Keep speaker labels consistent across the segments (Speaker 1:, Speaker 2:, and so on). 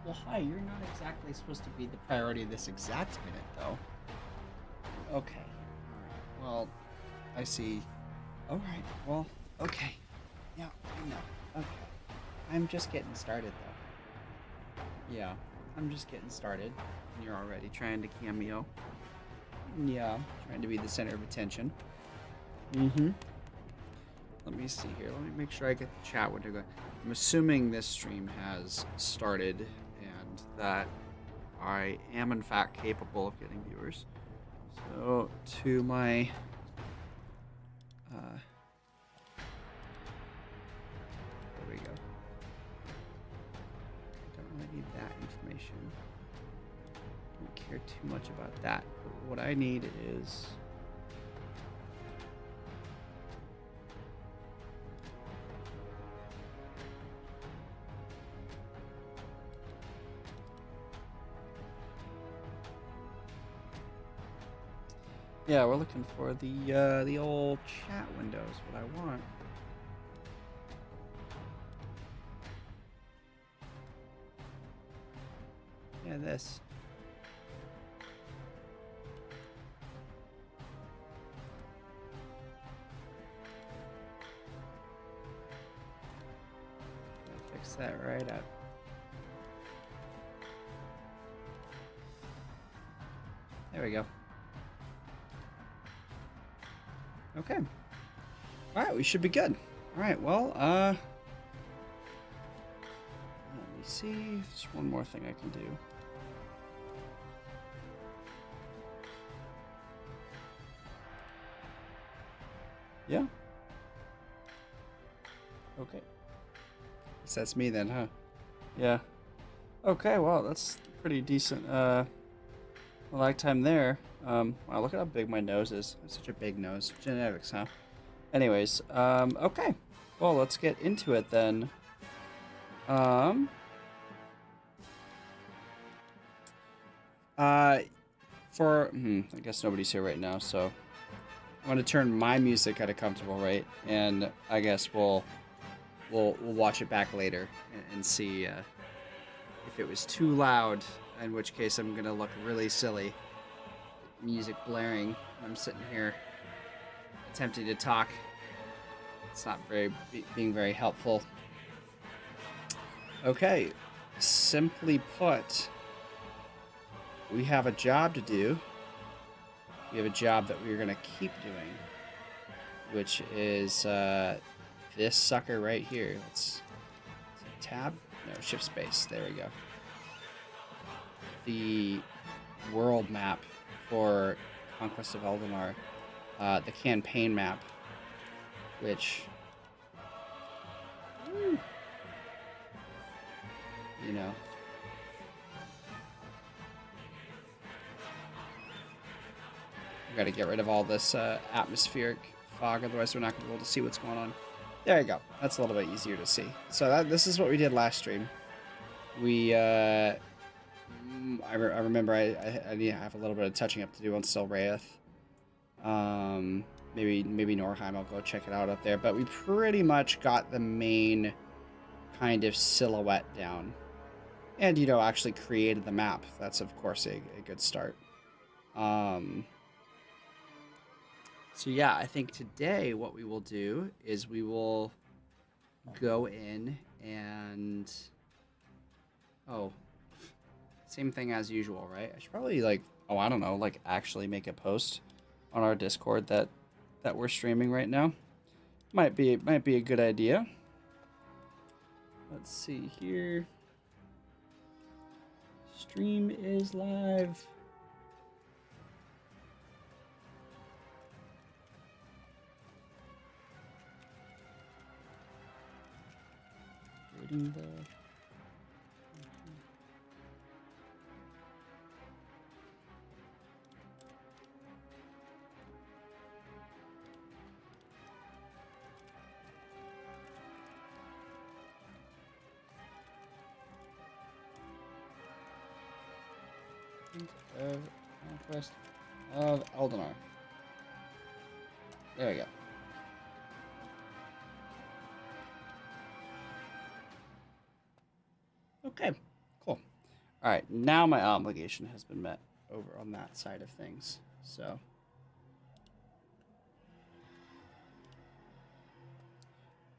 Speaker 1: Well, hi, you're not exactly supposed to be the priority this exact minute, though. Okay. Alright. Well, I see. Alright, well, okay. Yeah, I know. Okay. I'm just getting started, though. Yeah, I'm just getting started. And you're already trying to cameo. Yeah, trying to be the center of attention. Mm-hmm. Let me see here. Let me make sure I get the chat window going. I'm assuming this stream has started and that I am in fact capable of getting viewers. So to my there we go. I don't really need that information. Don't care too much about that. But what I need is yeah, we're looking for the old chat window is what I want. Yeah, this. I'll fix that right up. There we go. Okay. Alright, we should be good. Alright, well, let me see. There's one more thing I can do. Yeah. Okay. Guess that's me then, huh? Yeah. Okay, well, that's pretty decent, lag time there. Wow, look at how big my nose is. I have such a big nose. Genetics, huh? Anyways, okay. Well, let's get into it then. I guess nobody's here right now, so I'm gonna turn my music at a comfortable rate, and I guess we'll watch it back later and see if it was too loud, in which case I'm gonna look really silly. Music blaring. I'm sitting here attempting to talk. It's not being very helpful. Okay, simply put, we have a job to do. We have a job that we're gonna keep doing, which is this sucker right here. Let's tab. No, shift space. There we go. The world map for Conquest of Eldinar, the campaign map, which, you know, we gotta get rid of all this atmospheric fog, otherwise we're not gonna be able to see what's going on. There you go. That's a little bit easier to see. So this is what we did last stream. We I remember I need to have a little bit of touching up to do on Silraeth. Maybe Norheim, I'll go check it out up there. But we pretty much got the main kind of silhouette down. And, you know, actually created the map. That's, of course, a good start. So, yeah, I think today what we will do is we will go in and... Oh... Same thing as usual, right? I should probably, like, oh, I don't know, like, actually make a post on our Discord that we're streaming right now. Might be a good idea. Let's see here. Stream is live. Waiting the... of Conquest of Eldinar. There we go. Okay, cool. All right, now my obligation has been met over on that side of things. So,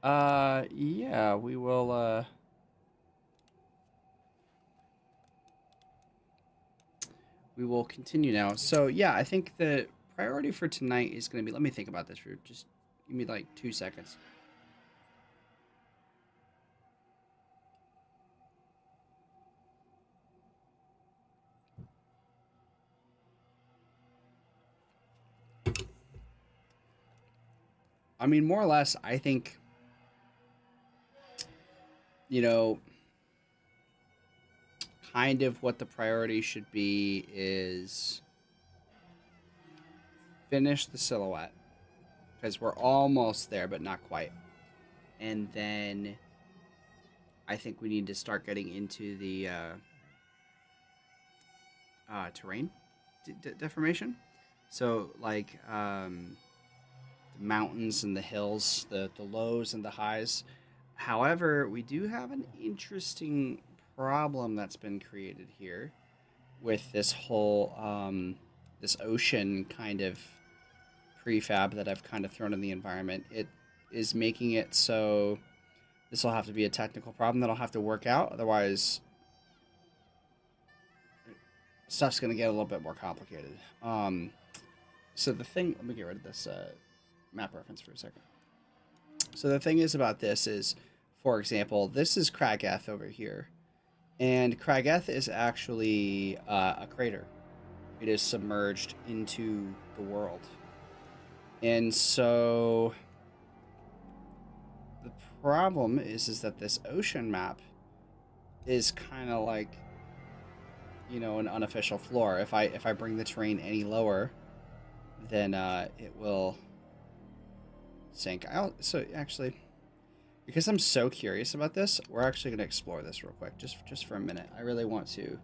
Speaker 1: yeah, we will continue now. So, yeah, I think the priority for tonight is going to be, let me think about this for just give me like 2 seconds. I mean, more or less, I think, you know, kind of what the priority should be is finish the silhouette because we're almost there, but not quite. And then I think we need to start getting into the terrain deformation. So, like, the mountains and the hills, the lows and the highs. However, we do have an interesting problem that's been created here with this whole this ocean kind of prefab that I've kind of thrown in the environment. It is making it so this will have to be a technical problem that I'll have to work out. Otherwise, stuff's going to get a little bit more complicated. So the thing, let me get rid of this map reference for a second. So the thing is about this is, for example, this is Crageth over here. And Crageth is actually a crater. It is submerged into the world. And so the problem is that this ocean map is kind of like, you know, an unofficial floor. If I bring the terrain any lower, then it will sink. So actually, because I'm so curious about this, we're actually going to explore this real quick, just for a minute. I really want to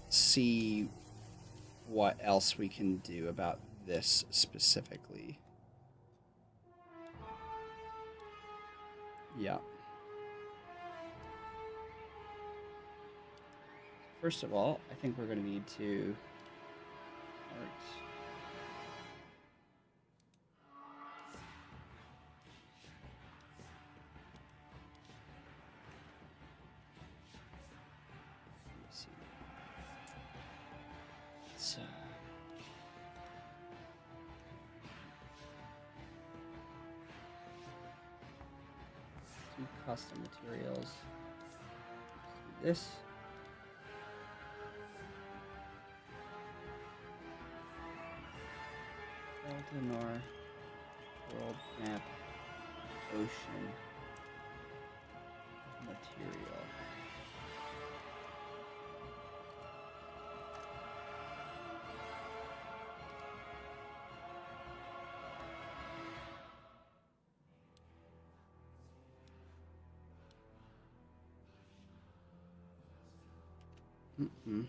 Speaker 1: see what else we can do about this specifically. Yeah. First of all, I think we're going to need to... custom materials. This. Eldinar world map ocean material. Mm-mm.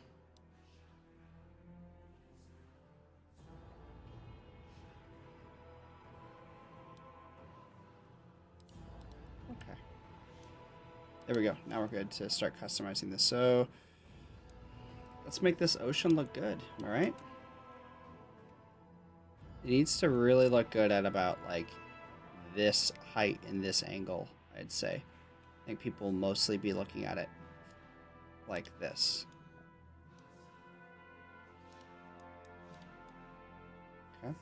Speaker 1: Okay. There we go. Now we're good to start customizing this. So let's make this ocean look good. Am I right? It needs to really look good at about like this height and this angle, I'd say. I think people will mostly be looking at it like this. Okay.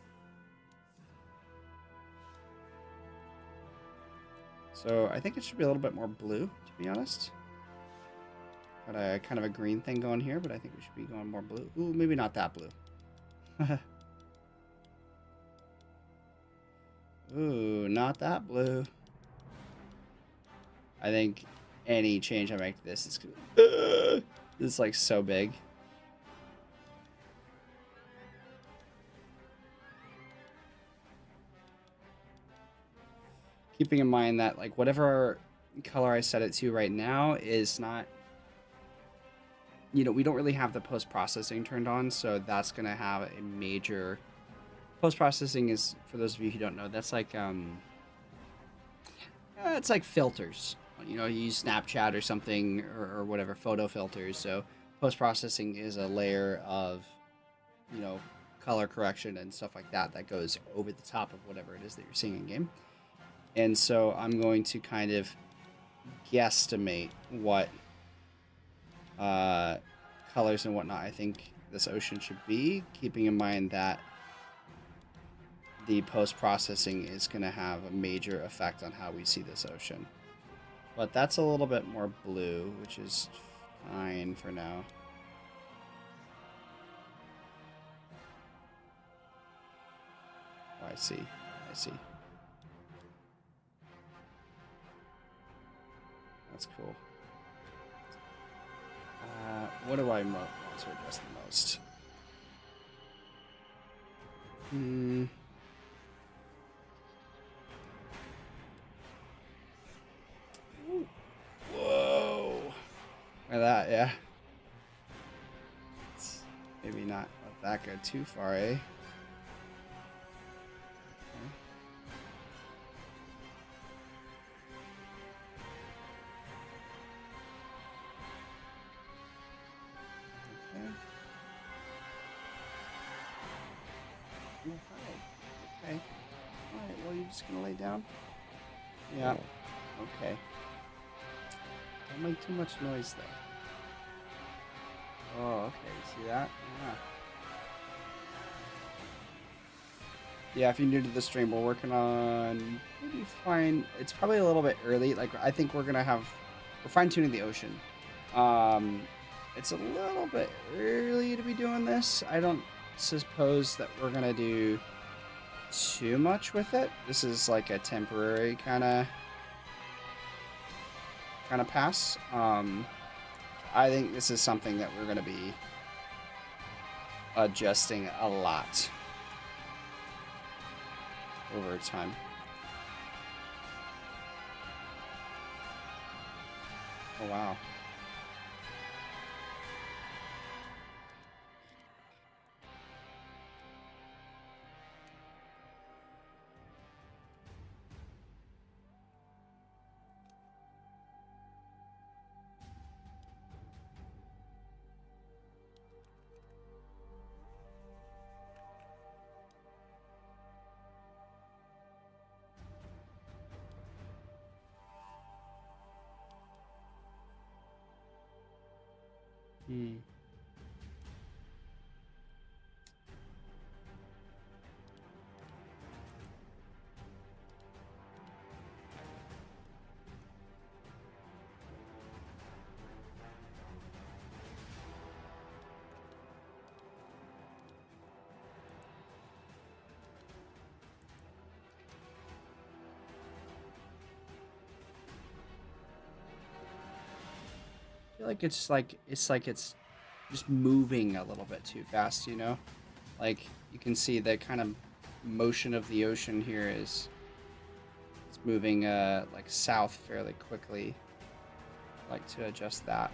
Speaker 1: So I think it should be a little bit more blue, to be honest. Got a kind of a green thing going here, but I think we should be going more blue. Ooh, maybe not that blue. Ooh, not that blue. I think any change I make to this is this is like so big. Keeping in mind that like whatever color I set it to right now is not, you know, we don't really have the post-processing turned on, so that's gonna have a major... Post-processing is, for those of you who don't know, that's like it's like filters. you know, you use Snapchat or something or whatever photo filters. So post processing is a layer of, you know, color correction and stuff like that that goes over the top of whatever it is that you're seeing in game. And so I'm going to kind of guesstimate what colors and whatnot I think this ocean should be, keeping in mind that the post-processing is going to have a major effect on how we see this ocean. But that's a little bit more blue, which is fine for now. Oh, I see. I see. That's cool. What do I want to adjust the most? Whoa! Look at that, yeah. Let's maybe not let that go too far, eh? Okay. Alright, well, you're just gonna lay down? Yeah. Okay. Don't make too much noise, though. Oh, okay. See that? Yeah. Yeah, if you're new to the stream, we're working on maybe it's probably a little bit early. Like, I think we're fine-tuning the ocean. It's a little bit early to be doing this. I don't suppose that we're gonna do too much with it. This is like a temporary kind of pass. I think this is something that we're going to be adjusting a lot over time. Oh, wow. I feel like it's just moving a little bit too fast, you know? Like, you can see the kind of motion of the ocean here it's moving like south fairly quickly. I'd like to adjust that.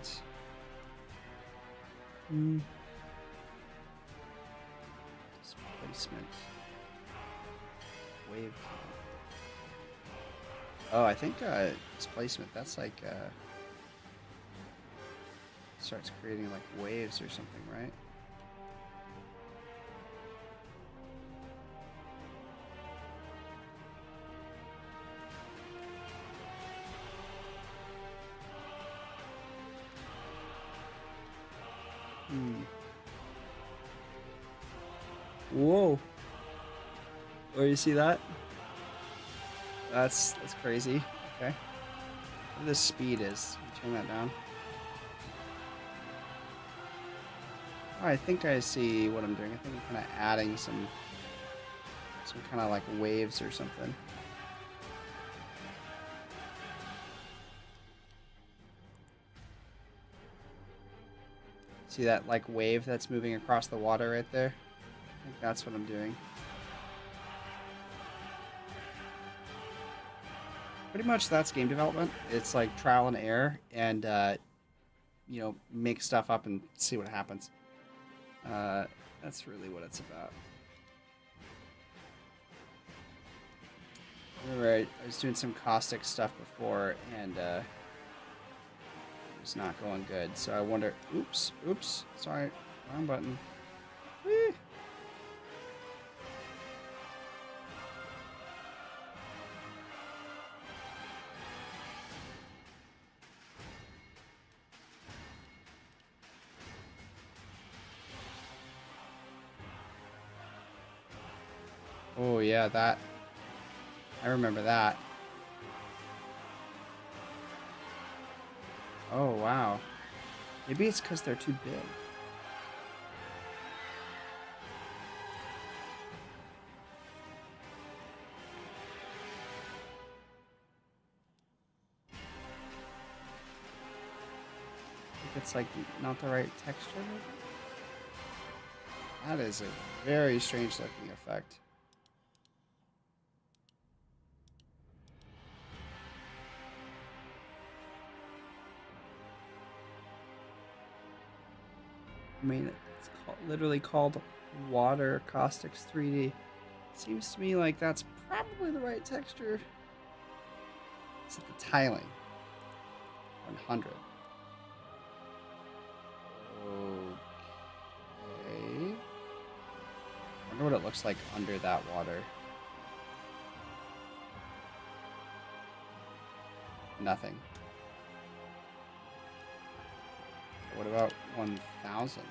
Speaker 1: Displacement. Wave. Oh, I think displacement, that's like starts creating like waves or something, right? Whoa. Oh, you see that? That's crazy. Okay. What the speed is. Turn that down. Oh, I think I see what I'm doing. I think I'm kind of adding some kind of like waves or something. See that like wave that's moving across the water right there? I think that's what I'm doing. Pretty much that's game development. It's like trial and error and, you know, make stuff up and see what happens. That's really what it's about. Right, I was doing some caustic stuff before, and it was not going good. So I wonder. Oops. Sorry, wrong button. Whee! Oh yeah, that. I remember that. Oh wow. Maybe it's because they're too big. It's like not the right texture. Maybe? That is a very strange looking effect. I mean, it's literally called Water Caustics 3D. Seems to me like that's probably the right texture. It's like the tiling. 100. Okay. I wonder what it looks like under that water. Nothing. What about 1000?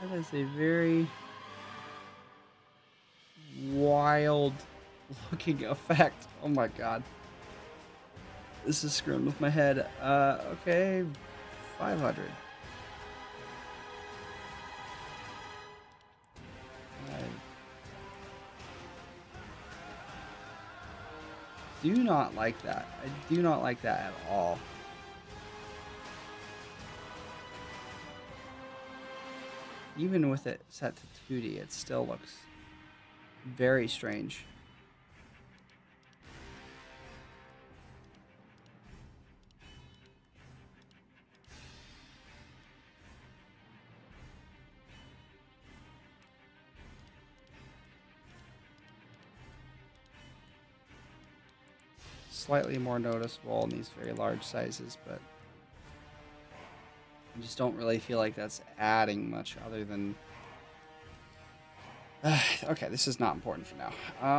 Speaker 1: That is a very wild looking effect. Oh my god. This is screwing with my head. Okay. 500. I do not like that. I do not like that at all. Even with it set to 2D, it still looks very strange. Slightly more noticeable in these very large sizes, but I just don't really feel like that's adding much other than... okay, this is not important for now.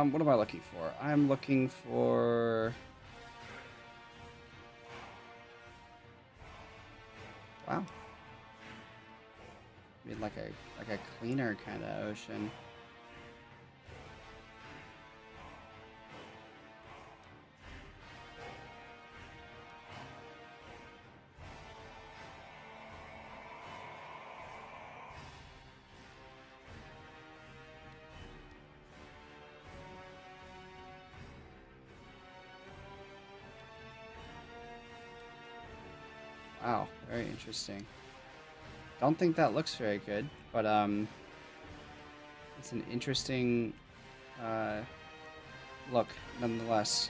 Speaker 1: What am I looking for? I'm looking for... Wow. I mean, like a cleaner kind of ocean. Wow, very interesting. Don't think that looks very good, but it's an interesting look nonetheless.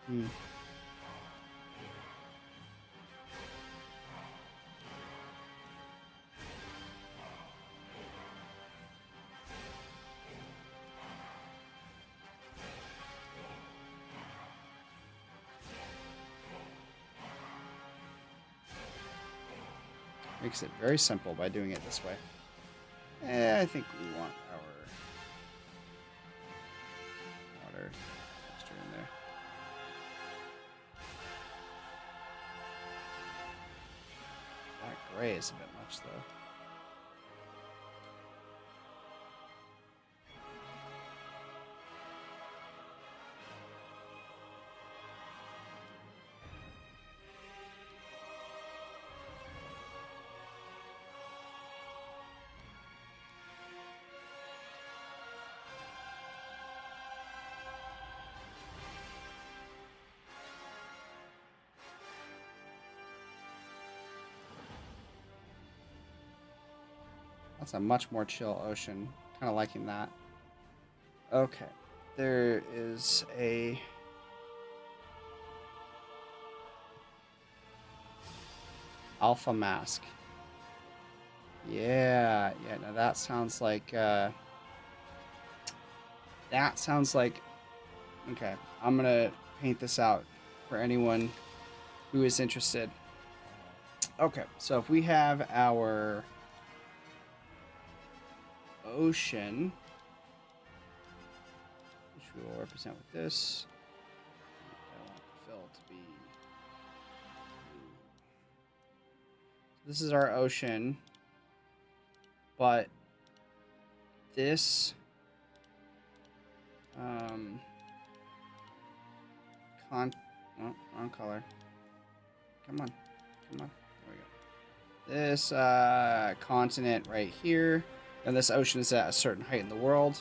Speaker 1: Hmm. Makes it very simple by doing it this way. I think we want our water texture in there. That gray is a bit much, though. That's a much more chill ocean. Kind of liking that. Okay. There is a... Alpha mask. Yeah. Yeah, now that sounds like... That sounds like... Okay. I'm going to paint this out for anyone who is interested. Okay. So if we have our... ocean, which we will represent with this. I want the fill to be. This is our ocean, but this wrong color. Come on. There we go. This continent right here. And this ocean is at a certain height in the world.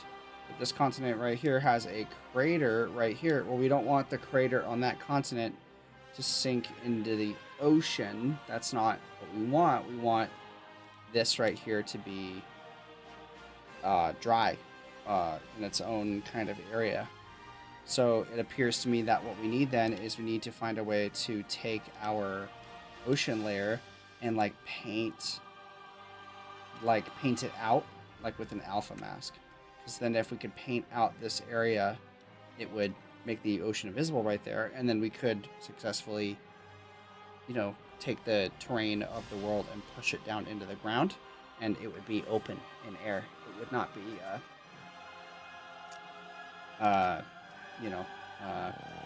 Speaker 1: But this continent right here has a crater right here. Well, we don't want the crater on that continent to sink into the ocean. That's not what we want. We want this right here to be dry in its own kind of area. So it appears to me that what we need then is we need to find a way to take our ocean layer and like paint it out like with an alpha mask, because then if we could paint out this area, it would make the ocean invisible right there, and then we could successfully, you know, take the terrain of the world and push it down into the ground, and it would be open in air. It would not be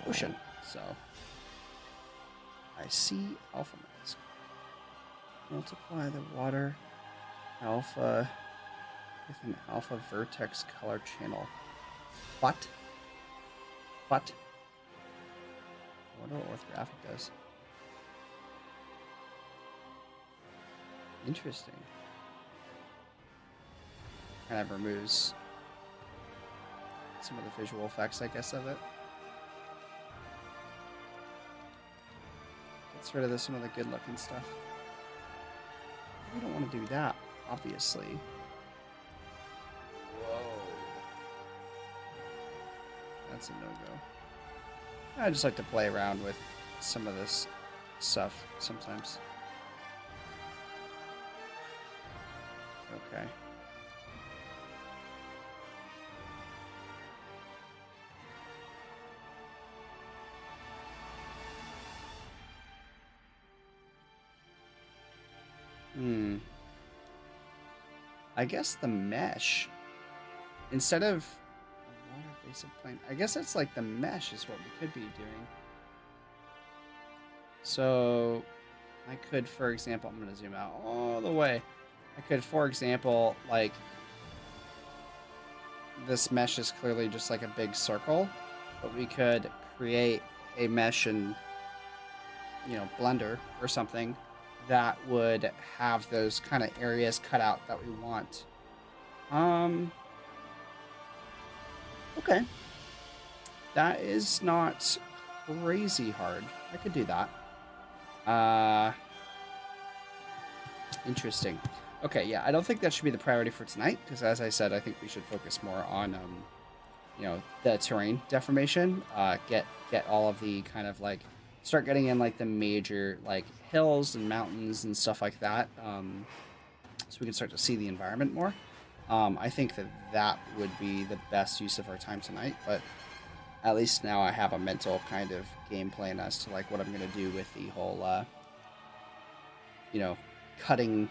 Speaker 1: ocean. So I see alpha mask. Multiply the water alpha with an alpha vertex color channel. What? I wonder what orthographic does. Interesting. Kind of removes some of the visual effects, I guess, of it. Gets rid of some of the good looking stuff. We don't want to do that, obviously. Whoa. That's a no-go. I just like to play around with some of this stuff sometimes. Okay. I guess the mesh, instead of a water basic plane, I guess it's like the mesh is what we could be doing. So I could, for example, I'm going to zoom out all the way. I could, for example, like, this mesh is clearly just like a big circle, but we could create a mesh in, you know, Blender or something that would have those kind of areas cut out that we want. Okay. That is not crazy hard. I could do that. Interesting. Okay, yeah, I don't think that should be the priority for tonight, because as I said, I think we should focus more on, you know, the terrain deformation. Get all of the kind of like, start getting in like the major like hills and mountains and stuff like that, so we can start to see the environment more. I think that would be the best use of our time tonight, but at least now I have a mental kind of game plan as to like what I'm going to do with the whole, you know, cutting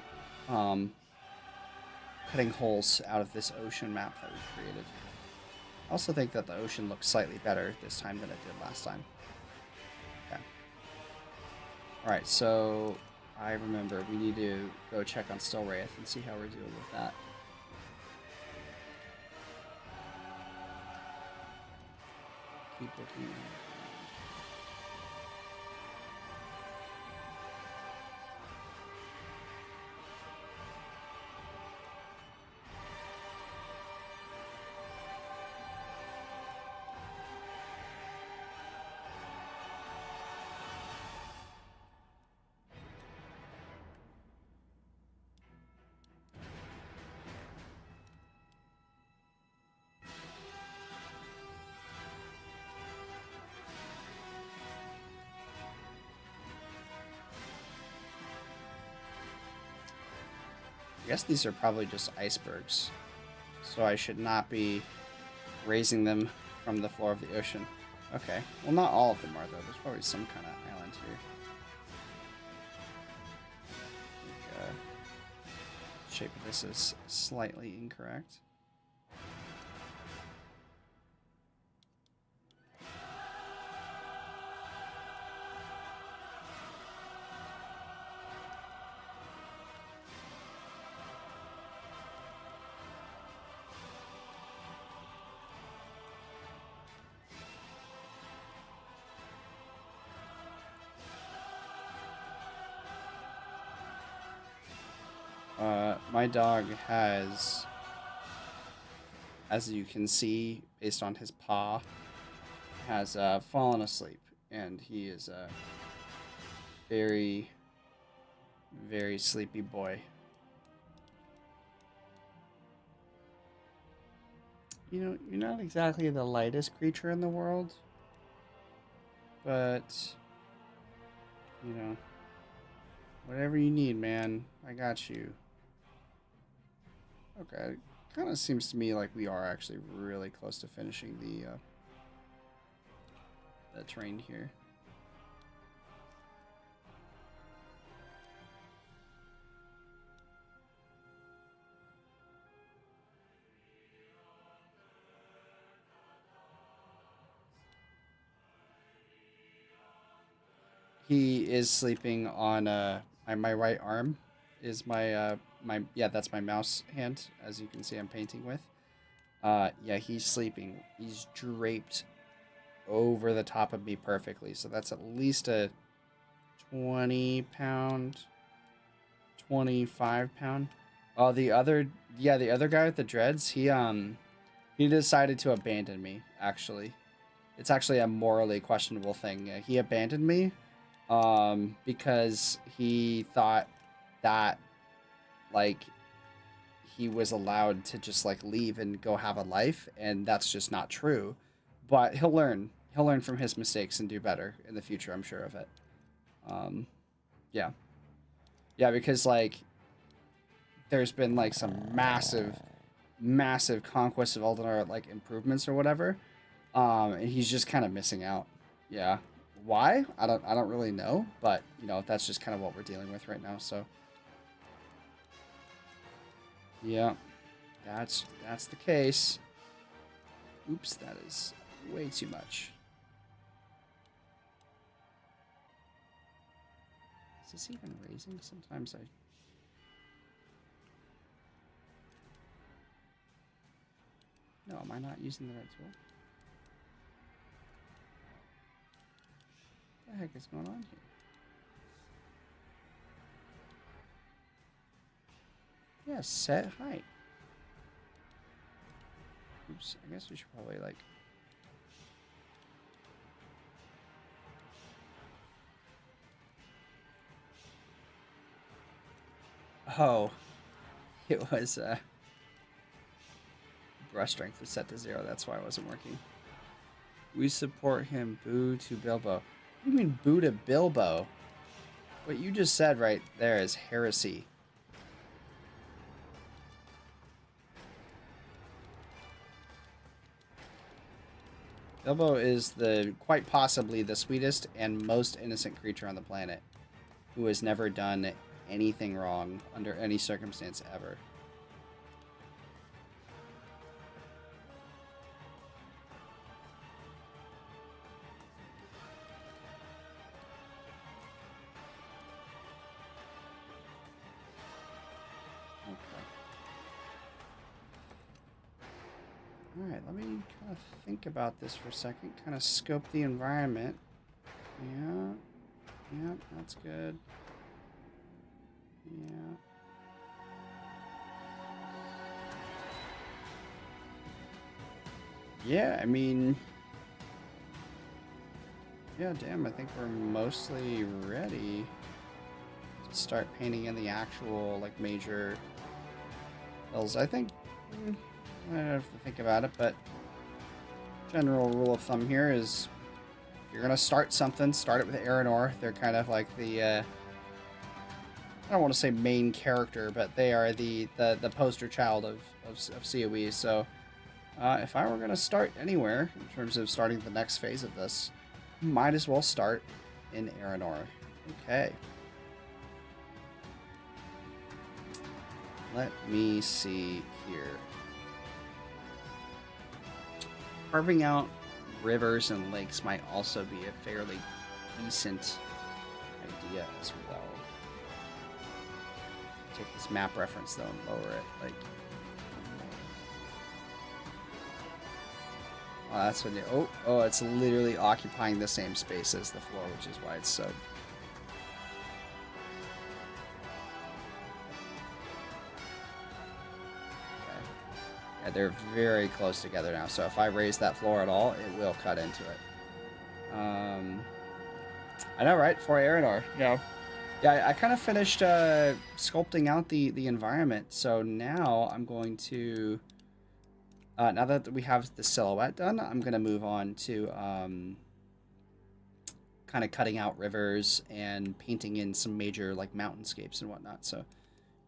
Speaker 1: holes out of this ocean map that we created. I also think that the ocean looks slightly better this time than it did last time. Okay. Alright, so I remember we need to go check on Stillwraith and see how we're doing with that. Keep looking. I guess these are probably just icebergs. So I should not be raising them from the floor of the ocean. Okay. Well, not all of them are, though. There's probably some kind of island here. I think, shape of this is slightly incorrect. My dog has, as you can see, based on his paw, has fallen asleep, and he is a very, very sleepy boy. You know, you're not exactly the lightest creature in the world, but, you know, whatever you need, man, I got you. Okay, kind of seems to me like we are actually really close to finishing the terrain here. He is sleeping on my right arm is my yeah, that's my mouse hand, as you can see I'm painting with. Yeah, he's sleeping. He's draped over the top of me perfectly. So that's at least a 20-pound, 25-pound. Oh, the other guy with the dreads, he decided to abandon me, actually. It's actually a morally questionable thing. He abandoned me because he thought that, like, he was allowed to just, like, leave and go have a life, and that's just not true. But he'll learn from his mistakes and do better in the future, I'm sure of it. Yeah, because, like, there's been, like, some massive Conquest of Eldinar, like, improvements or whatever, and he's just kind of missing out. Yeah, why? I don't really know, but, you know, that's just kind of what we're dealing with right now. So yeah, that's the case. Oops, that is way too much. Is this even raising? Sometimes I... No, am I not using the right tool? What the heck is going on here? Yeah, set height. Oops, I guess we should probably, like... Oh, it was, brush strength was set to 0, that's why it wasn't working. We support him, boo to Bilbo. What do you mean, boo to Bilbo? What you just said right there is heresy. Bilbo is quite possibly the sweetest and most innocent creature on the planet, who has never done anything wrong under any circumstance ever. Alright, let me kind of think about this for a second. Kind of scope the environment. Yeah, that's good. Yeah, I mean... Yeah, damn, I think we're mostly ready to start painting in the actual, like, major hills. I think... I don't have to think about it, but general rule of thumb here is if you're going to start something, start it with Aranor. They're kind of like the I don't want to say main character, but they are the poster child of CoE. So if I were going to start anywhere in terms of starting the next phase of this, might as well start in Eldinar. Okay. Let me see here. Carving out rivers and lakes might also be a fairly decent idea as well. Take this map reference though and lower it. Like, oh, that's when you. Oh, it's literally occupying the same space as the floor, which is why it's so. Yeah, they're very close together now, so if I raise that floor at all, it will cut into it. I know, right? For Eldinar, yeah. Yeah, I kind of finished sculpting out the environment, so now I'm going to... now that we have the silhouette done, I'm going to move on to kind of cutting out rivers and painting in some major like mountainscapes and whatnot. So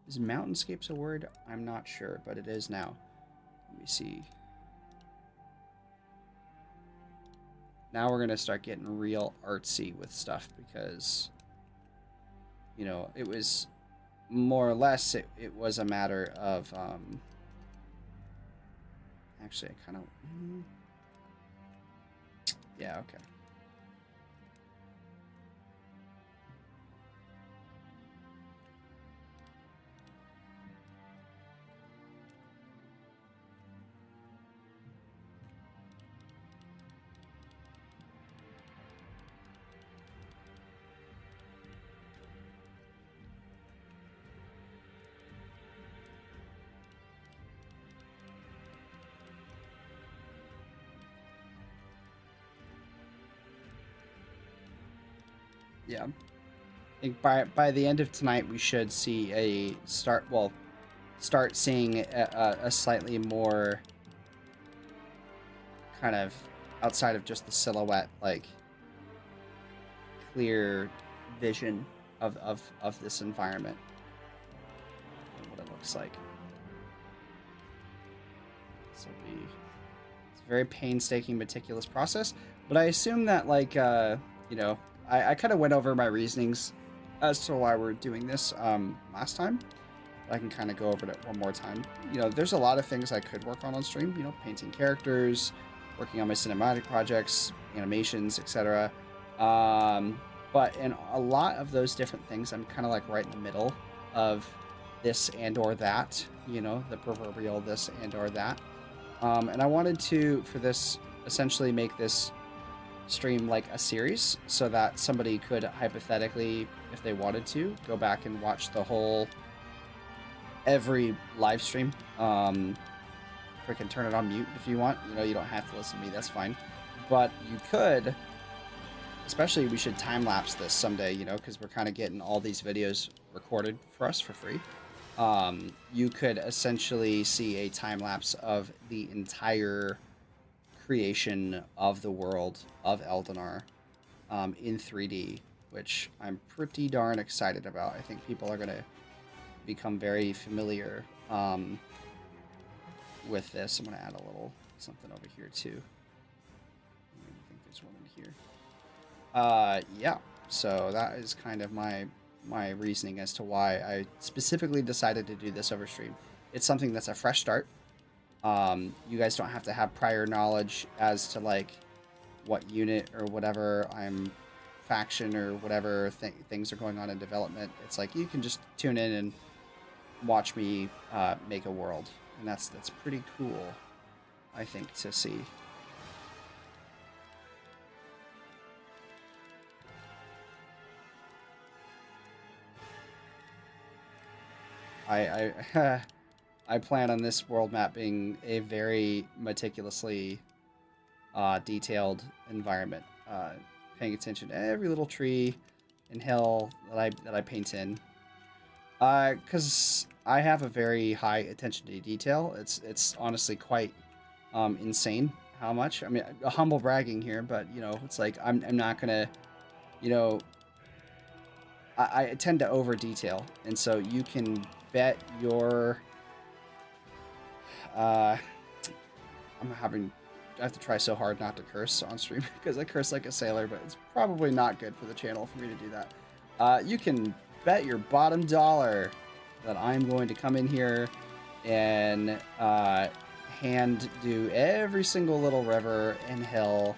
Speaker 1: is mountainscapes a word? I'm not sure, but it is now. Let me see. Now we're going to start getting real artsy with stuff because, you know, it was more or less, it was a matter of, actually, I kind of, yeah, okay. Yeah. I think by the end of tonight, we should see a start seeing a slightly more kind of outside of just the silhouette, like clear vision of this environment and what it looks like. This will be, it's a very painstaking, meticulous process, but I assume that like you know, I kind of went over my reasonings as to why we're doing this last time. I can kind of go over it one more time. You know, there's a lot of things I could work on stream. You know, painting characters, working on my cinematic projects, animations, etc. But in a lot of those different things, I'm kind of like right in the middle of this and or that. You know, the proverbial this and or that. And I wanted to, for this, essentially make this stream like a series so that somebody could hypothetically, if they wanted to, go back and watch the whole every live stream. Freaking turn it on mute if you want. You know, you don't have to listen to me, that's fine. But you could, especially we should time lapse this someday, you know, because we're kind of getting all these videos recorded for us for free. You could essentially see a time lapse of the entire creation of the world of Eldinar in 3D, which I'm pretty darn excited about. I think people are going to become very familiar with this. I'm going to add a little something over here too. I think there's one in here. Yeah, so that is kind of my reasoning as to why I specifically decided to do this over stream. It's something that's a fresh start. You guys don't have to have prior knowledge as to like what unit or whatever faction or whatever things are going on in development. It's like you can just tune in and watch me make a world, and that's pretty cool, I think, to see. I plan on this world map being a very meticulously detailed environment, paying attention to every little tree and hill that I paint in, because I have a very high attention to detail. It's honestly quite insane how much. I mean, a humble bragging here, but you know, it's like I'm not gonna, you know, I tend to over detail, and so you can bet your I have to try so hard not to curse on stream because I curse like a sailor, but it's probably not good for the channel for me to do that. You can bet your bottom dollar that I'm going to come in here and hand do every single little river and hill,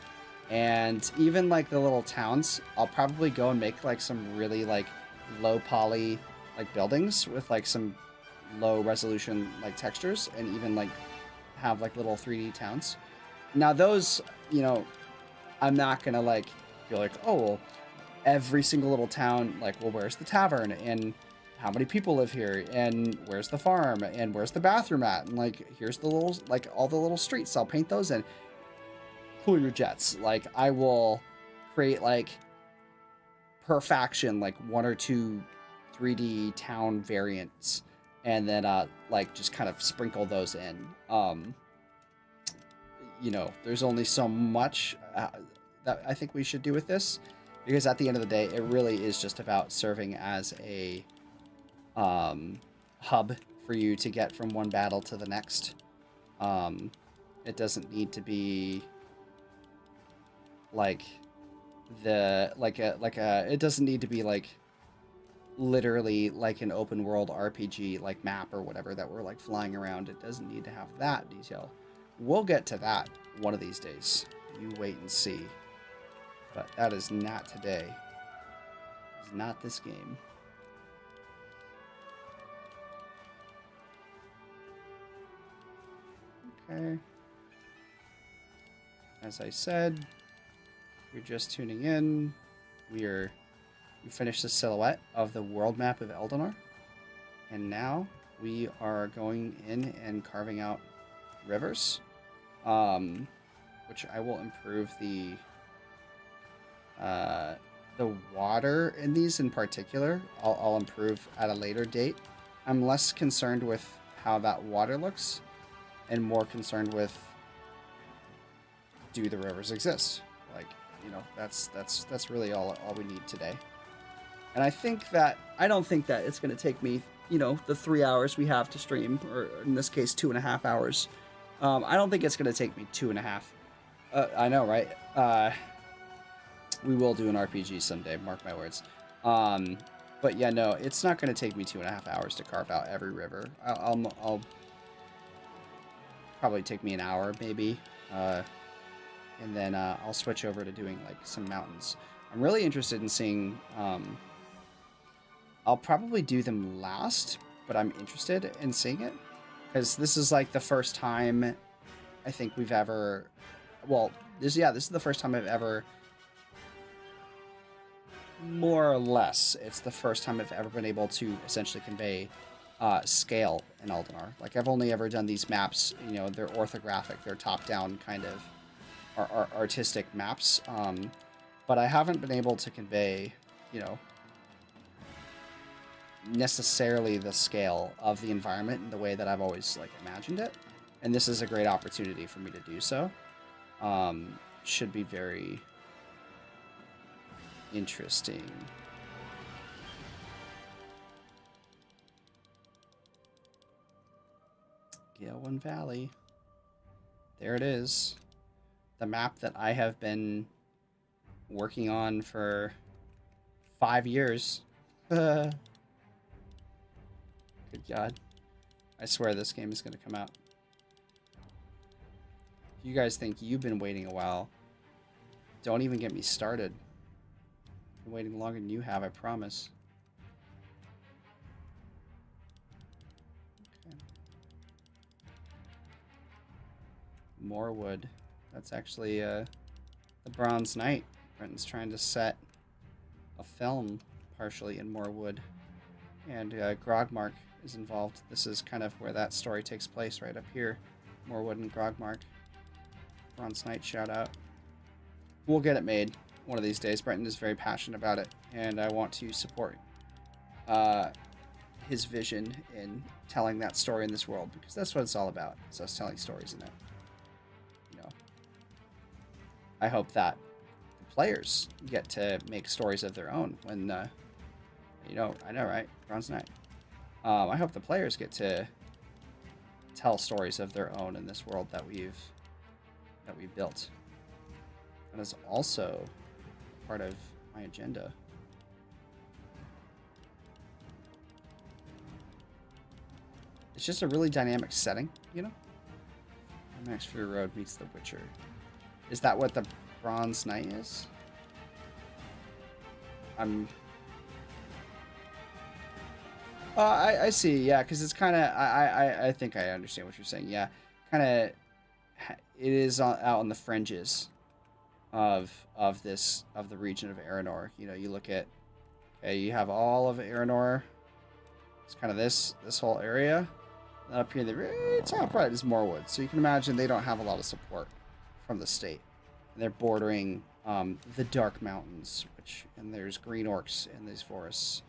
Speaker 1: and even like the little towns. I'll probably go and make like some really like low poly like buildings with like some low resolution like textures, and even like have like little 3D towns. Now those, you know, I'm not gonna like feel like, oh, well, every single little town, like, well, where's the tavern, and how many people live here, and where's the farm, and where's the bathroom at, and like, here's the little, like, all the little streets. I'll paint those in. Cool your jets. Like, I will create like per faction like 1 or 2 3D town variants, and then like just kind of sprinkle those in. You know, there's only so much that I think we should do with this, because at the end of the day, it really is just about serving as a hub for you to get from one battle to the next. It doesn't need to be like it doesn't need to be like literally like an open world RPG like map or whatever that we're like flying around. It doesn't need to have that detail. We'll get to that one of these days. You wait and see. But that is not today. It's not this game. Okay. As I said, if you're just tuning in, we finished the silhouette of the world map of Eldinar, and now we are going in and carving out rivers, which I will improve the water in these in particular. I'll improve at a later date. I'm less concerned with how that water looks and more concerned with, do the rivers exist? Like, you know, that's really all we need today. And I don't think that it's going to take me, you know, the 3 hours we have to stream, or in this case 2.5 hours. I don't think it's going to take me 2.5. I know, right? We will do an RPG someday, mark my words. But yeah, no, it's not going to take me 2.5 hours to carve out every river. I'll probably take me an hour, maybe. And then I'll switch over to doing like some mountains. I'm really interested in seeing. I'll probably do them last, but I'm interested in seeing it because this is like the first time I think we've ever. Well, this is the first time I've ever. More or less, it's the first time I've ever been able to essentially convey scale in Eldinar. Like, I've only ever done these maps, you know, they're orthographic, they're top-down kind of artistic maps, but I haven't been able to convey, you know, necessarily the scale of the environment in the way that I've always, like, imagined it, and this is a great opportunity for me to do so. Should be very interesting. Gale Valley. There it is. The map that I have been working on for 5 years. Good God. I swear this game is going to come out. If you guys think you've been waiting a while, don't even get me started. I've been waiting longer than you have, I promise. Okay. More wood. That's actually the Bronze Knight. Brenton's trying to set a film partially in Moorwood. And Grogmark is involved. This is kind of where that story takes place, right up here. Moorwood and Grogmark. Bronze Knight shout out. We'll get it made one of these days. Brenton is very passionate about it, and I want to support his vision in telling that story in this world, because that's what it's all about. It's us telling stories in it. You know, I hope that the players get to make stories of their own when You know, I know, right? Bronze Knight. I hope the players get to tell stories of their own in this world that we've built. That is also part of my agenda. It's just a really dynamic setting, you know? Max Fury Road meets The Witcher. Is that what the Bronze Knight is? I see, yeah, because it's kind of, I think I understand what you're saying, yeah. Kind of, it is out on the fringes of the region of Aranor. You know, you look at, okay, you have all of Aranor. It's kind of this whole area. And up here, it's all part is Morwood, so you can imagine they don't have a lot of support from the state. And they're bordering the Dark Mountains, and there's green orcs in these forests.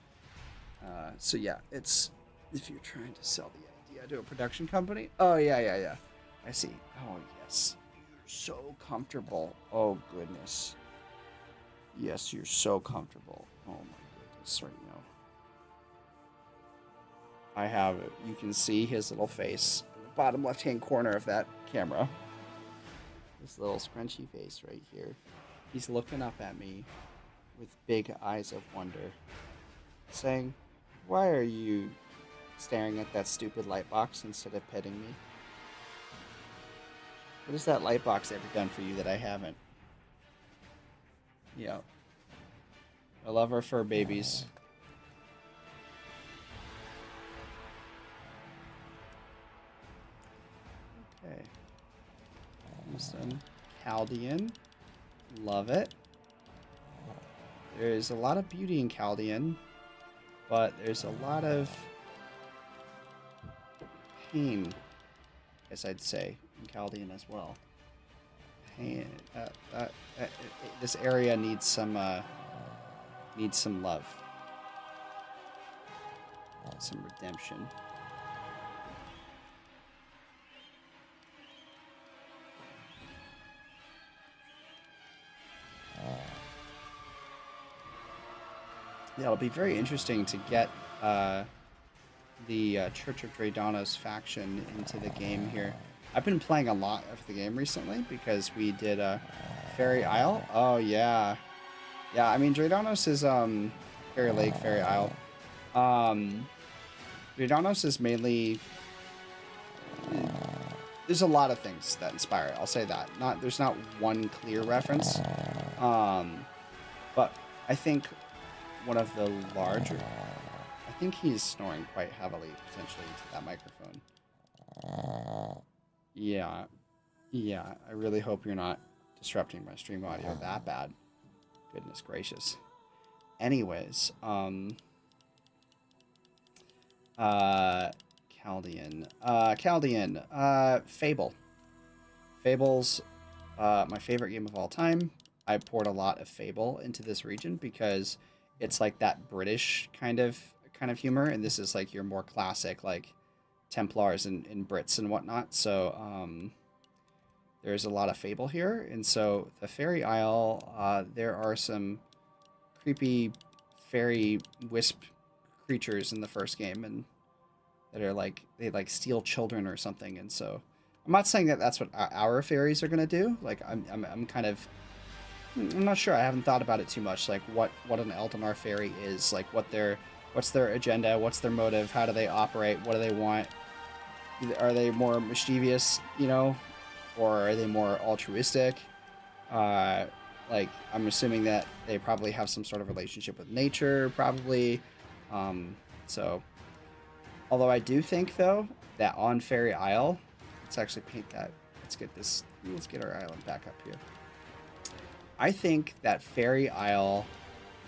Speaker 1: So yeah, it's if you're trying to sell the idea to a production company. Oh yeah. I see. Oh yes, you're so comfortable. Oh goodness. Yes, you're so comfortable. Oh my goodness, right now. I have it. You can see his little face in the bottom left-hand corner of that camera. This little scrunchy face right here. He's looking up at me with big eyes of wonder, saying, "Why are you staring at that stupid light box instead of petting me? What has that light box ever done for you that I haven't?" Yeah. I love our fur babies. Okay. Some Chaldean. Love it. There's a lot of beauty in Chaldean, but there's a lot of pain, I guess I'd say, in Chaldean as well. Pain. This area needs some love, some redemption. Yeah, it'll be very interesting to get the Church of Dradanos faction into the game here. I've been playing a lot of the game recently because we did Fairy Isle. Oh yeah, yeah. I mean, Dradanos is Fairy Lake, Fairy Isle. Dradanos is mainly. There's a lot of things that inspire it. I'll say that. There's not one clear reference, but I think one of the larger. I think he's snoring quite heavily, potentially, into that microphone. Yeah. I really hope you're not disrupting my stream audio that bad. Goodness gracious. Anyways, Chaldean. Fable. Fable's my favorite game of all time. I poured a lot of Fable into this region because it's like that British kind of humor, and this is like your more classic like Templars and Brits and whatnot. So there's a lot of Fable here, and so the Fairy Isle, there are some creepy fairy wisp creatures in the first game, and that are like they like steal children or something. And so I'm not saying that that's what our fairies are gonna do. Like I'm kind of. I'm not sure. I haven't thought about it too much. Like what an Eldinar fairy is. Like what's their agenda? What's their motive? How do they operate? What do they want? Are they more mischievous, you know, or are they more altruistic? Like I'm assuming that they probably have some sort of relationship with nature, probably. So, although I do think though that on Fairy Isle, let's actually paint that. Let's get our island back up here. I think that Fairy Isle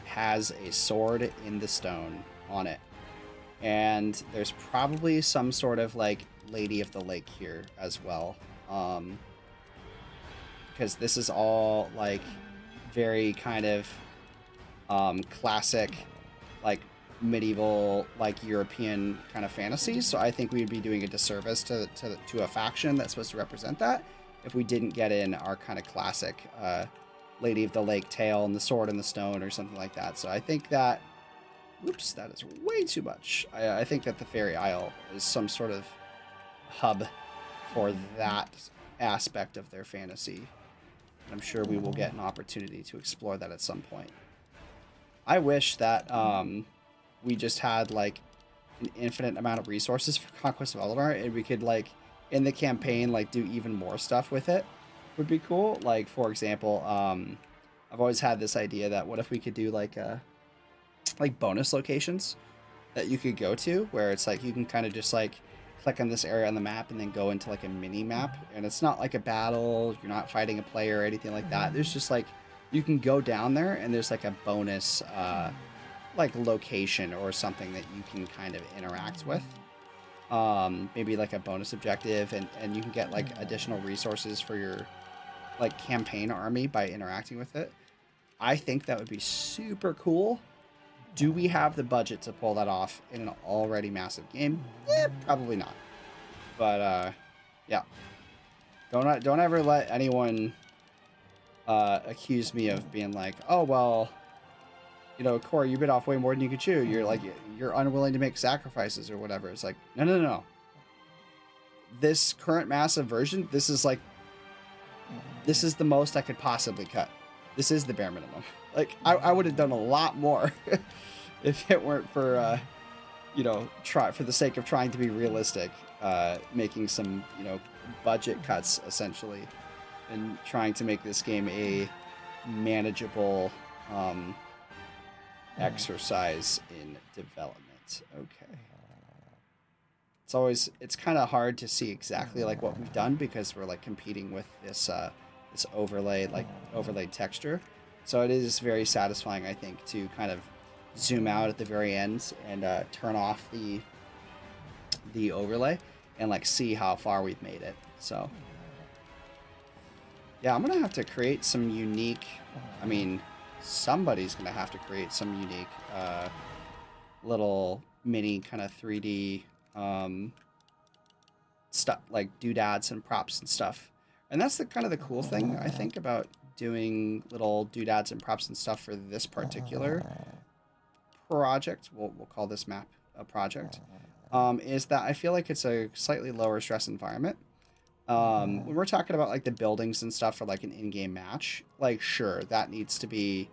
Speaker 1: has a sword in the stone on it. And there's probably some sort of like Lady of the Lake here as well. Because this is all like very kind of classic, like medieval, like European kind of fantasy. So I think we'd be doing a disservice to a faction that's supposed to represent that if we didn't get in our kind of classic Lady of the Lake tale and the sword in the stone or something like that. So I think that Oops, that is way too much. I think that the Fairy Isle is some sort of hub for that aspect of their fantasy. I'm sure we will get an opportunity to explore that at some point. I wish that we just had like an infinite amount of resources for Conquest of Eldinar, and we could like in the campaign like do even more stuff with it. Would be cool. Like for example, I've always had this idea that what if we could do like bonus locations that you could go to, where it's like you can kind of just like click on this area on the map and then go into like a mini map, and it's not like a battle, you're not fighting a player or anything like that. There's just like you can go down there and there's like a bonus like location or something that you can kind of interact with, maybe like a bonus objective, and you can get like additional resources for your like campaign army by interacting with it. I think that would be super cool. Do we have the budget to pull that off in an already massive game? Probably not. But yeah, don't ever let anyone accuse me of being like, oh well, you know, Corey, you bit off way more than you could chew. You're unwilling to make sacrifices or whatever. It's like, no. This current massive version, this is the most I could possibly cut. This is the bare minimum. Like, I would have done a lot more if it weren't for, you know, for the sake of trying to be realistic, making some, you know, budget cuts, essentially, and trying to make this game a manageable exercise in development. Okay. It's kind of hard to see exactly, like, what we've done because we're, like, competing with this, this overlaid texture. So it is very satisfying, I think, to kind of zoom out at the very end and turn off the overlay and like see how far we've made it. So yeah, I'm gonna have to create some unique, I mean, somebody's gonna have to create some unique little mini kind of 3D stuff, like doodads and props and stuff. And that's the kind of the cool thing, I think, about doing little doodads and props and stuff for this particular project. We'll call this map a project. Is that I feel like it's a slightly lower stress environment. When we're talking about like the buildings and stuff for like an in-game match, like sure, that needs to be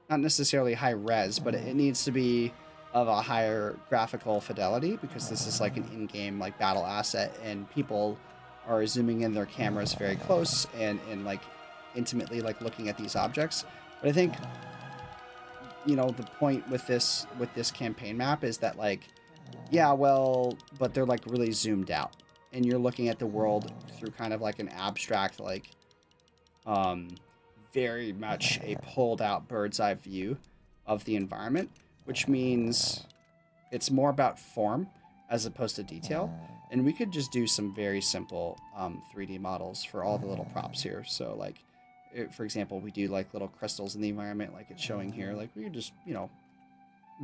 Speaker 1: not necessarily high res, but it needs to be of a higher graphical fidelity because this is like an in-game like battle asset and people are zooming in their cameras very close and like intimately like looking at these objects. But I think, you know, the point with this campaign map is that like, yeah, well, but they're like really zoomed out and you're looking at the world through kind of like an abstract, like very much a pulled out bird's eye view of the environment, which means it's more about form as opposed to detail. And we could just do some very simple 3D models for all the little props here. So like, for example, we do like little crystals in the environment like it's showing here. Like we could just, you know,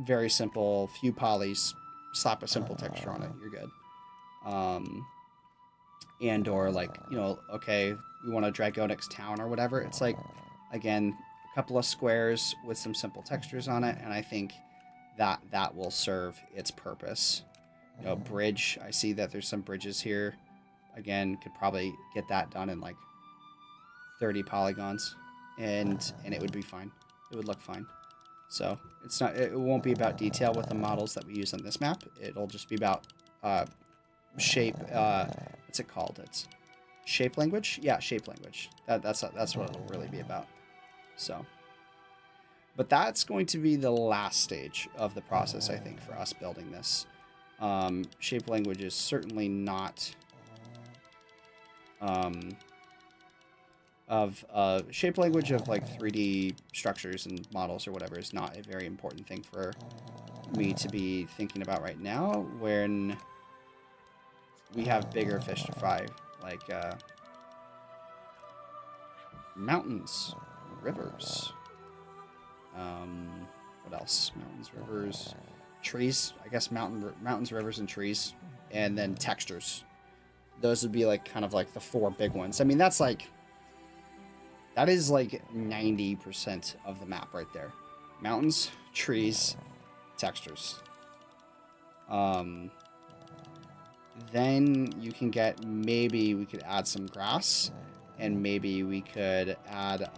Speaker 1: very simple, few polys, slap a simple texture on it, you're good. And or like, you know, okay, we want a Dragonix town or whatever. It's like, again, a couple of squares with some simple textures on it. And I think that will serve its purpose. You know, bridge, I see that there's some bridges here. Again, could probably get that done in like 30 polygons and it would be fine. It would look fine. So it won't be about detail with the models that we use on this map. It'll just be about shape, what's it called? It's shape language? Yeah, shape language. That's what it'll really be about. So, but that's going to be the last stage of the process, I think, for us building this. Shape language is certainly not shape language of like 3D structures and models or whatever is not a very important thing for me to be thinking about right now when we have bigger fish to fry, like mountains, rivers, what else? Mountains, rivers, trees, I guess mountains, rivers, and trees, and then textures. Those would be like kind of like the four big ones. I mean, that is like 90% of the map right there. mountains, trees, textures. Then you can get, maybe we could add some grass, and maybe we could add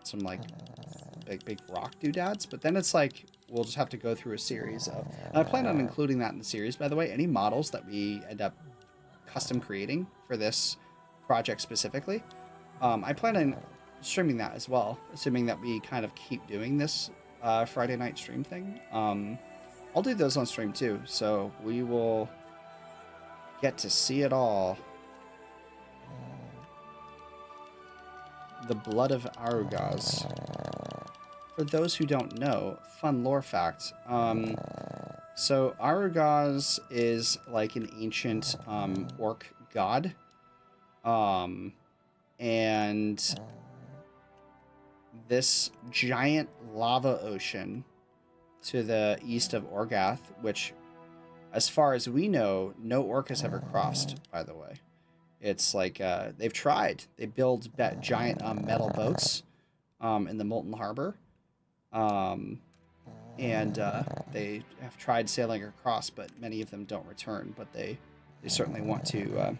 Speaker 1: some like big rock doodads. But then it's like we'll just have to go through a series of, and I plan on including that in the series, by the way. Any models that we end up custom creating for this project specifically, I plan on streaming that as well, assuming that we kind of keep doing this Friday night stream thing. I'll do those on stream too, so we will get to see it all. The blood of Arugaz. For those who don't know, fun lore fact. So Arugaz is like an ancient orc god. And this giant lava ocean to the east of Orgath, which, as far as we know, no orc has ever crossed, by the way. It's like, they've tried. They build giant metal boats in the Molten Harbor. And they have tried sailing across, but many of them don't return. But they certainly want to...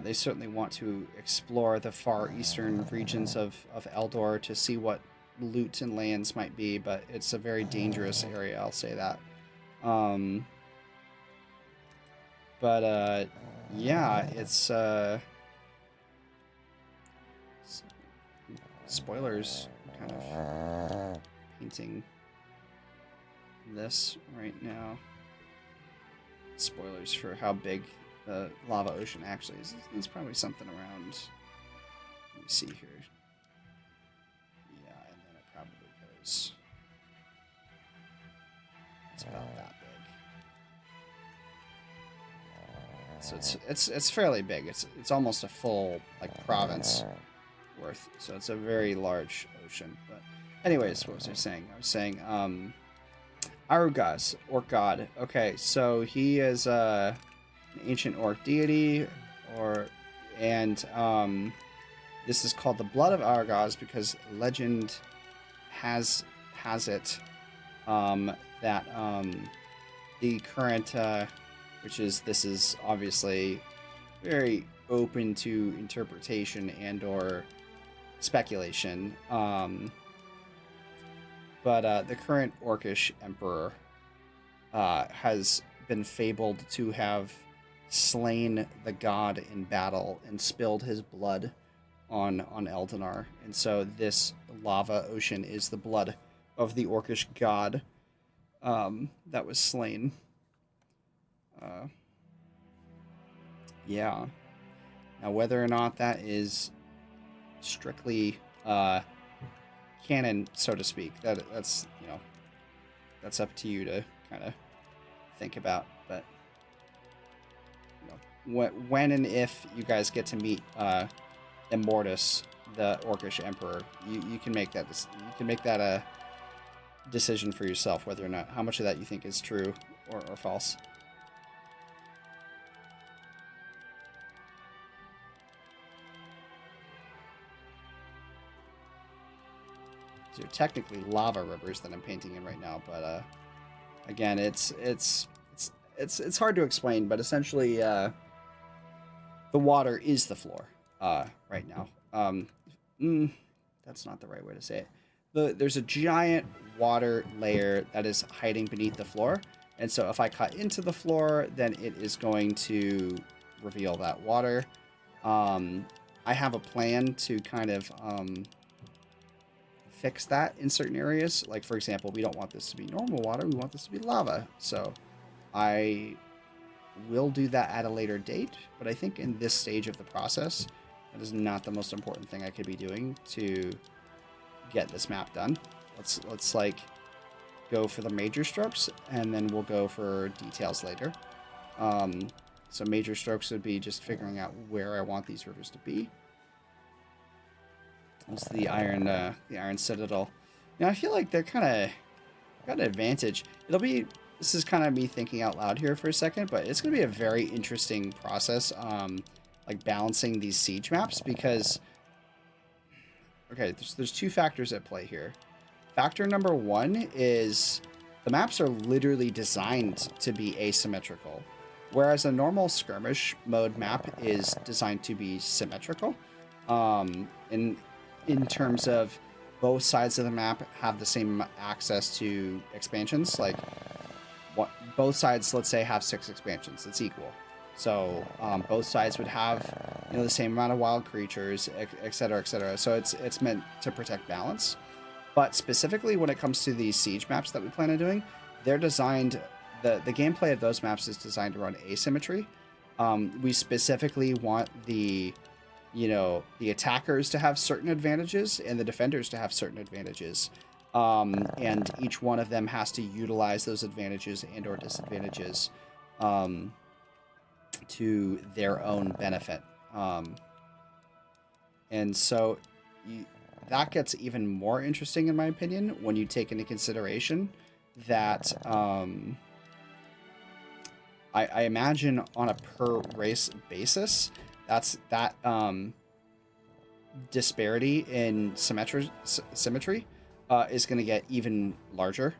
Speaker 1: they certainly want to explore the far eastern regions of Eldor to see what loot and lands might be, but it's a very dangerous area, I'll say that. Yeah, it's spoilers. I'm kind of painting this right now. Spoilers for how big the lava ocean actually is. It's probably something around, let me see here. Yeah, and then it probably goes, it's about that big. So it's fairly big. It's almost a full like province worth. So it's a very large ocean. But anyways, what was I saying? I was saying Arugaz, orc god. Okay, so he is an ancient orc deity, and this is called the blood of Arugaz because legend has it that the current this is obviously very open to interpretation and or speculation, but the current orcish emperor has been fabled to have slain the god in battle and spilled his blood on Eldinar. And so this lava ocean is the blood of the orcish god that was slain. Yeah. Now, whether or not that is strictly canon, so to speak, that's that's up to you to kind of think about. But when and if you guys get to meet Immortus, the orcish emperor, you can make that a decision for yourself, whether or not how much of that you think is true or false. They're technically lava rivers that I'm painting in right now, but again, it's hard to explain. But essentially, the water is the floor right now. That's not the right way to say it. There's a giant water layer that is hiding beneath the floor, and so if I cut into the floor, then it is going to reveal that water. I have a plan to kind of fix that in certain areas. Like, for example, we don't want this to be normal water, we want this to be lava. So I will do that at a later date, but I think in this stage of the process, that is not the most important thing I could be doing to get this map done. Let's like go for the major strokes, and then we'll go for details later. So major strokes would be just figuring out where I want these rivers to be. It's the Iron Citadel. I feel like they're kind of got an advantage. This is kind of me thinking out loud here for a second, but it's going to be a very interesting process, like balancing these siege maps, because okay, there's two factors at play here. Factor number one is the maps are literally designed to be asymmetrical, whereas a normal skirmish mode map is designed to be symmetrical. In terms of both sides of the map have the same access to expansions. Like, both sides, let's say, have 6 expansions. It's equal. So both sides would have, the same amount of wild creatures, et cetera, et cetera. So it's meant to protect balance. But specifically when it comes to these siege maps that we plan on doing, they're designed, the gameplay of those maps is designed around asymmetry. We specifically want the attackers to have certain advantages and the defenders to have certain advantages. And each one of them has to utilize those advantages and or disadvantages to their own benefit. And so that gets even more interesting, in my opinion, when you take into consideration that I imagine on a per race basis, that disparity in symmetry is going to get even larger.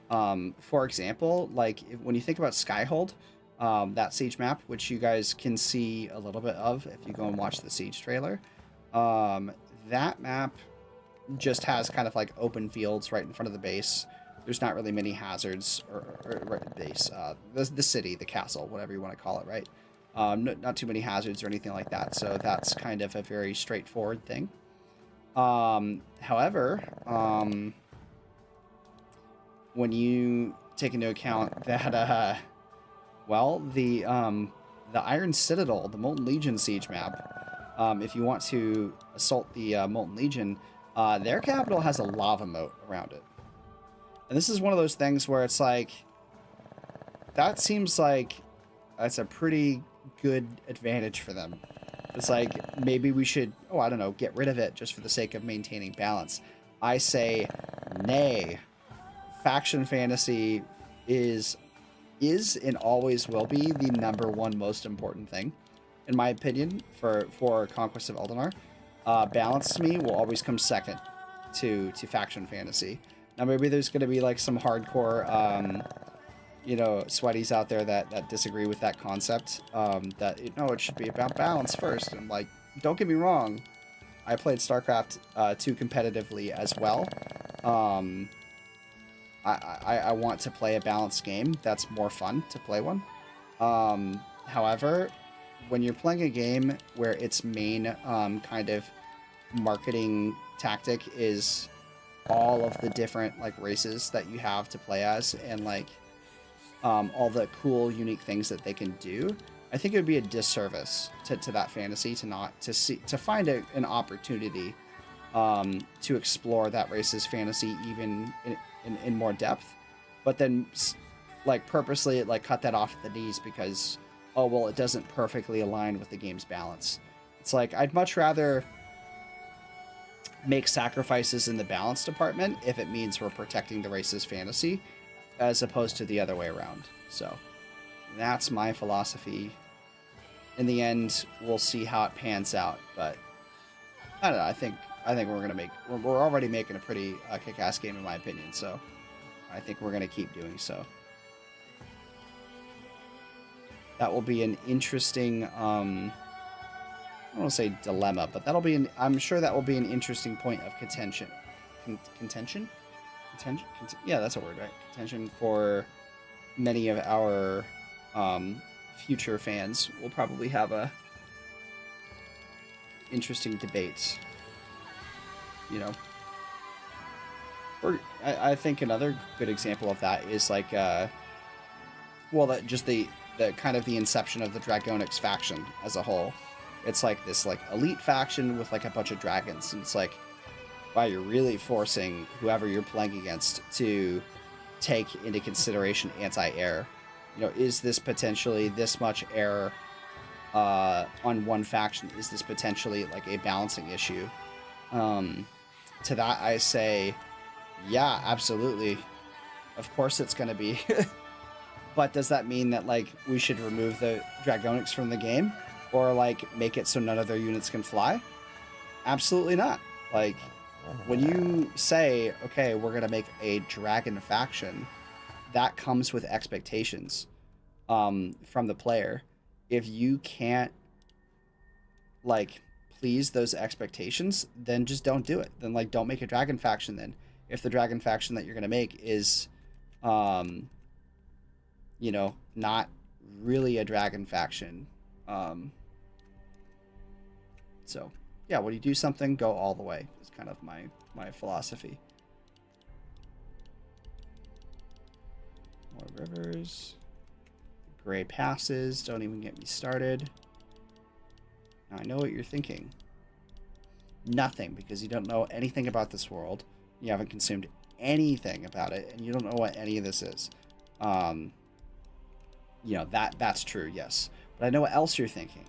Speaker 1: For example, like when you think about Skyhold, that Siege map, which you guys can see a little bit of if you go and watch the Siege trailer, that map just has kind of like open fields right in front of the base. There's not really many hazards or base, the city, the castle, whatever you want to call it, right? Not too many hazards or anything like that. So that's kind of a very straightforward thing. However, when you take into account that, well, the Iron Citadel, the Molten Legion siege map, if you want to assault the Molten Legion, their capital has a lava moat around it. And this is one of those things where it's like, that seems like that's a pretty good advantage for them. It's like, maybe we should, I don't know, get rid of it just for the sake of maintaining balance. I say, nay. Faction fantasy is and always will be the #1 most important thing, in my opinion, for Conquest of Eldinar. Balance to me will always come second to faction fantasy. Now, maybe there's going to be like some hardcore, sweaties out there that disagree with that concept. That it should be about balance first. And like, don't get me wrong, I played StarCraft 2 competitively as well. I want to play a balanced game. That's more fun to play one. However, when you're playing a game where its main kind of marketing tactic is all of the different like races that you have to play as and like all the cool unique things that they can do, I think it would be a disservice to that fantasy to find an opportunity to explore that race's fantasy even in more depth, but then like purposely like cut that off at the knees because it doesn't perfectly align with the game's balance. It's like, I'd much rather make sacrifices in the balance department if it means we're protecting the race's fantasy as opposed to the other way around. So that's my philosophy. In the end, we'll see how it pans out, but I don't know. I think we're already making a pretty kick-ass game in my opinion, so I think we're gonna keep doing so. That will be an interesting I don't want to say dilemma, but I'm sure that will be an interesting point of contention. Contention? Yeah, that's a word, right? Contention for many of our future fans. We'll probably have a interesting debates. I think another good example of that is like, just the kind of the inception of the Dragonix faction as a whole. It's like this like elite faction with like a bunch of dragons, and it's like, wow, you're really forcing whoever you're playing against to take into consideration anti-air. Is this potentially this much air on one faction? Is this potentially like a balancing issue? To that I say, yeah, absolutely. Of course it's going to be. But does that mean that like we should remove the Dragonix from the game? Or like make it so none of their units can fly? Absolutely not. Like, When you say, okay, we're going to make a dragon faction, that comes with expectations from the player. If you can't, like, please those expectations, then just don't do it. Then, like, don't make a dragon faction then. If the dragon faction that you're going to make is, you know, not really a dragon faction. So, yeah, when you do something, go all the way. Is kind of my philosophy. More rivers. The gray passes. Don't even get me started. Now, I know what you're thinking. Nothing, because you don't know anything about this world. You haven't consumed anything about it, and you don't know what any of this is. You know, that's true, yes. But I know what else you're thinking.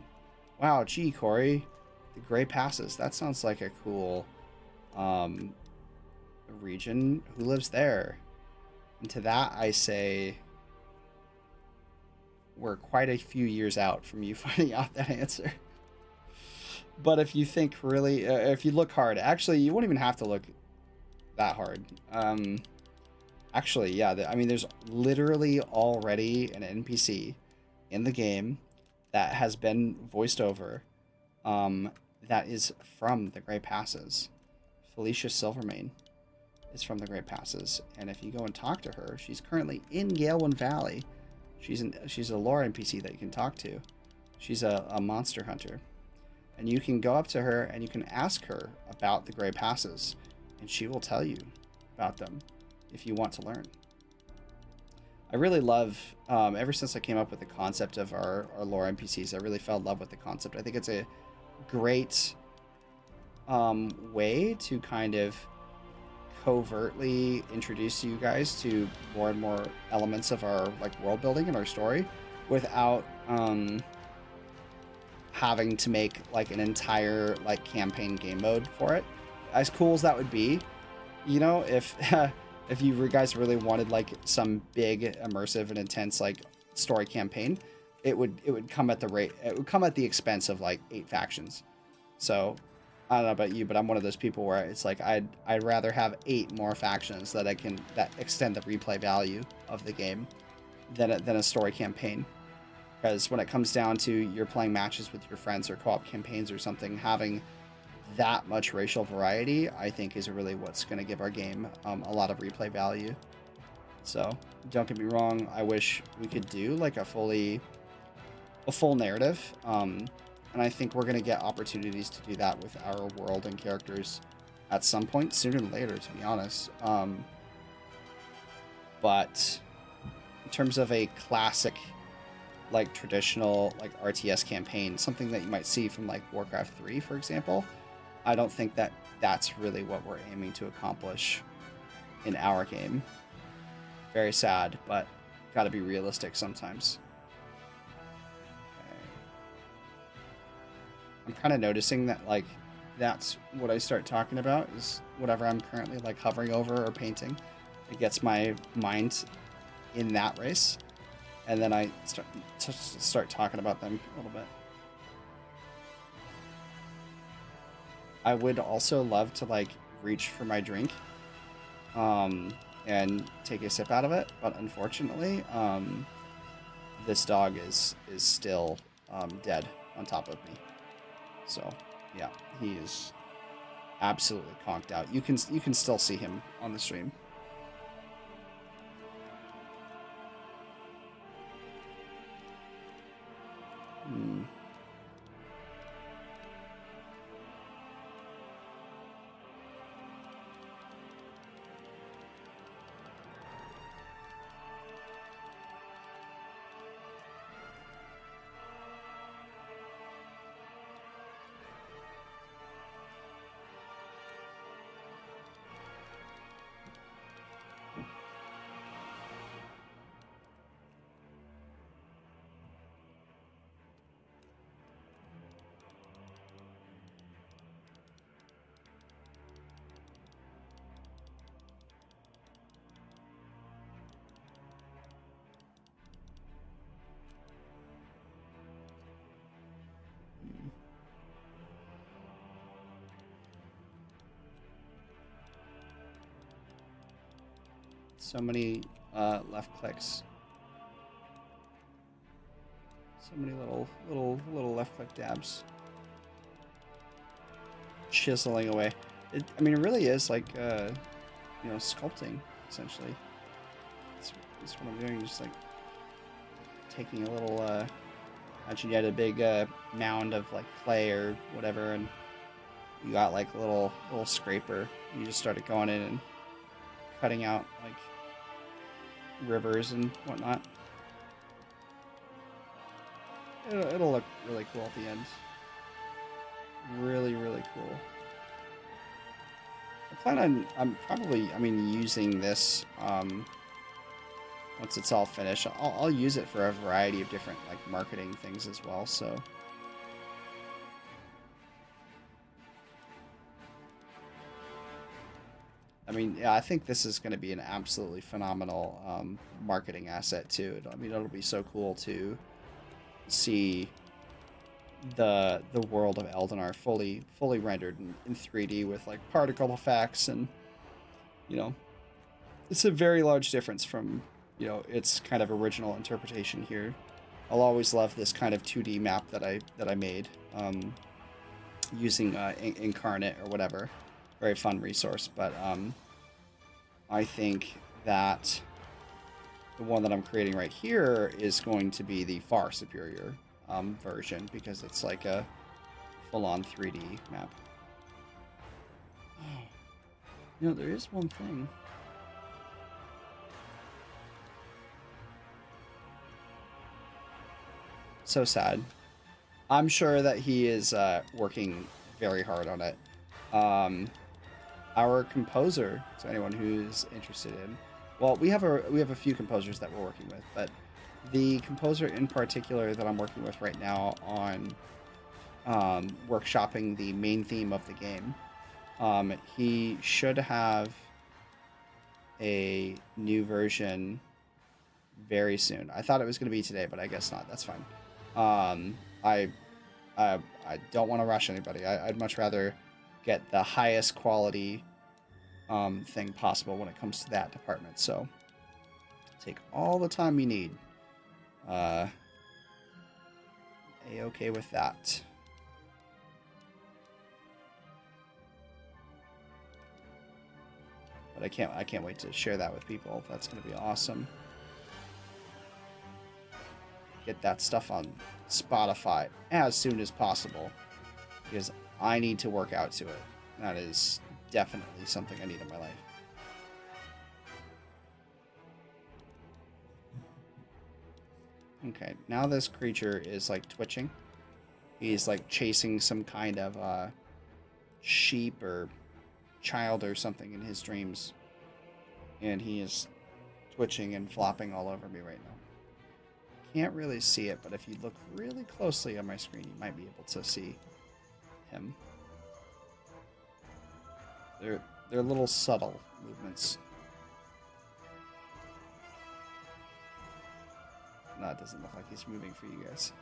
Speaker 1: Wow, gee, Corey, the Gray Passes. That sounds like a cool region. Who lives there? And to that, I say we're quite a few years out from you finding out that answer. But if you think really, if you look hard, actually, you won't even have to look that hard. Actually, yeah, I mean, there's literally already an NPC in the game that has been voiced over that is from the Grey Passes. Felicia Silvermane is from the Grey Passes, and if you go and talk to her, she's currently in Galewind Valley. She's a lore NPC that you can talk to. She's a monster hunter. And you can go up to her and you can ask her about the Grey Passes, and she will tell you about them if you want to learn. I really love, ever since I came up with the concept of our lore NPCs, I really fell in love with the concept. I think it's a great way to kind of covertly introduce you guys to more and more elements of our like world building and our story without having to make like an entire like campaign game mode for it. As cool as that would be, you know, if if you guys really wanted like some big immersive and intense like story campaign, it would come at the expense of like 8 factions. So I don't know about you, but I'm one of those people where it's like I'd rather have 8 more factions that extend the replay value of the game than a story campaign. Because when it comes down to you're playing matches with your friends or co-op campaigns or something, having that much racial variety, I think, is really what's going to give our game a lot of replay value. So don't get me wrong, I wish we could do like a full narrative, and I think we're going to get opportunities to do that with our world and characters at some point, sooner than later, to be honest. But in terms of a classic, like traditional like RTS campaign, something that you might see from like Warcraft 3, for example, I don't think that that's really what we're aiming to accomplish in our game. Very sad, but gotta be realistic sometimes. Okay. I'm kind of noticing that like that's what I start talking about is whatever I'm currently like hovering over or painting. It gets my mind in that race, and then I start talking about them a little bit. I would also love to like reach for my drink and take a sip out of it, but unfortunately this dog is still dead on top of me. So yeah, he is absolutely conked out. You can still see him on the stream. So many left clicks. So many little left click dabs. Chiseling away. I mean, it really is like, you know, sculpting, essentially. That's what I'm doing, just like taking a little, imagine you had a big mound of like clay or whatever, and you got like a little scraper. You just started going in and cutting out like rivers and whatnot. It'll look really cool at the end. Really, really cool. I plan on, I'm probably, I mean, using this, once it's all finished. I'll use it for a variety of different, like, marketing things as well, so. I mean, yeah, I think this is going to be an absolutely phenomenal marketing asset, too. I mean, it'll be so cool to see the world of Eldinar fully rendered in 3D with like particle effects, and you know, it's a very large difference from, you know, its kind of original interpretation here. I'll always love this kind of 2D map that I made using Incarnate or whatever. Very fun resource, but I think that the one that I'm creating right here is going to be the far superior version, because it's like a full-on 3D map. Oh. You know, there is one thing. So sad. I'm sure that he is working very hard on it. Our composer, so anyone who's interested in, well, we have a few composers that we're working with, but the composer in particular that I'm working with right now on workshopping the main theme of the game, he should have a new version very soon. I thought it was going to be today, but I guess not. That's fine. I don't want to rush anybody. I'd much rather get the highest quality thing possible when it comes to that department. So take all the time you need. A-okay with that. But I can't wait to share that with people. That's going to be awesome. Get that stuff on Spotify as soon as possible, because I need to work out to it. That is definitely something I need in my life. Okay, now this creature is like twitching. He's like chasing some kind of sheep or child or something in his dreams. And he is twitching and flopping all over me right now. Can't really see it, but if you look really closely on my screen, you might be able to see him. They're little subtle movements. No, it doesn't look like he's moving for you guys.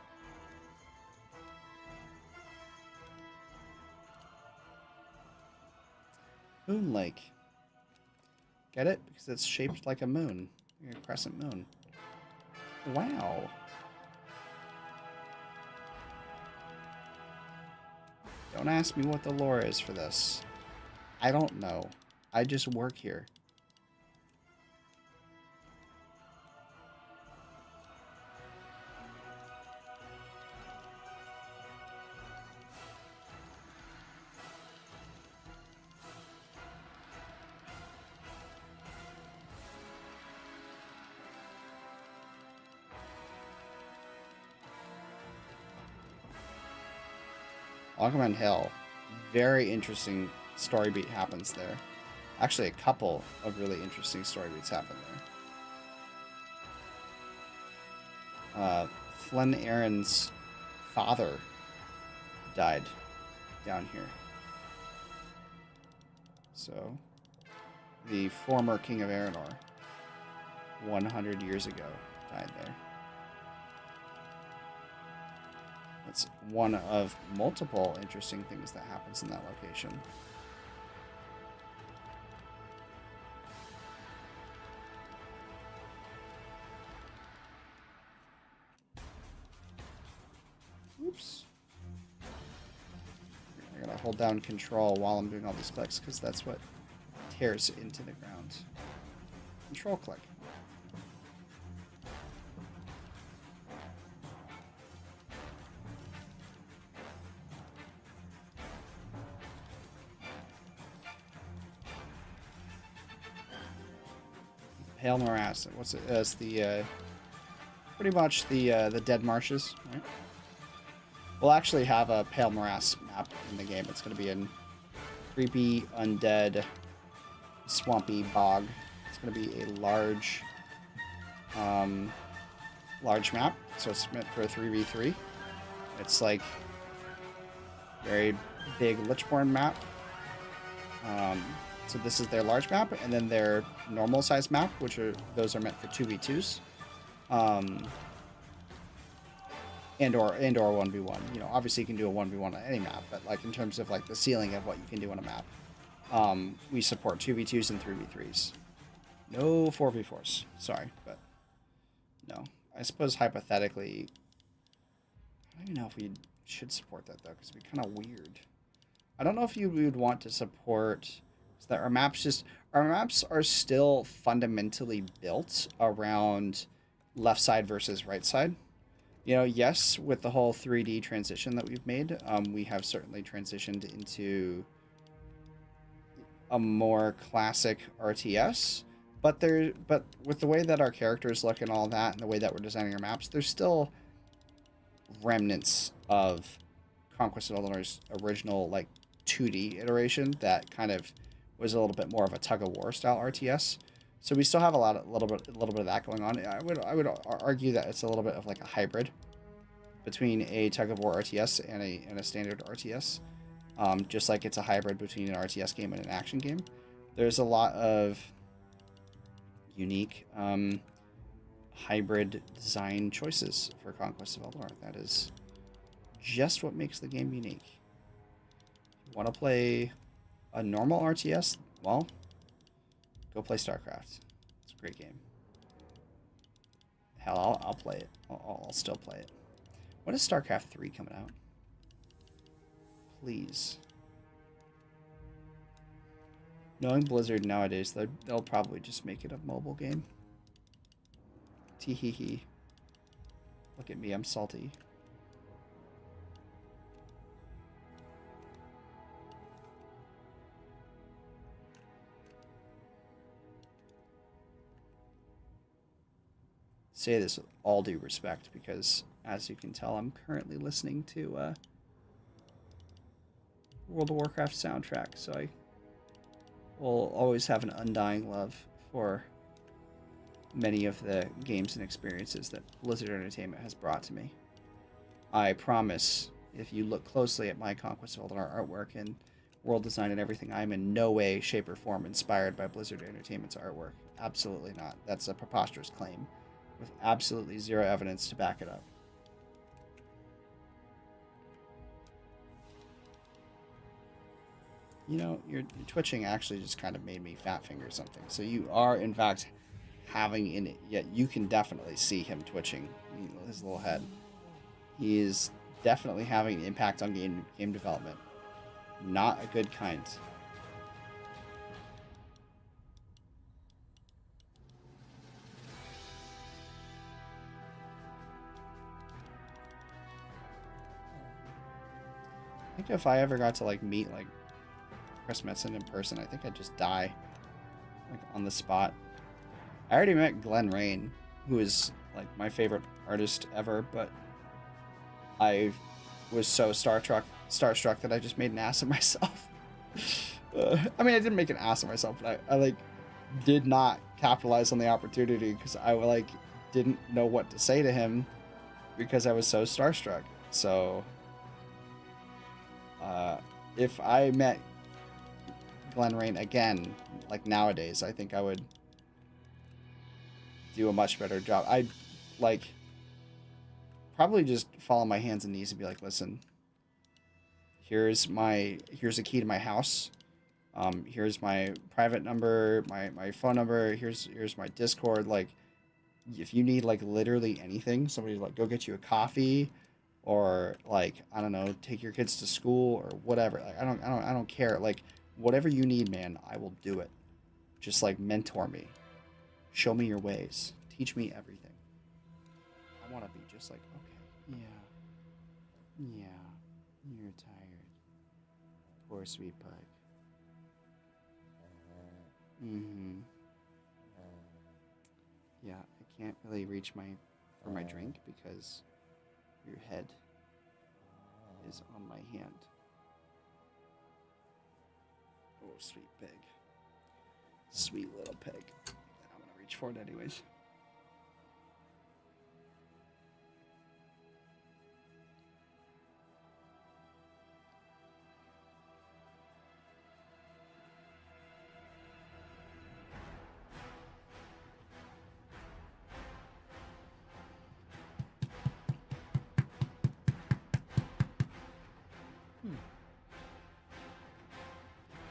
Speaker 1: Moon Lake. Get it? Because it's shaped like a moon. Like a crescent moon. Wow. Don't ask me what the lore is for this. I don't know. I just work here. Loggerman Hill. Very interesting story beat happens there. Actually, a couple of really interesting story beats happen there. Flynn Aaron's father died down here. So, the former King of Eldinar, 100 years ago, died there. That's one of multiple interesting things that happens in that location. Oops. I gotta hold down control while I'm doing all these clicks, because that's what tears into the ground. Control click. Pale Morass. What's it? It's the pretty much the dead marshes, right? We'll actually have a Pale Morass map in the game. It's going to be in creepy, undead, swampy bog. It's going to be a large map, so it's meant for a 3v3. It's like very big Lichborn map. So this is their large map, and then their normal size map, those are meant for 2v2s. And or 1v1. You know, obviously you can do a 1v1 on any map, but like in terms of like the ceiling of what you can do on a map, we support 2v2s and 3v3s. No 4v4s. Sorry, but no. I suppose hypothetically, I don't even know if we should support that though, because it'd be kind of weird. I don't know if we would want to support that our maps are still fundamentally built around left side versus right side. You know, yes, with the whole 3D transition that we've made, we have certainly transitioned into a more classic RTS. But with the way that our characters look and all that, and the way that we're designing our maps, there's still remnants of Conquest of Eldinar's original like 2D iteration that kind of was a little bit more of a tug of war style RTS. So we still have a little bit of that going on. I would argue that it's a little bit of like a hybrid between a tug of war RTS and a standard RTS. Just like it's a hybrid between an RTS game and an action game. There's a lot of unique hybrid design choices for Conquest of Eldinar. That is just what makes the game unique. Want to play a normal RTS? Well, go play StarCraft. It's a great game. Hell, I'll play it. I'll still play it. When is StarCraft 3 coming out? Please. Knowing Blizzard nowadays, they'll probably just make it a mobile game. Tee-hee-hee. Look at me, I'm salty. Say this with all due respect, because as you can tell, I'm currently listening to World of Warcraft soundtrack, so I will always have an undying love for many of the games and experiences that Blizzard Entertainment has brought to me. I promise, if you look closely at my Conquest of Eldinar artwork and world design and everything, I'm in no way, shape, or form inspired by Blizzard Entertainment's artwork. Absolutely not. That's a preposterous claim, with absolutely zero evidence to back it up. You know, your twitching actually just kind of made me fat finger something. So you are, in fact, having in it, yet you can definitely see him twitching, his little head. He is definitely having an impact on game development. Not a good kind. I think if I ever got to like meet like Chris Metzen in person, I think I'd just die like on the spot. I already met Glenn Rain, who is like my favorite artist ever, but I was so starstruck that I just made an ass of myself. I mean, I didn't make an ass of myself, but I like did not capitalize on the opportunity because I like didn't know what to say to him because I was so starstruck. So if I met Glenn Rain again, like nowadays, I think I would do a much better job. I'd like probably just fall on my hands and knees and be like, listen, here's a key to my house. Here's my private number, my phone number, here's my Discord. Like, if you need like literally anything, somebody like go get you a coffee, or like, I don't know, take your kids to school or whatever. Like, I don't care. Like, whatever you need, man, I will do it. Just like mentor me, show me your ways, teach me everything. I want to be just like, okay, yeah, you're tired. Poor sweet pug. Mm-hmm. Yeah, I can't really reach for my drink because your head is on my hand. Oh, sweet pig. Sweet little pig. I'm gonna reach for it anyways.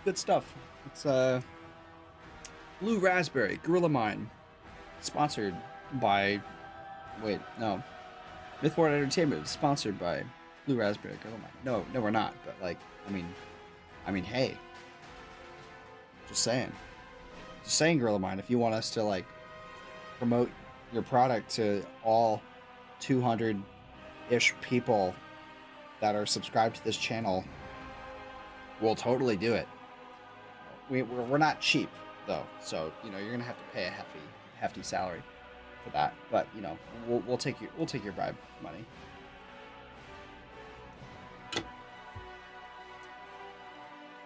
Speaker 1: Good stuff. It's Blue Raspberry Gorilla Mine, sponsored by. Wait, no. MythWard Entertainment is sponsored by Blue Raspberry Gorilla Mine. No, we're not. But like, I mean, hey, just saying, Gorilla Mine. If you want us to like promote your product to all 200-ish people that are subscribed to this channel, we'll totally do it. We're not cheap though, so you know you're gonna have to pay a hefty salary for that. But you know we'll take your bribe money.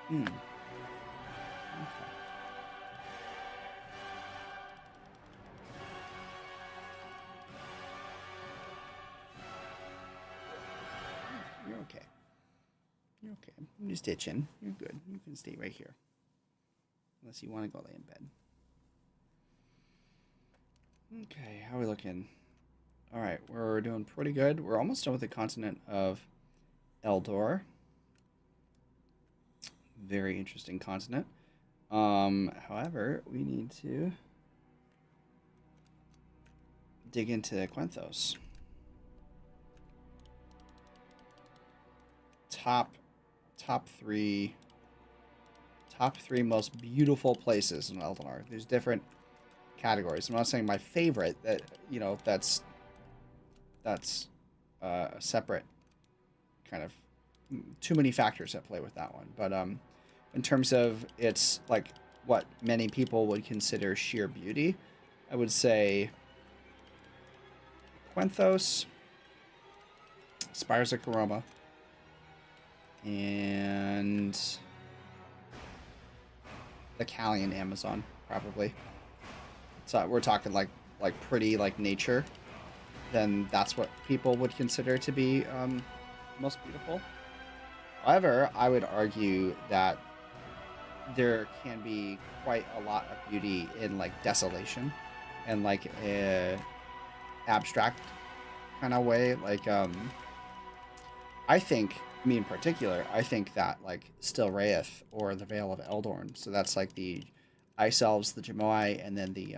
Speaker 1: Hmm. Okay. You're okay. You're okay. I'm just itching. You're good. You can stay right here. Unless you want to go lay in bed. Okay, how are we looking? Alright, we're doing pretty good. We're almost done with the continent of Eldor. Very interesting continent. However, we need to dig into Quenthos. Top three most beautiful places in Eldinar. There's different categories. I'm not saying my favorite. That you know, that's a separate kind of too many factors at play with that one. But in terms of its like what many people would consider sheer beauty, I would say Quenthos, Spires of Karoma, and the Callian Amazon, probably. So we're talking like pretty like nature, then that's what people would consider to be most beautiful. However, I would argue that there can be quite a lot of beauty in like desolation and like a abstract kind of way. Like I think, me in particular, I think that like Still Wraith or the Vale of Eldorn, so that's like the Ice Elves, the Jamoi, and then the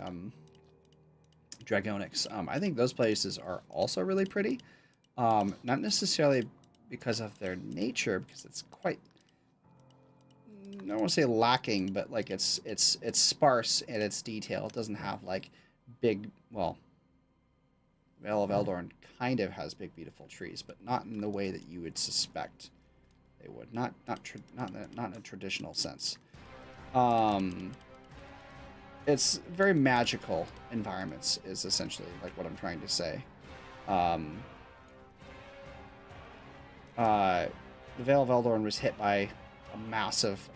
Speaker 1: Dragonics. I think those places are also really pretty. Not necessarily because of their nature, because it's quite, I don't want to say lacking, but like it's sparse in its detail. It doesn't have like big, well, Vale of Eldorn kind of has big, beautiful trees, but not in the way that you would suspect they would. Not in a traditional sense. It's very magical environments is essentially like what I'm trying to say. The Vale of Eldorn was hit by a massive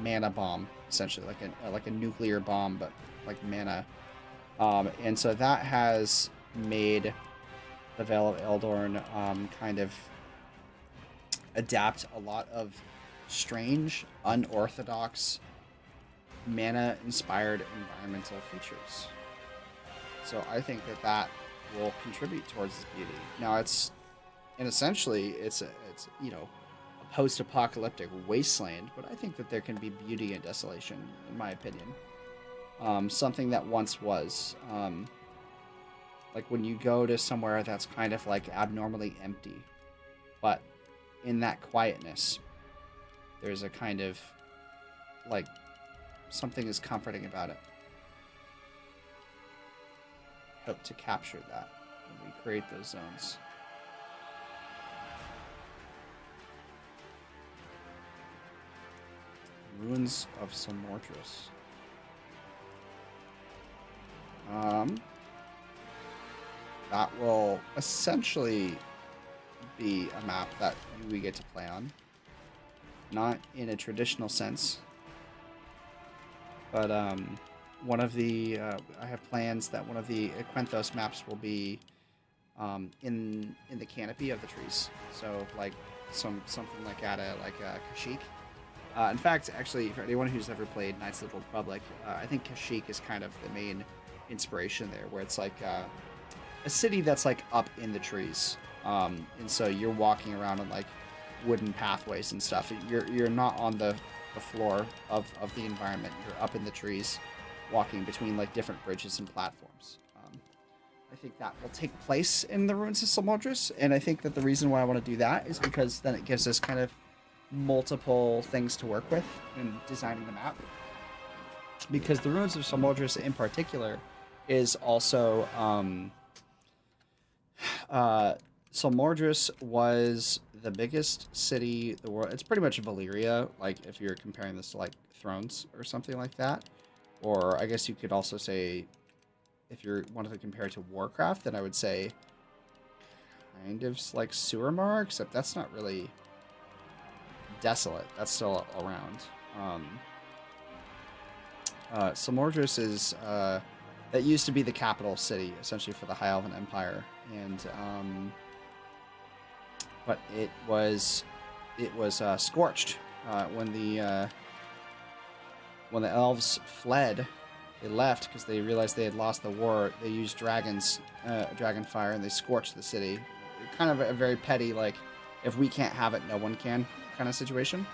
Speaker 1: mana bomb, essentially like a nuclear bomb, but like mana. And so that has made the Vale of Eldorn kind of adapt a lot of strange, unorthodox, mana-inspired environmental features. So I think that will contribute towards its beauty. Now essentially it's you know, a post-apocalyptic wasteland, but I think that there can be beauty in desolation, in my opinion. Something that once was. Like when you go to somewhere that's kind of like abnormally empty, but in that quietness, there's a kind of, like, something is comforting about it. Hope to capture that when we create those zones. Ruins of Somordris. That will essentially be a map that we get to play on. Not in a traditional sense, but one of the I have plans that one of the Quenthos maps will be in the canopy of the trees. So like something like Kashyyyk. In fact, actually, for anyone who's ever played Knights of the Old Republic, I think Kashyyyk is kind of the main inspiration there, where it's like a city that's like up in the trees, and so you're walking around on like wooden pathways and stuff. You're not on the floor of the environment. You're up in the trees, walking between like different bridges and platforms. I think that will take place in the Ruins of Somordris, and I think that the reason why I want to do that is because then it gives us kind of multiple things to work with in designing the map. Because the Ruins of Somordris in particular is also Somordris was the biggest city in the world. It's pretty much Valyria, like if you're comparing this to like Thrones or something like that. Or I guess you could also say, if you wanted to compare it to Warcraft, then I would say kind of like Suramar, except that's not really desolate. That's still around. Somordris is that used to be the capital city, essentially, for the High Elven Empire, and but it was scorched when the elves fled. They left because they realized they had lost the war. They used dragon fire, and they scorched the city. Kind of a very petty, like, if we can't have it, no one can kind of situation.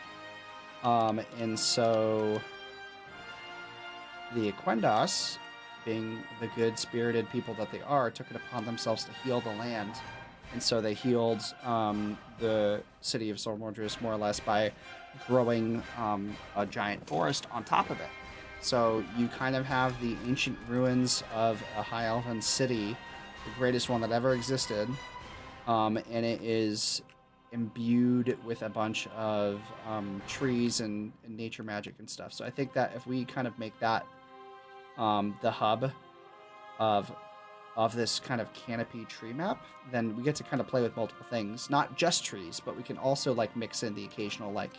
Speaker 1: And so the Quendos, being the good-spirited people that they are, took it upon themselves to heal the land. And so they healed the city of Somordris more or less by growing a giant forest on top of it. So you kind of have the ancient ruins of a High Elven city, the greatest one that ever existed, and it is imbued with a bunch of trees and nature magic and stuff. So I think that if we kind of make that the hub of this kind of canopy tree map, then we get to kind of play with multiple things, not just trees, but we can also like mix in the occasional like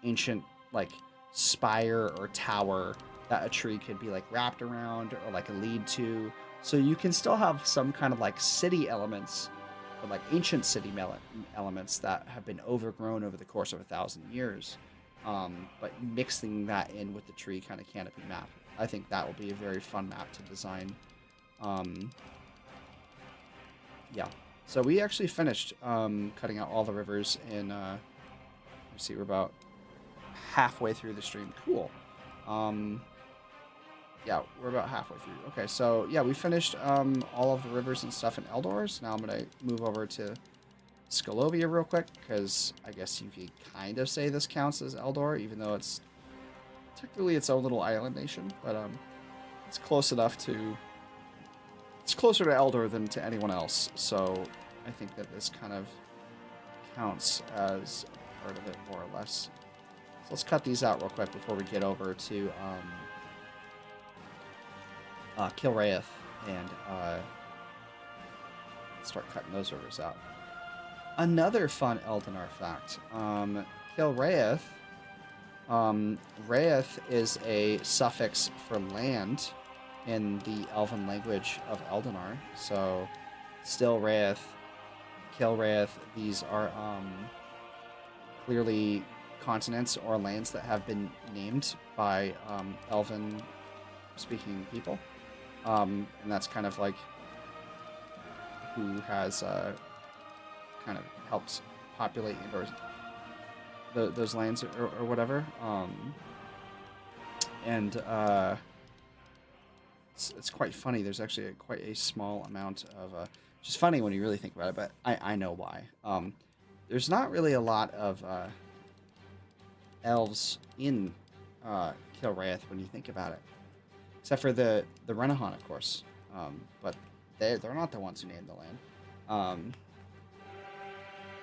Speaker 1: ancient like spire or tower that a tree could be like wrapped around or like a lead to. So you can still have some kind of like city elements, but like ancient city elements that have been overgrown over the course of 1,000 years. But mixing that in with the tree kind of canopy map, I think that will be a very fun map to design. Yeah. So we actually finished cutting out all the rivers in, let's see, we're about halfway through the stream. Cool. Yeah, we're about halfway through. Okay, so yeah, we finished all of the rivers and stuff in Eldor. So now I'm going to move over to Skolovia real quick, because I guess you could kind of say this counts as Eldor, even though it's technically its own little island nation, but it's close enough to... It's closer to Eldor than to anyone else, so I think that this kind of counts as part of it, more or less. So let's cut these out real quick before we get over to Kilraeth and start cutting those rivers out. Another fun Eldinar fact. Kilraeth, Raeth is a suffix for land in the Elven language of Eldinar. So, still Raeth, Kilraeth, these are clearly continents or lands that have been named by Elven-speaking people. And that's kind of like who has kind of helped populate or those lands or whatever. It's quite funny. There's actually quite a small amount of... which is funny when you really think about it, but I know why. there's not really a lot of elves in Kilraeth when you think about it, except for the Renahan, of course. But they're not the ones who named the land.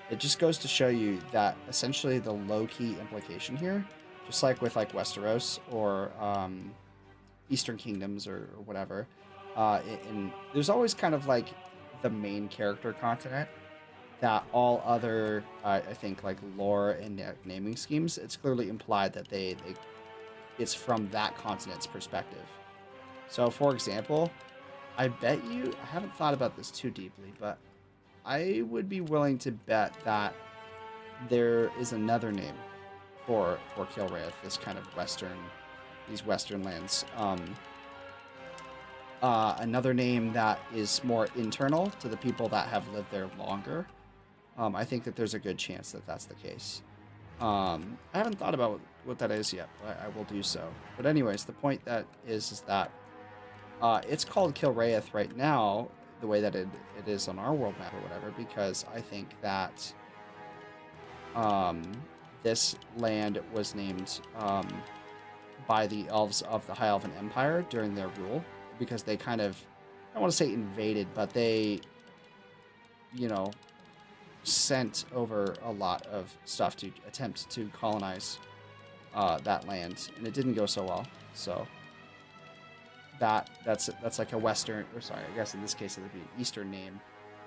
Speaker 1: It just goes to show you that essentially the low-key implication here, just like with like Westeros or Eastern Kingdoms or whatever, and there's always kind of like the main character continent that all other, I think, like lore and naming schemes, it's clearly implied that it's from that continent's perspective. So, for example, I bet you, I haven't thought about this too deeply, but I would be willing to bet that there is another name for Kilraeth, this kind of these western lands. Another name that is more internal to the people that have lived there longer. I think that there's a good chance that that's the case. I haven't thought about what that is yet, but I will do so. But anyways, the point that is that it's called Kilraeth right now, the way that it is on our world map or whatever, because I think that this land was named by the elves of the High Elven Empire during their rule, because they kind of, I don't want to say invaded, but they, sent over a lot of stuff to attempt to colonize that land, and it didn't go so well. So that's like a western, or sorry, I guess in this case it would be an eastern name,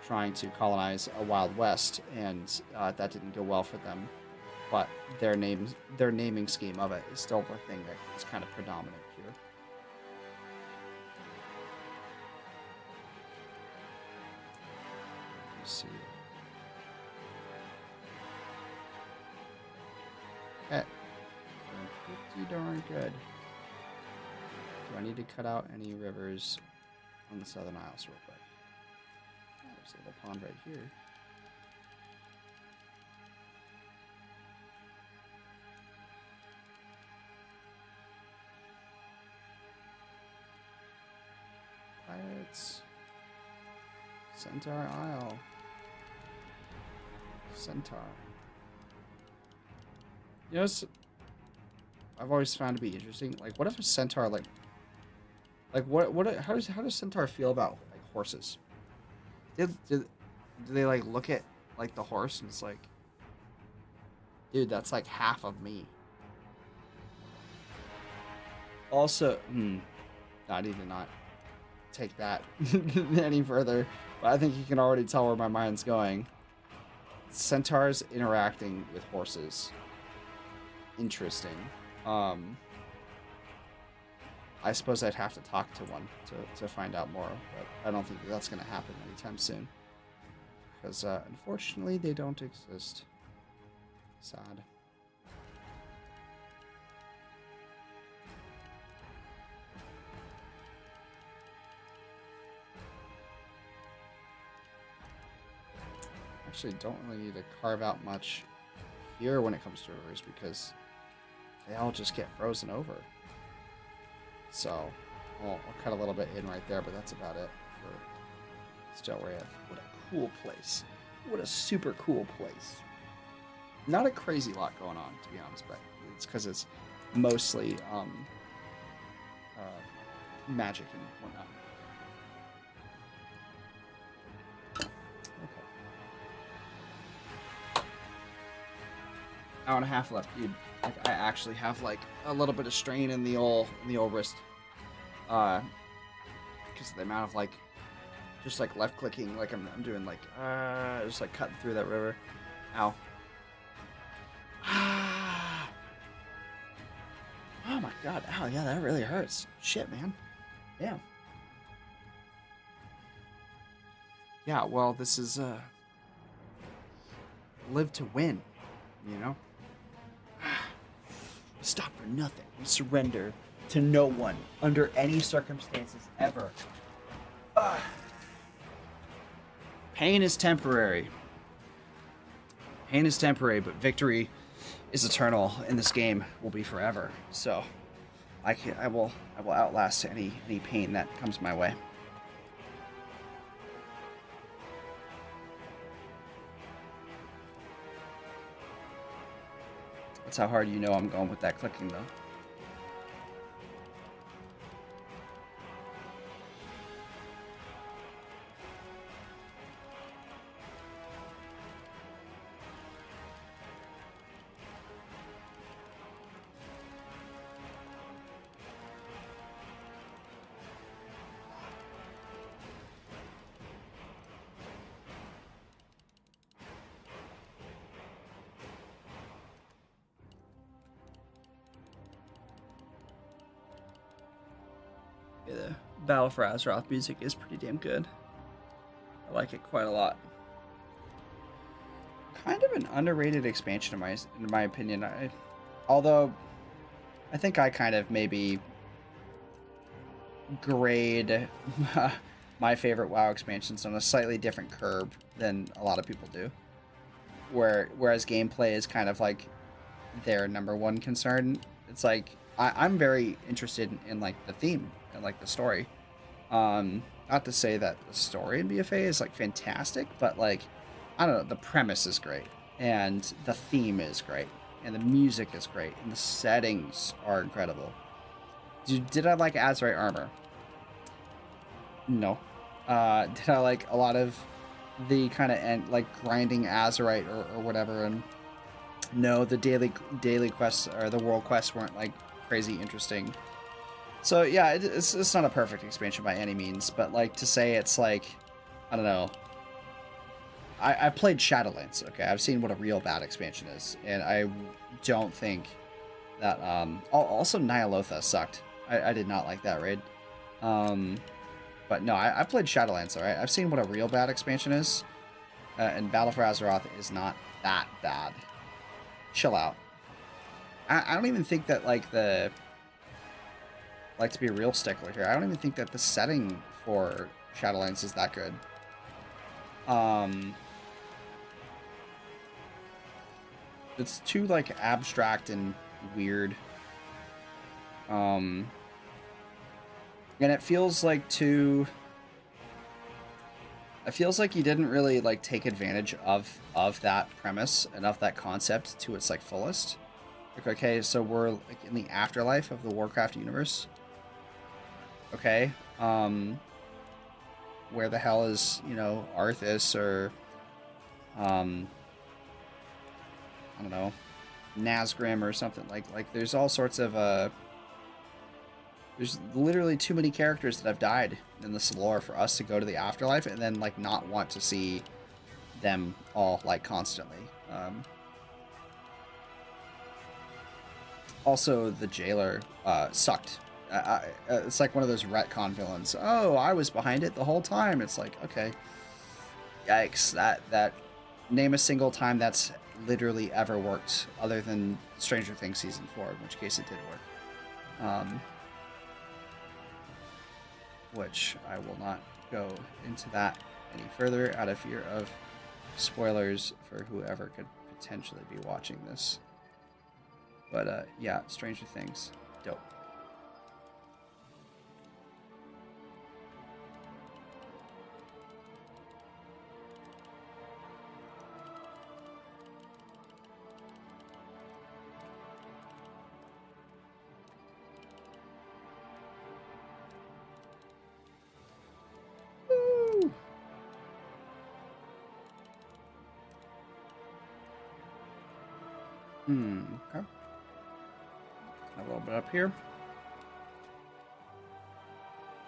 Speaker 1: trying to colonize a Wild West, and that didn't go well for them. But their naming scheme of it is still the thing that is kind of predominant here. Let's see. Okay. Pretty darn good. Do I need to cut out any rivers on the Southern Isles real quick? Oh, there's a little pond right here. Pirates. Centaur Isle. Centaur. You know, I've always found to be interesting. Like, what if a centaur, like how does centaur feel about like horses? Do they like look at like the horse and it's like, dude, that's like half of me. Also, I need to not take that any further, but I think you can already tell where my mind's going. Centaurs interacting with horses. Interesting. I suppose I'd have to talk to one to find out more, but I don't think that's going to happen anytime soon. Because, unfortunately, they don't exist. Sad. Actually, don't really need to carve out much here when it comes to rivers, because they all just get frozen over. So, I'll cut a little bit in right there, but that's about it for Stelraeth. What a cool place. What a super cool place. Not a crazy lot going on, to be honest, but it's because it's mostly magic and whatnot. Hour and a half left, dude. Like, I actually have like a little bit of strain in the old wrist, because of the amount of like, just like left clicking, like I'm doing like, just like cutting through that river. Ow. Oh my god. Ow, yeah, that really hurts. Shit, man. Damn. Yeah, well, this is live to win, you know? Stop for nothing. We surrender to no one under any circumstances ever. Pain is temporary. Pain is temporary, but victory is eternal, and this game will be forever. So, I will outlast any pain that comes my way. That's how hard you know I'm going with that clicking, though. Yeah, the Battle for Azeroth music is pretty damn good. I like it quite a lot. Kind of an underrated expansion in my opinion. Although I think I kind of maybe grade my favorite WoW expansions on a slightly different curve than a lot of people do. Whereas gameplay is kind of like their number one concern. It's like I'm very interested in like the theme and like the story. Not to say that the story in BFA is like fantastic, but like I don't know, the premise is great and the theme is great and the music is great and the settings are incredible. Did I like Azerite armor? No. Did I like a lot of the kind of like grinding Azerite or whatever? And no, the daily quests or the world quests weren't like crazy interesting. So yeah, it's not a perfect expansion by any means, but like to say it's like, I don't know. I've played Shadowlands, okay? I've seen what a real bad expansion is, and I don't think that, also Nyalotha sucked. I did not like that raid. But no, I've played Shadowlands, alright? I've seen what a real bad expansion is, and Battle for Azeroth is not that bad. Chill out. I don't even think that, like, to be a real stickler here, I don't even think that the setting for Shadowlands is that good. It's too, like, abstract and weird. And it feels like it feels like you didn't really, like, take advantage of that premise and of that concept to its, like, fullest. Like, okay, so we're, like, in the afterlife of the Warcraft universe. Okay, where the hell is, you know, Arthas or, I don't know, Nazgrim or something. Like there's all sorts of, there's literally too many characters that have died in this lore for us to go to the afterlife and then, like, not want to see them all, like, constantly. Also, the jailer sucked. It's like one of those retcon villains. Oh, I was behind it the whole time. It's like, okay, yikes. That name a single time that's literally ever worked other than Stranger Things season 4, in which case it did work. Which I will not go into that any further out of fear of spoilers for whoever could potentially be watching this. But yeah, Stranger Things, dope. Okay. A little bit up here.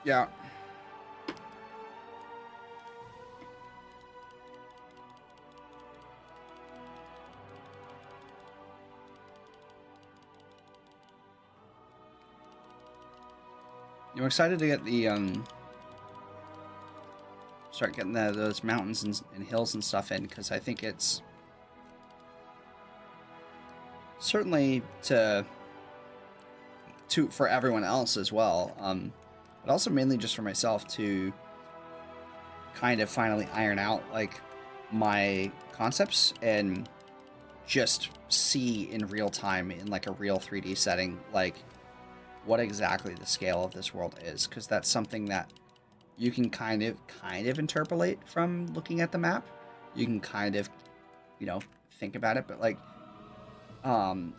Speaker 1: Yeah. I'm excited to get the, start getting those mountains and hills and stuff in, because I think it's certainly for everyone else as well, but also mainly just for myself to kind of finally iron out, like, my concepts and just see in real time in, like, a real 3D setting, like, what exactly the scale of this world is, because that's something that you can kind of interpolate from looking at the map. You can kind of, you know, think about it, but, like,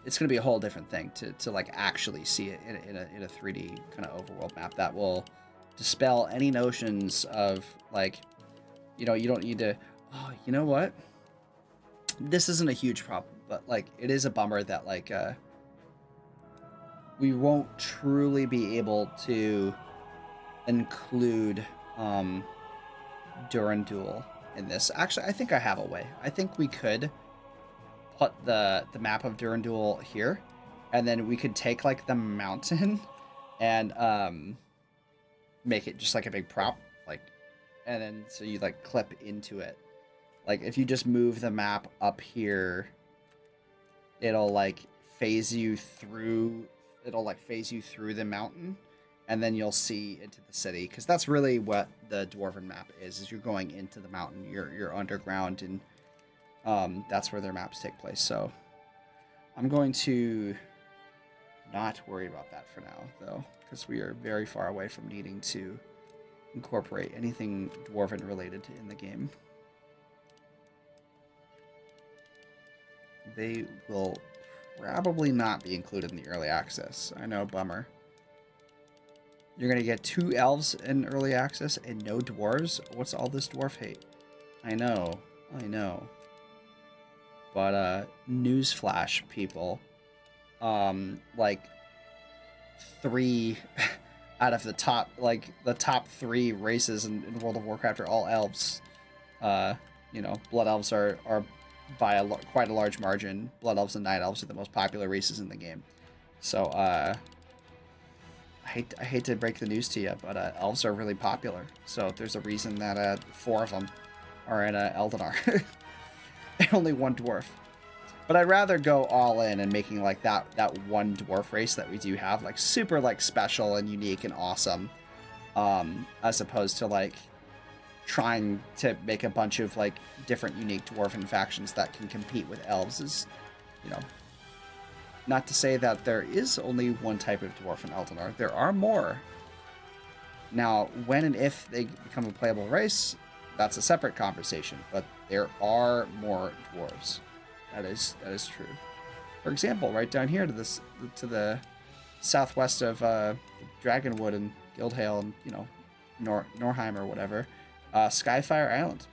Speaker 1: it's going to be a whole different thing to like actually see it in a 3D kind of overworld map that will dispel any notions of like, you know, you don't need to, oh, you know what? This isn't a huge problem, but like it is a bummer that like we won't truly be able to include Durandul in this. Actually, I think I have a way. I think we could put the map of Durandul here, and then we could take like the mountain and make it just like a big prop, like, and then so you like clip into it. Like if you just move the map up here, it'll like phase you through. It'll like phase you through the mountain, and then you'll see into the city. Because that's really what the Dwarven map is you're going into the mountain. You're underground, and that's where their maps take place. So I'm going to not worry about that for now, though, because we are very far away from needing to incorporate anything Dwarven related in the game. They will probably not be included in the early access. I know, bummer. You're going to get 2 elves in early access and no dwarves? What's all this dwarf hate? I know. But, newsflash, people. Like, 3 out of the top, like, the top 3 races in World of Warcraft are all elves. You know, blood elves are by quite a large margin. Blood elves and night elves are the most popular races in the game. So, I hate to break the news to you, but elves are really popular. So there's a reason that 4 of them are in Eldinar. And only 1 dwarf. But I'd rather go all in and making like that 1 dwarf race that we do have like super like special and unique and awesome, as opposed to like trying to make a bunch of like different unique dwarven factions that can compete with elves. Is, you know, not to say that there is only 1 type of dwarf in Eldinar. There are more. Now, when and if they become a playable race, that's a separate conversation. But there are more dwarves. That is true. For example, right down here to the southwest of Dragonwood and Guildhale and, you know, Norheim or whatever, Skyfire Island,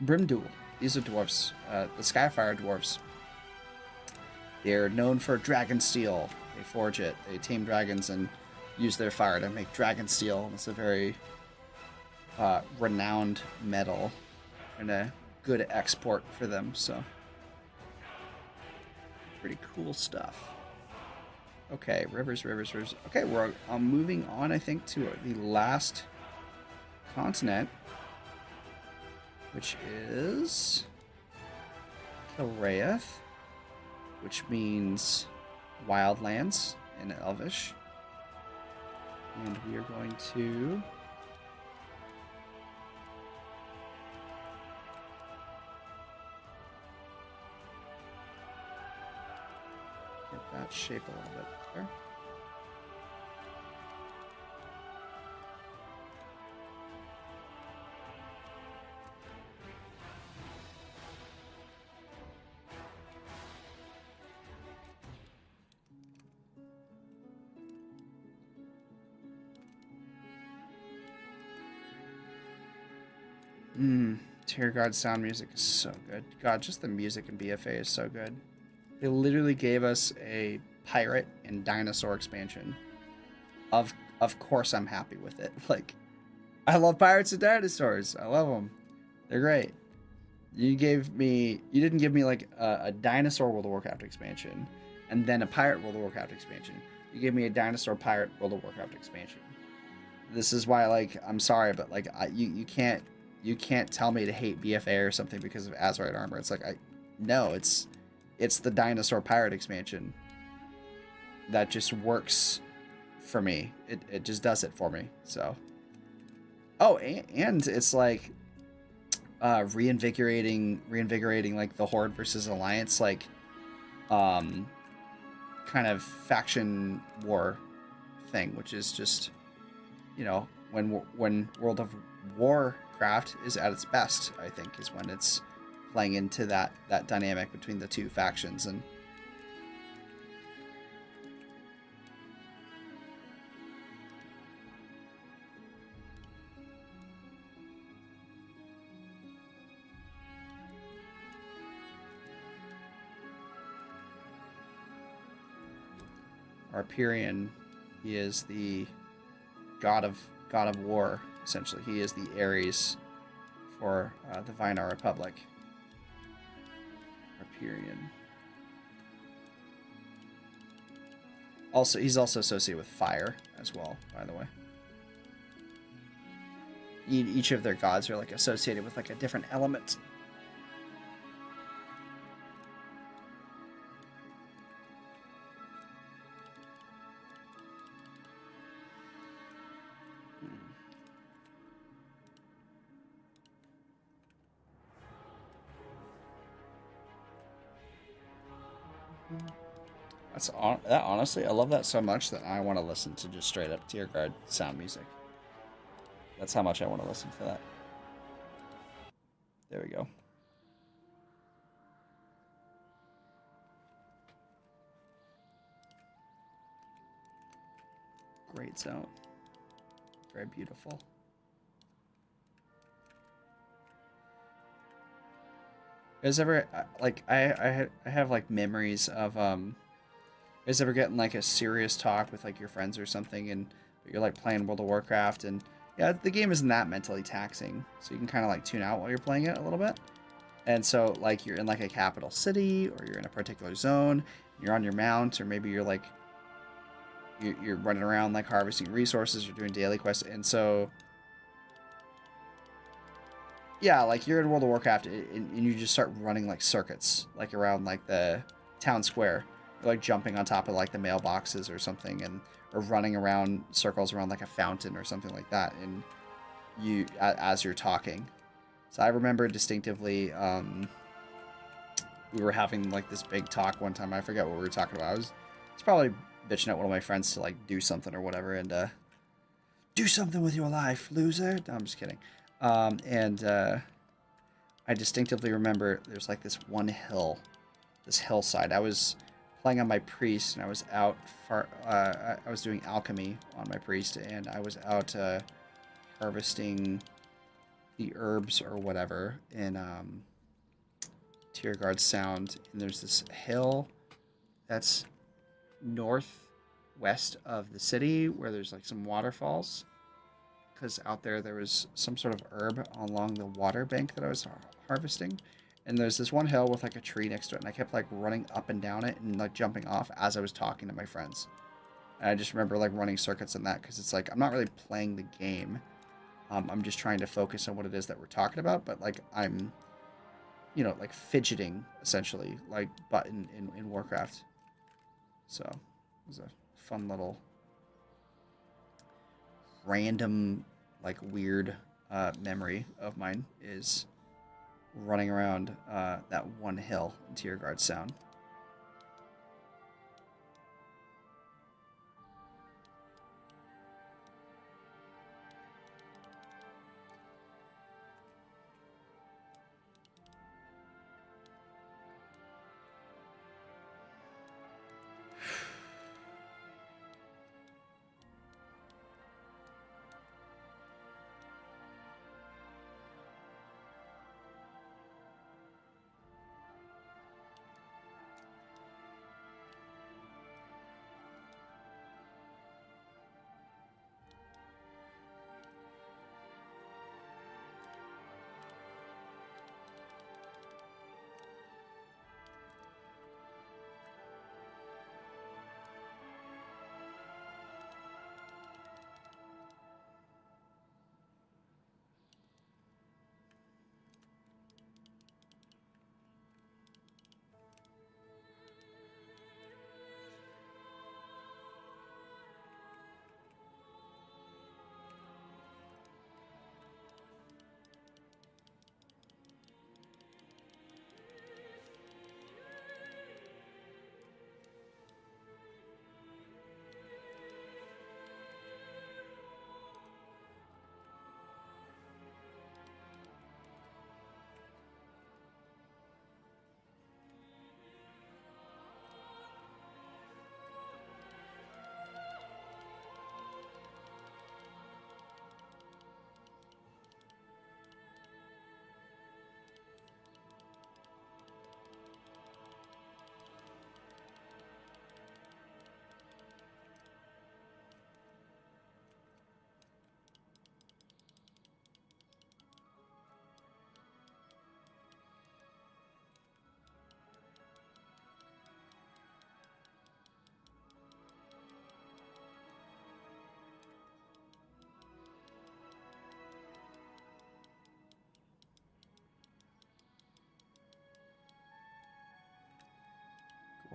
Speaker 1: Brimduel. These are dwarves. The Skyfire dwarves. They're known for dragon steel. They forge it. They tame dragons and use their fire to make dragon steel. It's a very renowned metal and a good export for them. So pretty cool stuff. Okay, rivers. Okay, we're moving on, I think, to the last continent, which is Kilraeth, which means wildlands in Elvish. And we are going to get that shape a little bit better. Tier God sound music is so good. God, just the music in BFA is so good. They literally gave us a pirate and dinosaur expansion. Of course I'm happy with it. Like, I love pirates and dinosaurs. I love them. They're great. You didn't give me like a dinosaur World of Warcraft expansion and then a pirate World of Warcraft expansion. You gave me a dinosaur pirate World of Warcraft expansion. This is why, like, I'm sorry, but like you can't tell me to hate BFA or something because of Azerite armor. It's like, no, it's the dinosaur pirate expansion that just works for me. It just does it for me. So, oh, and it's like reinvigorating like the Horde versus Alliance, like kind of faction war thing, which is just, you know, when World of Warcraft is at its best, I think, is when it's playing into that dynamic between the 2 factions. And Arperian, he is the god of war. Essentially, he is the Ares for the Vinar Republic. Arperian. Also, he's also associated with fire as well, by the way. Each of their gods are like associated with like a different element. That honestly, I love that so much that I want to listen to just straight up Tier Guard sound music. That's how much I want to listen to that. There we go. Great sound. Very beautiful. Is ever like I have like memories of is ever getting like a serious talk with like your friends or something, and you're like playing World of Warcraft, and yeah, the game isn't that mentally taxing, so you can kind of like tune out while you're playing it a little bit. And so like you're in like a capital city, or you're in a particular zone, you're on your mount, or maybe you're like you're running around like harvesting resources, you're doing daily quests, and so yeah, like you're in World of Warcraft, and you just start running like circuits, like around like the town square. You're like jumping on top of like the mailboxes or something, and or running around circles around like a fountain or something like that, and you as you're talking. So I remember distinctively, we were having like this big talk one time. I forget what we were talking about. I was probably bitching at one of my friends to like do something or whatever, and do something with your life, loser. No, I'm just kidding. I distinctively remember there's like this one hill, this hillside. I was playing on my priest, and I was out I was doing alchemy on my priest, and I was out harvesting the herbs or whatever in Tierguard Sound, and there's this hill that's northwest of the city where there's like some waterfalls, because out there was some sort of herb along the water bank that I was harvesting, and there's this one hill with like a tree next to it, and I kept like running up and down it and like jumping off as I was talking to my friends. And I just remember like running circuits in that, because it's like I'm not really playing the game. I'm just trying to focus on what it is that we're talking about, but like I'm, you know, like fidgeting essentially, like but in Warcraft. So it was a fun little random like weird memory of mine, is running around that one hill in Tierguard Sound.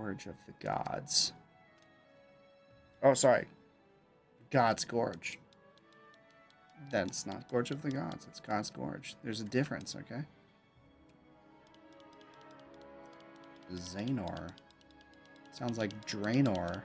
Speaker 1: Gorge of the Gods. Oh, sorry. God's Gorge. That's not Gorge of the Gods. It's God's Gorge. There's a difference, okay? Xanor. Sounds like Draenor.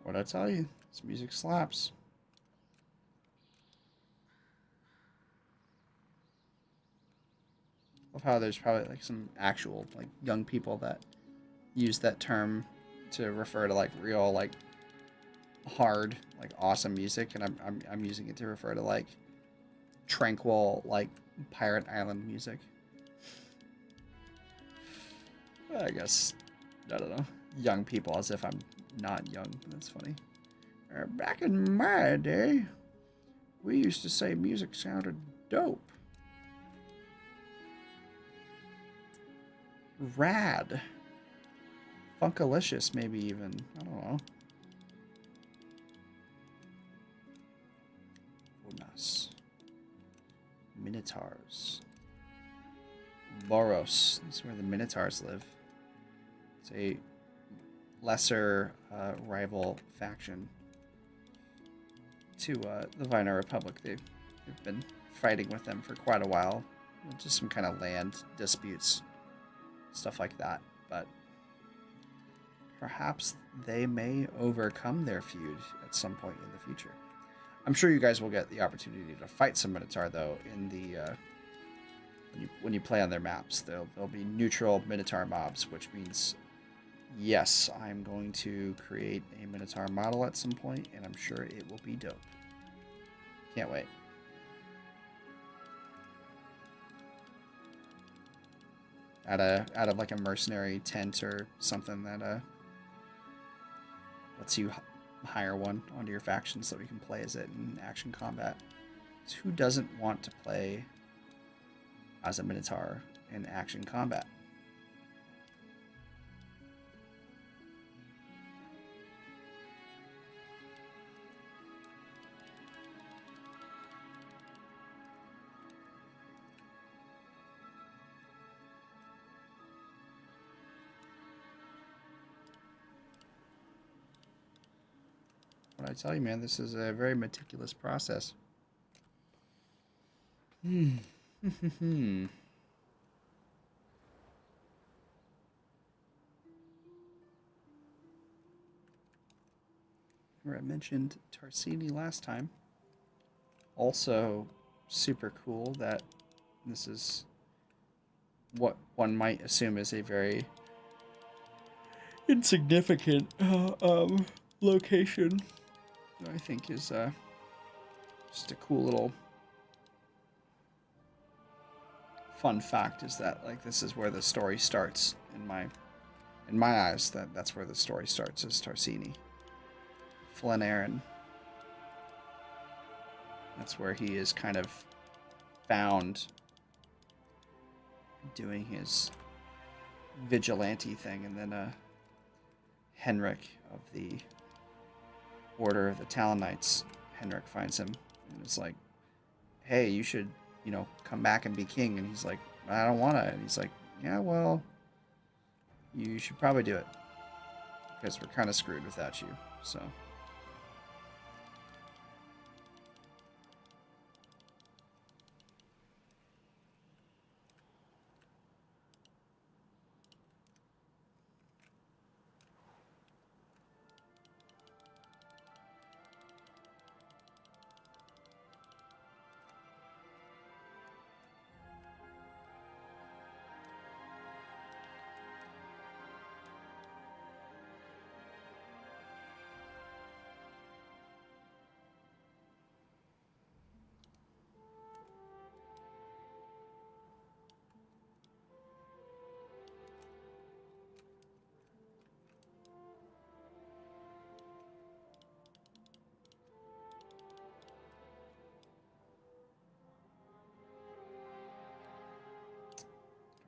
Speaker 1: What'd I tell you? This music slaps. Love how there's probably like some actual like young people that use that term to refer to like real like hard like awesome music, and I'm using it to refer to like tranquil like pirate island music. I guess I don't know, young people, as if I'm not young. That's funny. Back in my day, we used to say music sounded dope. Rad. Funkalicious, maybe even. I don't know. Unas. Minotaurs. Boros. This is where the Minotaurs live. It's a lesser rival faction to the Weimar Republic. They've been fighting with them for quite a while. Just some kind of land disputes, stuff like that. But perhaps they may overcome their feud at some point in the future. I'm sure you guys will get the opportunity to fight some Minotaur, though, in the when you play on their maps. There'll be neutral Minotaur mobs, which means yes, I'm going to create a Minotaur model at some point, and I'm sure it will be dope. Can't wait. Out of like a mercenary tent or something that lets you hire one onto your faction so that we can play as it in action combat. So who doesn't want to play as a Minotaur in action combat? What I tell you, man, this is a very meticulous process. Where I mentioned Tarsini last time. Also super cool that this is what one might assume is a very insignificant location. I think is just a cool little fun fact, is that like this is where the story starts in my eyes. That's where the story starts, is Tarsini. Flynn Aaron. That's where he is kind of found doing his vigilante thing, and then Henrik of the Order of the Talonites, Henrik finds him and is like, hey, you should, come back and be king. And he's like, I don't want to. And he's like, yeah, well, you should probably do it. Because we're kind of screwed without you, so...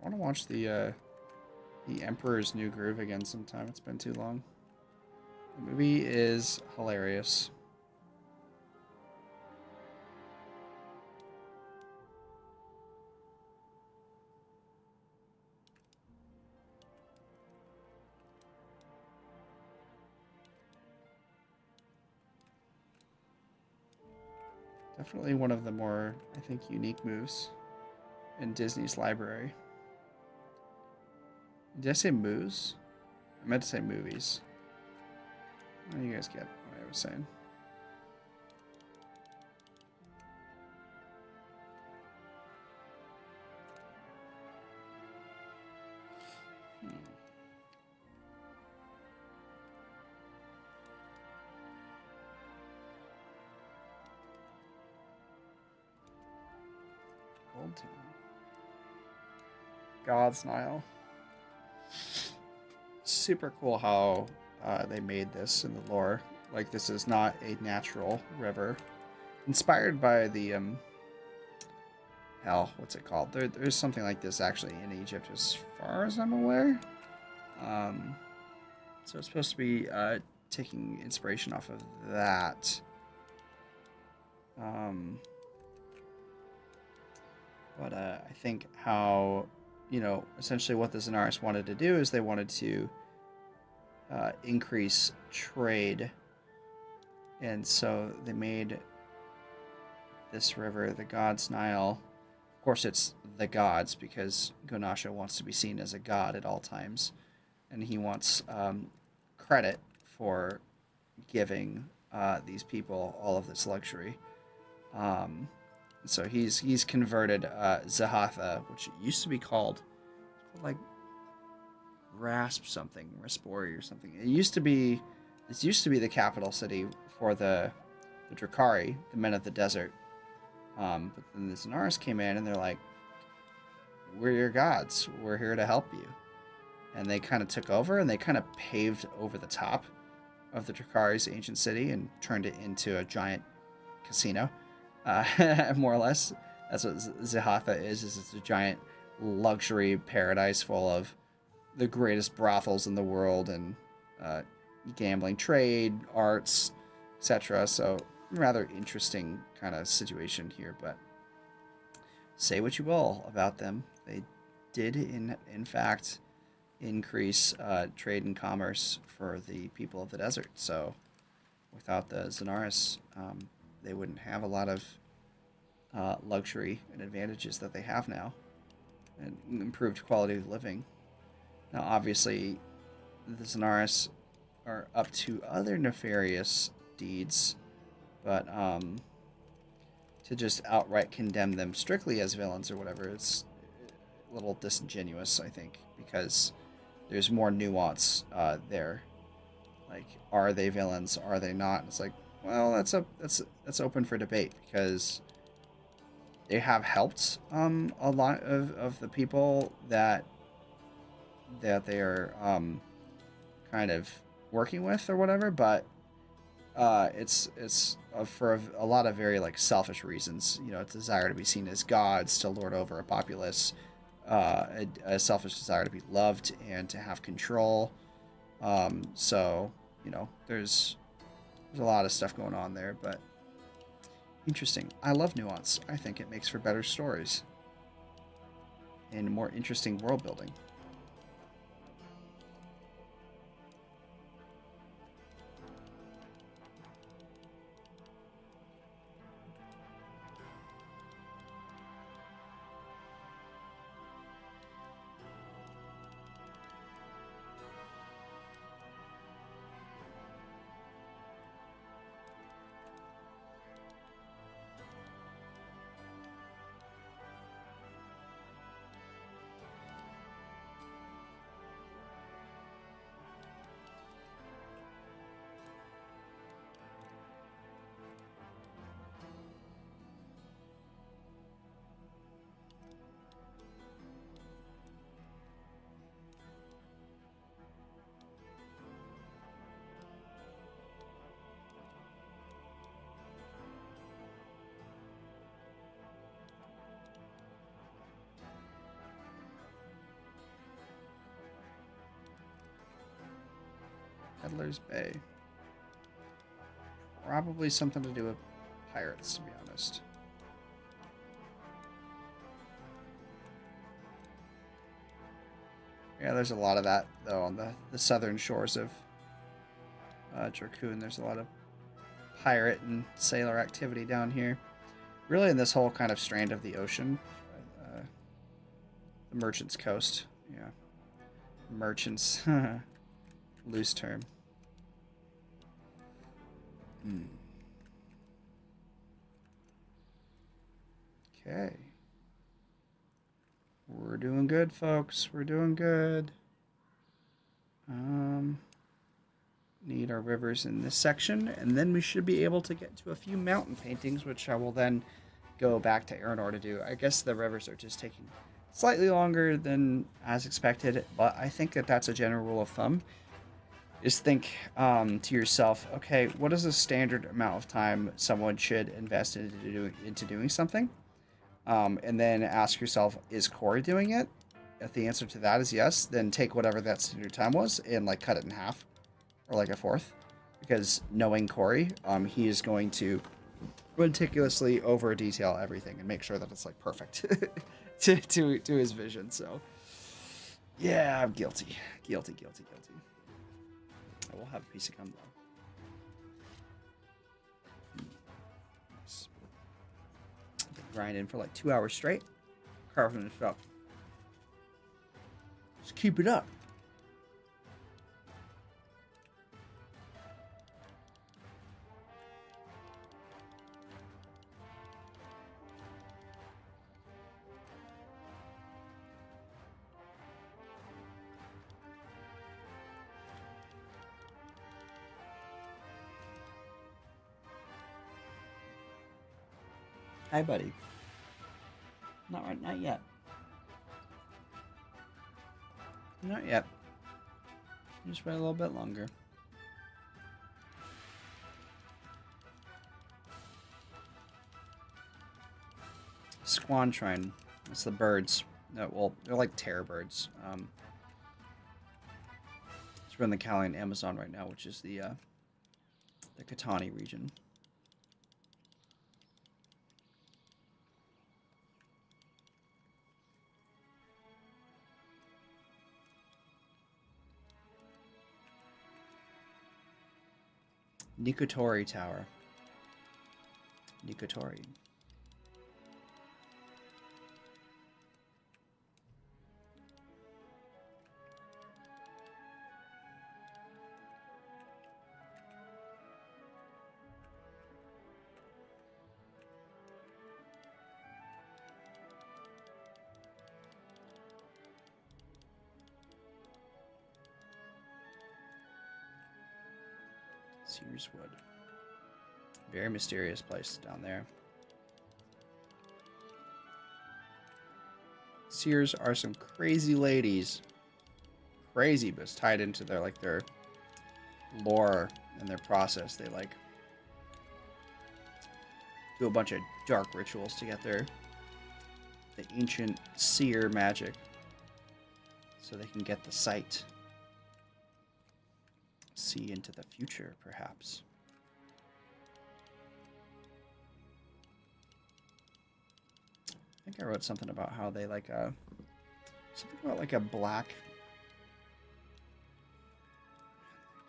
Speaker 1: I want to watch the Emperor's New Groove again sometime. It's been too long. The movie is hilarious. Definitely one of the more, I think, unique moves in Disney's library. Did I say moves? I meant to say movies. Oh, you guys get what I was saying. Old Town. God's Nile. Super cool how they made this in the lore. Like, this is not a natural river. Inspired by the, hell, what's it called? There's something like this actually in Egypt as far as I'm aware. So it's supposed to be taking inspiration off of that. But I think how, you know, essentially what the Zenaris wanted to do is they wanted to increase trade. And so they made this river the God's Nile. Of course, it's the gods because Gonasha wants to be seen as a god at all times. And he wants credit for giving these people all of this luxury. So he's converted Zahatha, which used to be called like Raspori or something. This used to be the capital city for the Drakari, the men of the desert. But then the Zenaris came in and they're like, "We're your gods. We're here to help you." And they kind of took over and they kind of paved over the top of the Drakari's ancient city and turned it into a giant casino. More or less, that's what Zahatha is. It's a giant luxury paradise full of the greatest brothels in the world and gambling, trade, arts, etc. So rather interesting kind of situation here. But say what you will about them, they did in fact increase trade and commerce for the people of the desert. So without the Zenaris, they wouldn't have a lot of luxury and advantages that they have now, and improved quality of living. Now, obviously, the Zenaris are up to other nefarious deeds, but to just outright condemn them strictly as villains or whatever, it's a little disingenuous, I think, because there's more nuance there. Like, are they villains? Are they not? It's like, well, that's open for debate because they have helped a lot of the people that they are kind of working with or whatever, but it's for a lot of very like selfish reasons. You know, a desire to be seen as gods, to lord over a populace, a selfish desire to be loved and to have control. So you know, there's a lot of stuff going on there, but interesting. I love nuance. I think it makes for better stories and more interesting world building. Peddler's Bay. Probably something to do with pirates, to be honest. Yeah, there's a lot of that, though, on the southern shores of Dracoon. There's a lot of pirate and sailor activity down here. Really in this whole kind of strand of the ocean. The Merchant's Coast. Yeah. Merchants. Loose term. Okay. We're doing good, folks. We're doing good. Need our rivers in this section, and then we should be able to get to a few mountain paintings, which I will then go back to Aranor to do. I guess the rivers are just taking slightly longer than as expected, but I think that that's a general rule of thumb. Is think to yourself, okay, what is the standard amount of time someone should invest into doing something? And then ask yourself, is Corey doing it? If the answer to that is yes, then take whatever that standard time was and like cut it in half or like a fourth. Because knowing Corey, he is going to meticulously over detail everything and make sure that it's like perfect to his vision. So yeah, I'm guilty. Guilty. I will have a piece of gum though. Been grinding for like 2 hours straight, carving this up. Just keep it up. Hi, buddy. Not yet. Not yet. Just wait a little bit longer. Squantrine. That's the birds. No, well, they're like terror birds. We're in the Calian Amazon right now, which is the Katani region. Nikotori Tower. Nikotori. Sears Wood. Very mysterious place down there. Sears are some crazy ladies. Crazy, but it's tied into their lore and their process. They like do a bunch of dark rituals to get the ancient seer magic so they can get the sight. See into the future, perhaps. I think I wrote something about how they like something about like a black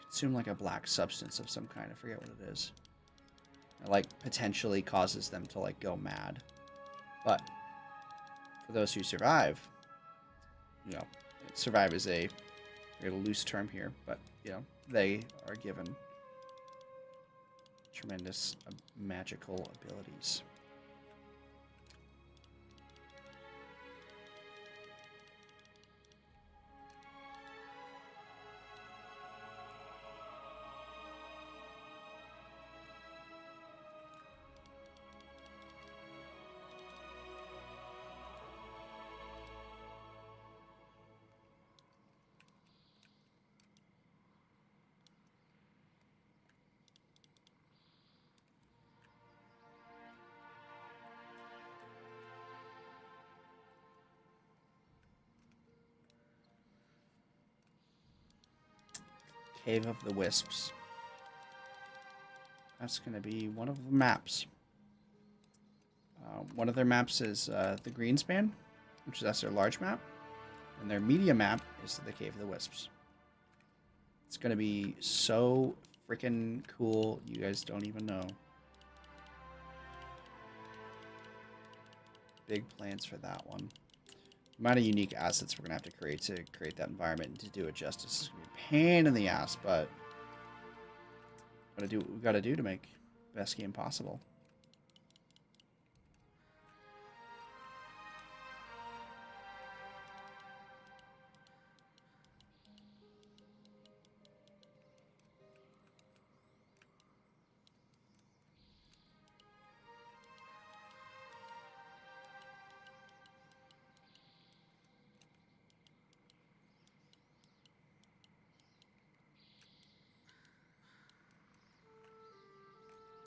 Speaker 1: consume like a black substance of some kind. I forget what it is. It like potentially causes them to like go mad. But for those who survive, you know, survive is a very loose term here, but you know, they are given tremendous magical abilities. Cave of the Wisps. That's going to be one of the maps. One of their maps is the Greenspan, which that's their large map. And their medium map is the Cave of the Wisps. It's going to be so freaking cool, you guys don't even know. Big plans for that one. The amount of unique assets we're going to have to create that environment and to do it justice is going to be a pain in the ass, but gotta do what we got to do to make the best game possible.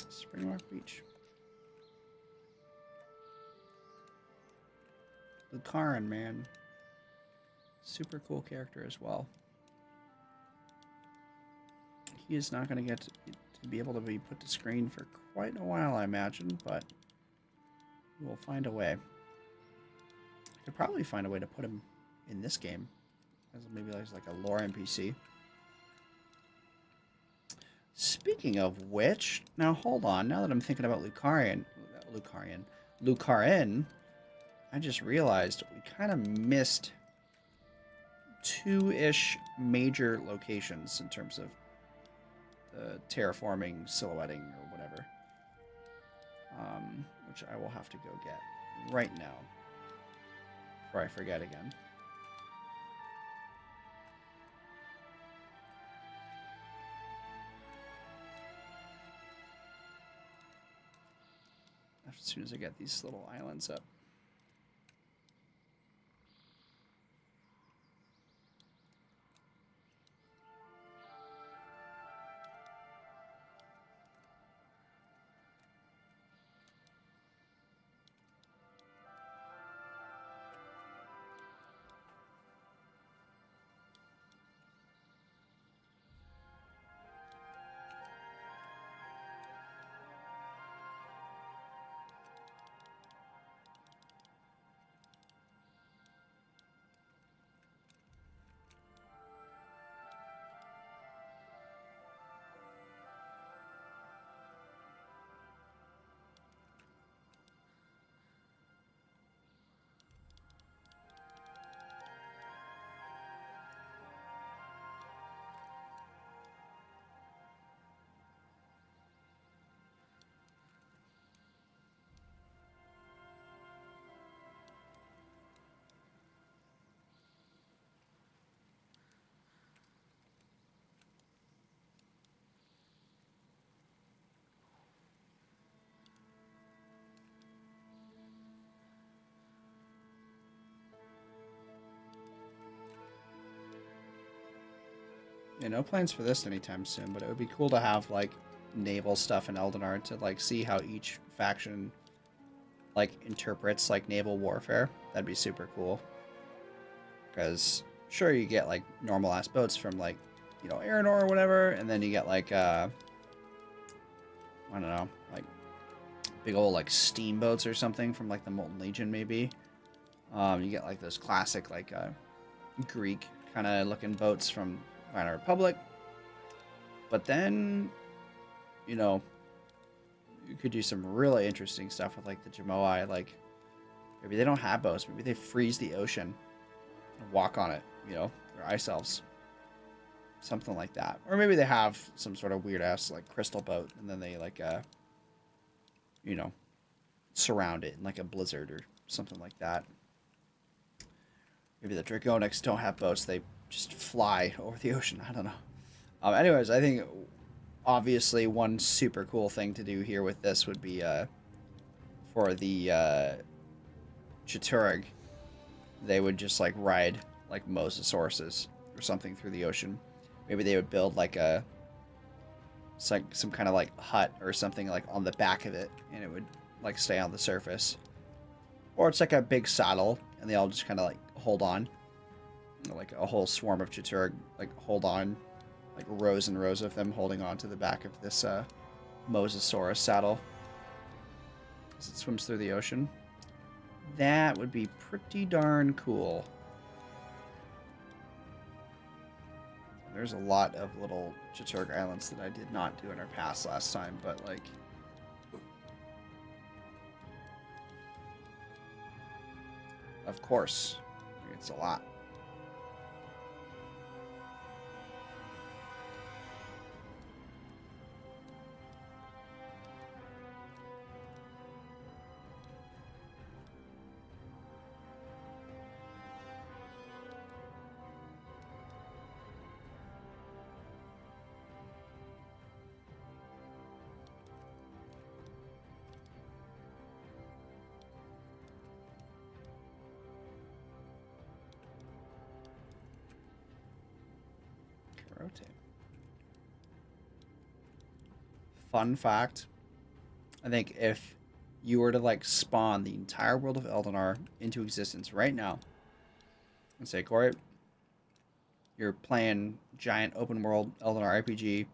Speaker 1: Spring Rock Beach. Lucaran, man. Super cool character as well. He is not going to get to be able to be put to screen for quite a while, I imagine, but we'll find a way. I could probably find a way to put him in this game as maybe like a lore NPC. Speaking of which, now hold on. Now that I'm thinking about Lucaran, I just realized we kind of missed two-ish major locations in terms of the terraforming, silhouetting, or whatever, which I will have to go get right now before I forget again. As soon as I get these little islands up. Yeah, no plans for this anytime soon, but it would be cool to have, like, naval stuff in Eldinar to, like, see how each faction, like, interprets, like, naval warfare. That'd be super cool. Because, sure, you get, like, normal-ass boats from, like, you know, Aeronor or whatever, and then you get, like, I don't know, like, big old, like, steamboats or something from, like, the Molten Legion, maybe. You get, like, those classic, like, Greek kind of looking boats from Minor Republic, but then, you know, you could do some really interesting stuff with, like, the Jamoi. Like, maybe they don't have boats, maybe they freeze the ocean and walk on it, you know, their ice elves, something like that. Or maybe they have some sort of weird ass, like, crystal boat, and then they, like, you know, surround it in, like, a blizzard or something like that. Maybe the Dragonics don't have boats, they just fly over the ocean. I don't know. Anyways, I think obviously one super cool thing to do here with this would be for the Chitauri, they would just like ride like Mosasaurus or something through the ocean. Maybe they would build like some kind of like hut or something like on the back of it, and it would like stay on the surface. Or it's like a big saddle, and they all just kind of like hold on. Like a whole swarm of Chitauri like hold on like rows and rows of them holding on to the back of this Mosasaurus saddle as it swims through the ocean. That would be pretty darn cool. There's a lot of little Chaturg Islands that I did not do in our past last time, but like... Of course. It's a lot. Fun fact, I think if you were to like spawn the entire world of Eldinar into existence right now and say, Corey, you're playing giant open world Eldinar RPG,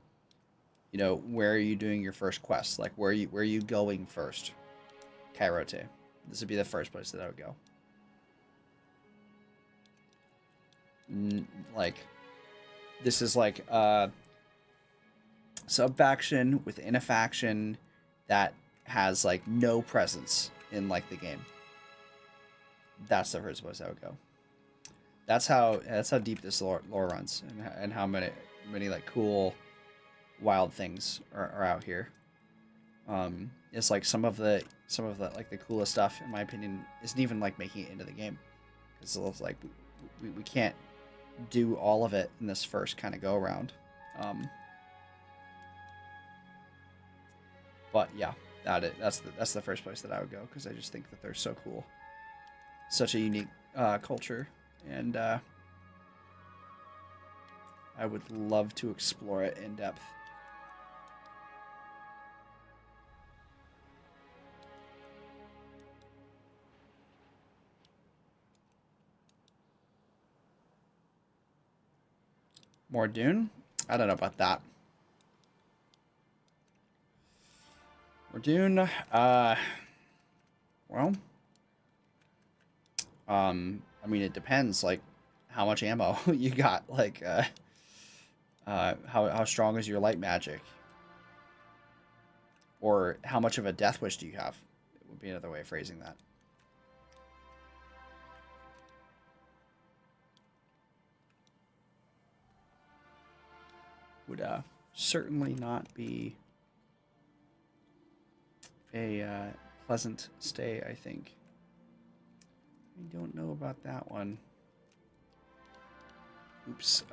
Speaker 1: you know, where are you doing your first quest? Like where are you going first? Kairote. This would be the first place that I would go. Like this is like sub-faction within a faction that has like no presence in like the game. That's the first place I would go. That's how deep this lore runs, and how many like cool wild things are out here. It's like some of the like the coolest stuff in my opinion isn't even like making it into the game, because it's like we can't do all of it in this first kind of go around. But yeah, that's the first place that I would go, because I just think that they're so cool, such a unique culture, and I would love to explore it in depth. More Dune? I don't know about that. More Dune, well, I mean, it depends, like, how much ammo you got, like, how strong is your light magic? Or how much of a death wish do you have? It would be another way of phrasing that. Would certainly not be a pleasant stay, I think. I don't know about that one. Oops.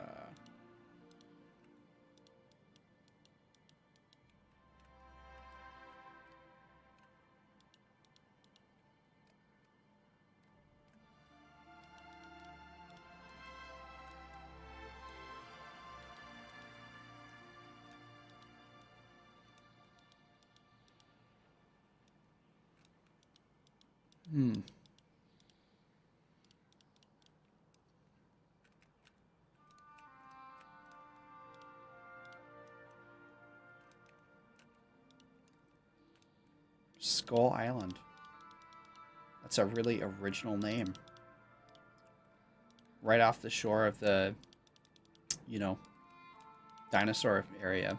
Speaker 1: Skull Island. That's a really original name. Right off the shore of the, you know, dinosaur area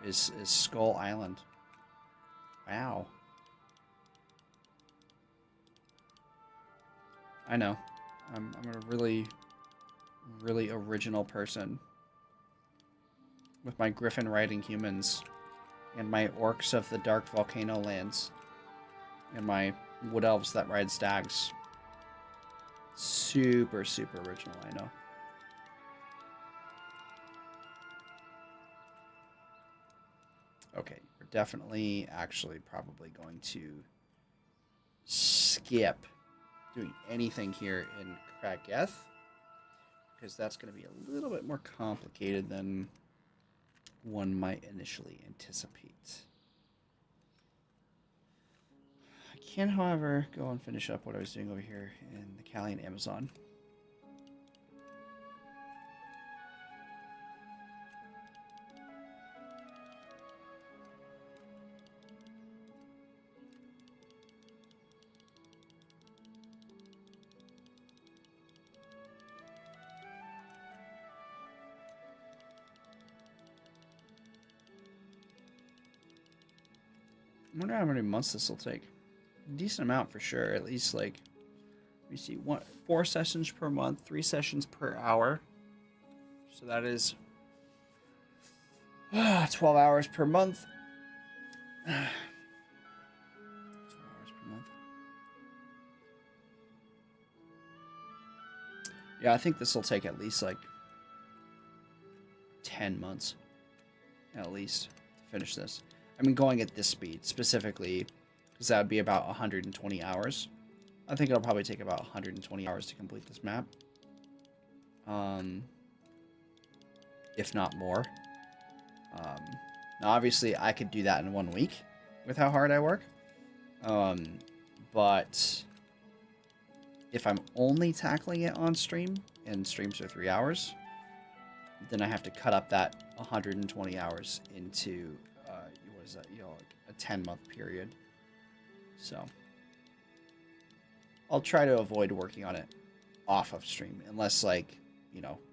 Speaker 1: is Skull Island. Wow. I know. I'm a really original person. With my griffin riding humans. And my orcs of the dark volcano lands. And my wood elves that ride stags. Super original, I know. Okay, we're definitely actually probably going to skip doing anything here in Krageth, because that's going to be a little bit more complicated than one might initially anticipate. I can, however, go and finish up what I was doing over here in the Callian Amazon. I wonder how many months this will take. A decent amount for sure. At least like, let me see, 4 sessions per month, 3 sessions per hour. So that is 12 hours per month. 12 hours per month. Yeah, I think this will take at least like 10 months. At least to finish this. I mean, going at this speed specifically, because that would be about 120 hours. I think it'll probably take about 120 hours to complete this map. If not more. Now, obviously, I could do that in 1 week with how hard I work. But if I'm only tackling it on stream, and streams are 3 hours, then I have to cut up that 120 hours into, what is that, like a 10-month period. So, I'll try to avoid working on it off of stream, unless, like,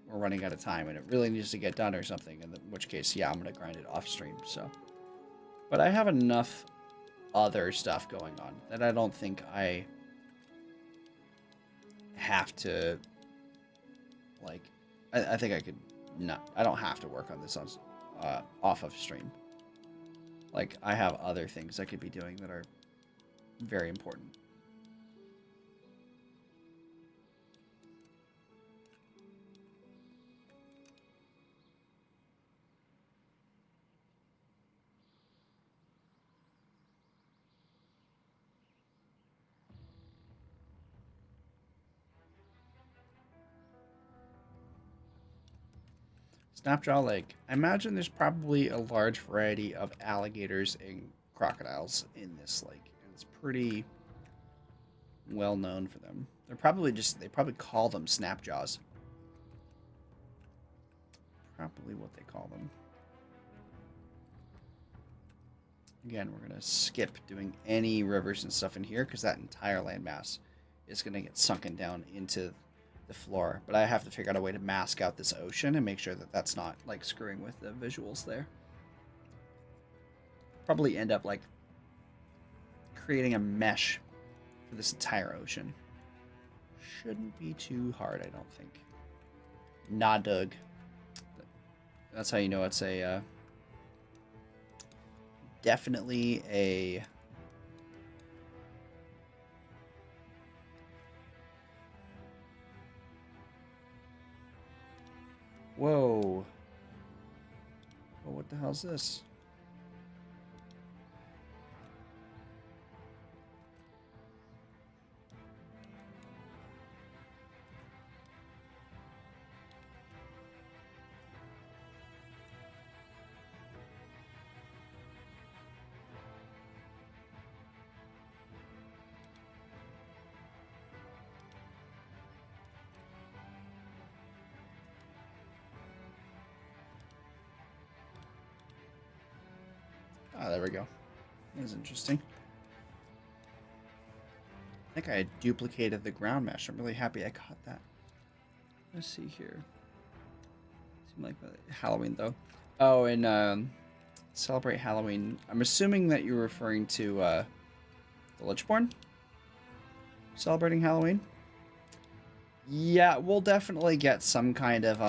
Speaker 1: we're running out of time and it really needs to get done or something, in which case, yeah, I'm going to grind it off stream, so. But I have enough other stuff going on that I don't think I have to, like, I think I could not, I don't have to work on this on, off of stream. Like, I have other things I could be doing that are very important. Snapjaw Lake. I imagine there's probably a large variety of alligators and crocodiles in this lake. It's pretty well known for them. They're probably they probably call them snapjaws. Probably what they call them. Again, we're going to skip doing any rivers and stuff in here because that entire landmass is going to get sunken down into the floor. But I have to figure out a way to mask out this ocean and make sure that that's not, like, screwing with the visuals there. Probably end up, like, creating a mesh for this entire ocean. Shouldn't be too hard, I don't think. Nah, Doug. That's how you know it's a... definitely a... Whoa. Well, what the hell's this? Ah, there we go. That was interesting. I think I had duplicated the ground mesh. I'm really happy I caught that. Let's see here. Seemed like Halloween, though. Oh, and celebrate Halloween. I'm assuming that you're referring to the Lichborn? Celebrating Halloween? Yeah, we'll definitely get some kind of,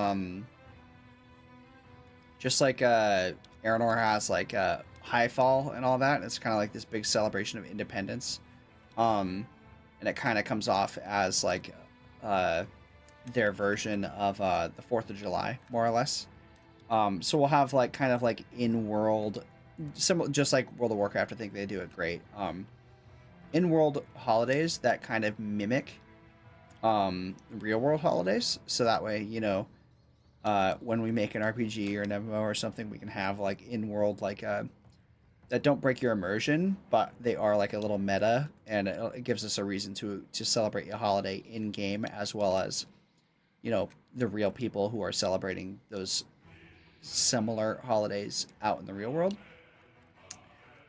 Speaker 1: just like Aranor has, like, Highfall and all that. It's kind of like this big celebration of independence. And it kind of comes off as, like, their version of the 4th of July, more or less. So we'll have, like, kind of like in-world, just like World of Warcraft. I think they do it great. In-world holidays that kind of mimic real-world holidays. So that way, you know, when we make an RPG or an MMO or something, we can have, like, in-world, like, that don't break your immersion, but they are, like, a little meta, and it gives us a reason to celebrate a holiday in-game, as well as, you know, the real people who are celebrating those similar holidays out in the real world.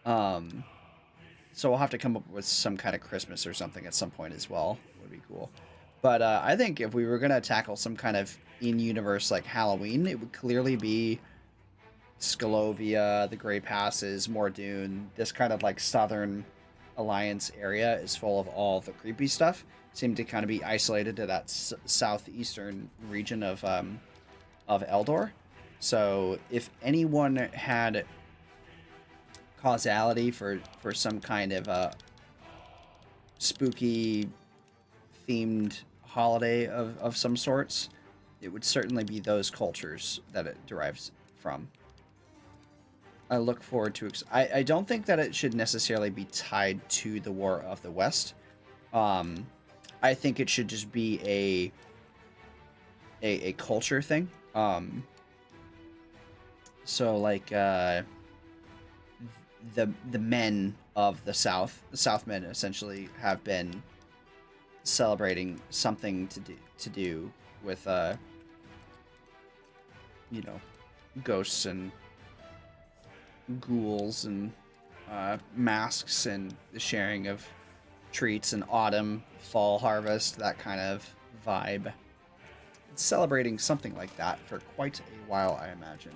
Speaker 1: So we'll have to come up with some kind of Christmas or something at some point as well. Would be cool. But I think if we were going to tackle some kind of in-universe, like, Halloween, it would clearly be Scalovia, the Grey Passes, Mordoon, this kind of like Southern Alliance area is full of all the creepy stuff. Seem to kind of be isolated to that southeastern region of Eldor. So if anyone had causality for some kind of spooky themed holiday of some sorts, it would certainly be those cultures that it derives from. I look forward to... I don't think that it should necessarily be tied to the War of the West. I think it should just be a culture thing. So like the men of the Southmen essentially have been celebrating something to do with you know, ghosts and ghouls and masks and the sharing of treats and autumn, fall harvest, that kind of vibe. It's celebrating something like that for quite a while, I imagine.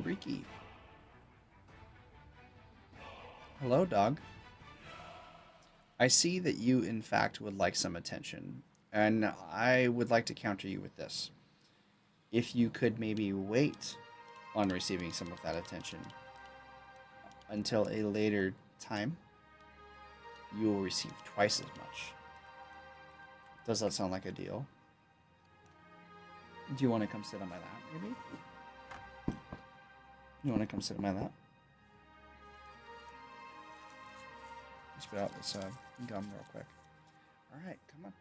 Speaker 1: Ricky. Hello, dog. I see that you, in fact, would like some attention, and I would like to counter you with this. If you could maybe wait on receiving some of that attention until a later time, you will receive twice as much. Does that sound like a deal? Do you want to come sit on my lap, maybe? You want to come sit on my lap? Spit out this gum real quick. All right, come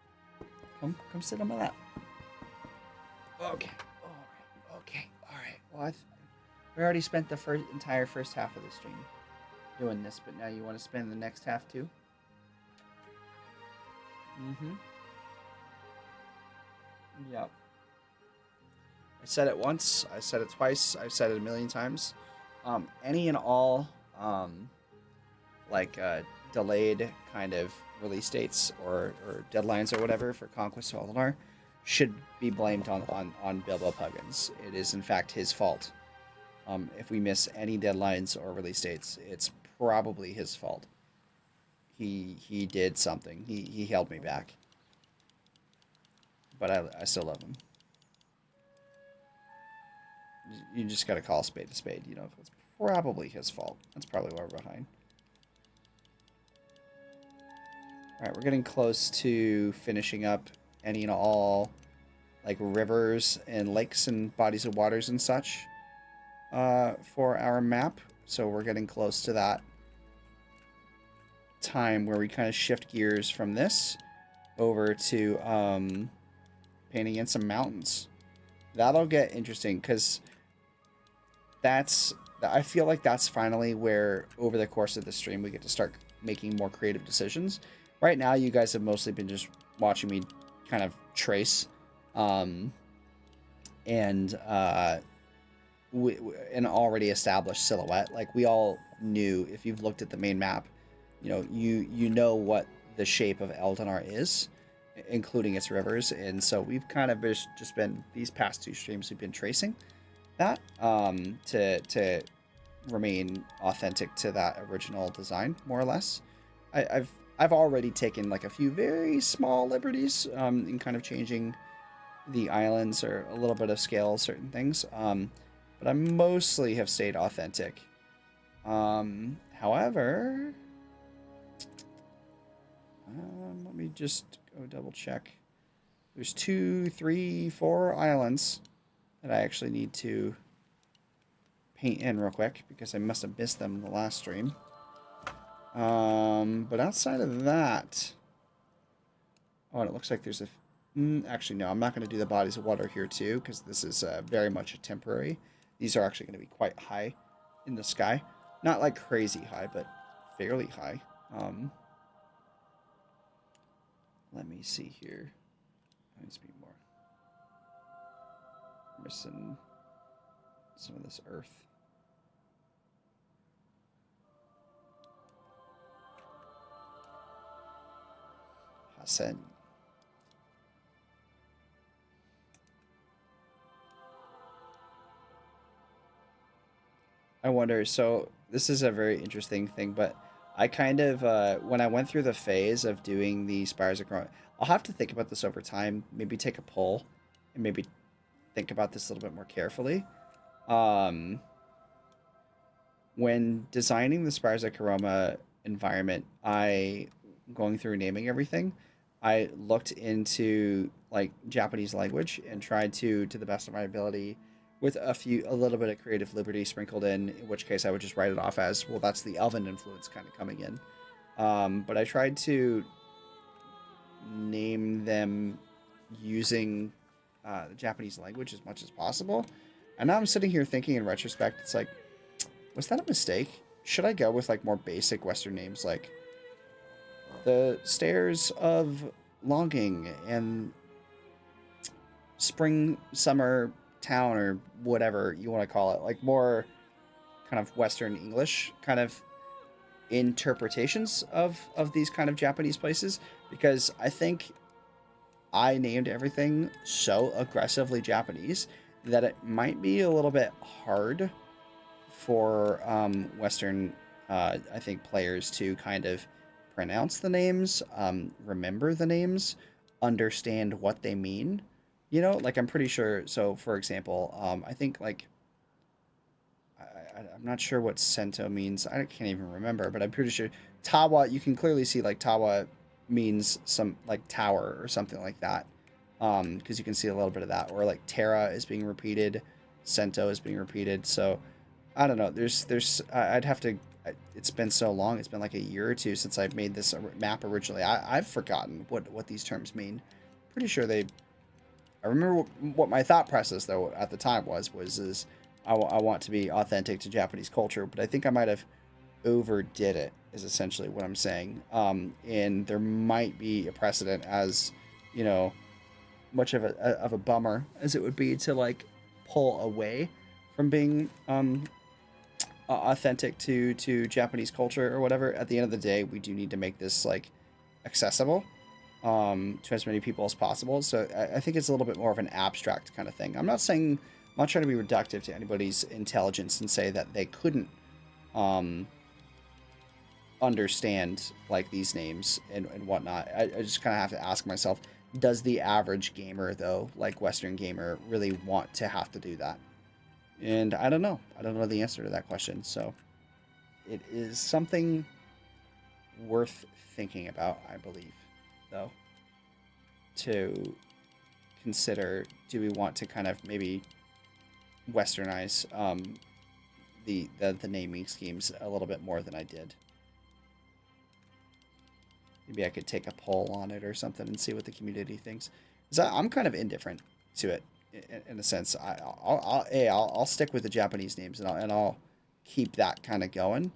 Speaker 1: on. Come sit on my lap. Okay. All right. Okay. All right. Well, we already spent the entire first half of the stream doing this, but now you want to spend the next half too? Mm-hmm. Yep. I said it once, I said it twice, I've said it a million times. Any and all delayed kind of release dates or deadlines or whatever for Conquest of Eldinar should be blamed on Bilbo Puggins. It is in fact his fault. If we miss any deadlines or release dates, it's probably his fault. He did something. He held me back. But I still love him. You just gotta call a spade, you know. It's probably his fault. That's probably why we're behind. Alright, we're getting close to finishing up any and all, like, rivers and lakes and bodies of waters and such for our map. So we're getting close to that time where we kind of shift gears from this over to painting in some mountains. That'll get interesting, because I feel like that's finally where, over the course of the stream, we get to start making more creative decisions. Right now, you guys have mostly been just watching me kind of trace, and an already established silhouette. Like, we all knew, if you've looked at the main map, you know, you know what the shape of Eldinar is, including its rivers, and so we've kind of just been, these past two streams, we've been tracing that to remain authentic to that original design, more or less. I've already taken like a few very small liberties in kind of changing the islands or a little bit of scale, certain things, but I mostly have stayed authentic. However, let me just go double check. There's 2, 3, 4 islands that I actually need to paint in real quick, because I must have missed them in the last stream. But outside of that... Oh, and it looks like there's a... actually, no, I'm not going to do the bodies of water here, too, because this is very much a temporary. These are actually going to be quite high in the sky. Not, like, crazy high, but fairly high. Let me see here. There needs to be more. Missing some of this earth. Hassan. I wonder, so this is a very interesting thing, but I kind of, when I went through the phase of doing the Spires of Growing, I'll have to think about this over time, maybe take a poll, and maybe think about this a little bit more carefully. When designing the Spires of Karoma environment, going through naming everything, I looked into like Japanese language and tried to the best of my ability, with a little bit of creative liberty sprinkled in which case I would just write it off as, well, that's the Elven influence kind of coming in. But I tried to name them using the Japanese language as much as possible. And now I'm sitting here thinking in retrospect, it's like, was that a mistake? Should I go with like more basic Western names like the Stairs of Longing and Spring Summer Town, or whatever you want to call it, like more kind of Western English kind of interpretations of these kind of Japanese places? Because I think I named everything so aggressively Japanese that it might be a little bit hard for Western, I think, players to kind of pronounce the names, remember the names, understand what they mean. You know, like I'm pretty sure. So, for example, I think like I'm not sure what Sento means. I can't even remember, but I'm pretty sure Tawa. You can clearly see like Tawa means some like tower or something like that, because you can see a little bit of that. Or like Terra is being repeated, Sento is being repeated. So I don't know. I'd have to. It's been so long. It's been like a year or two since I've made this map originally. I've forgotten what these terms mean. Pretty sure they. I remember what my thought process though at the time was I want to be authentic to Japanese culture, but I think I might have overdid it. Is essentially what I'm saying. And there might be a precedent, as you know, much of a bummer as it would be to like pull away from being authentic to Japanese culture or whatever. At the end of the day, we do need to make this like accessible to as many people as possible. So I think it's a little bit more of an abstract kind of thing. I'm not trying to be reductive to anybody's intelligence and say that they couldn't understand like these names and whatnot. I just kind of have to ask myself, does the average gamer though, like Western gamer, really want to have to do that? And I don't know. I don't know the answer to that question. So it is something worth thinking about, I believe, though, to consider. Do we want to kind of maybe Westernize the naming schemes a little bit more than I did? Maybe I could take a poll on it or something and see what the community thinks. Because I'm kind of indifferent to it in a sense. I'll stick with the Japanese names and I'll keep that kind of going.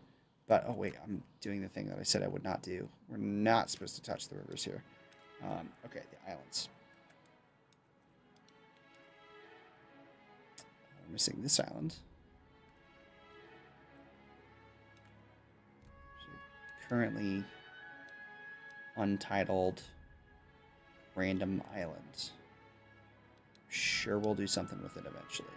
Speaker 1: But oh wait, I'm doing the thing that I said I would not do. We're not supposed to touch the rivers here. Okay, the islands. We're missing this island. Currently untitled random islands. Sure, we'll do something with it eventually.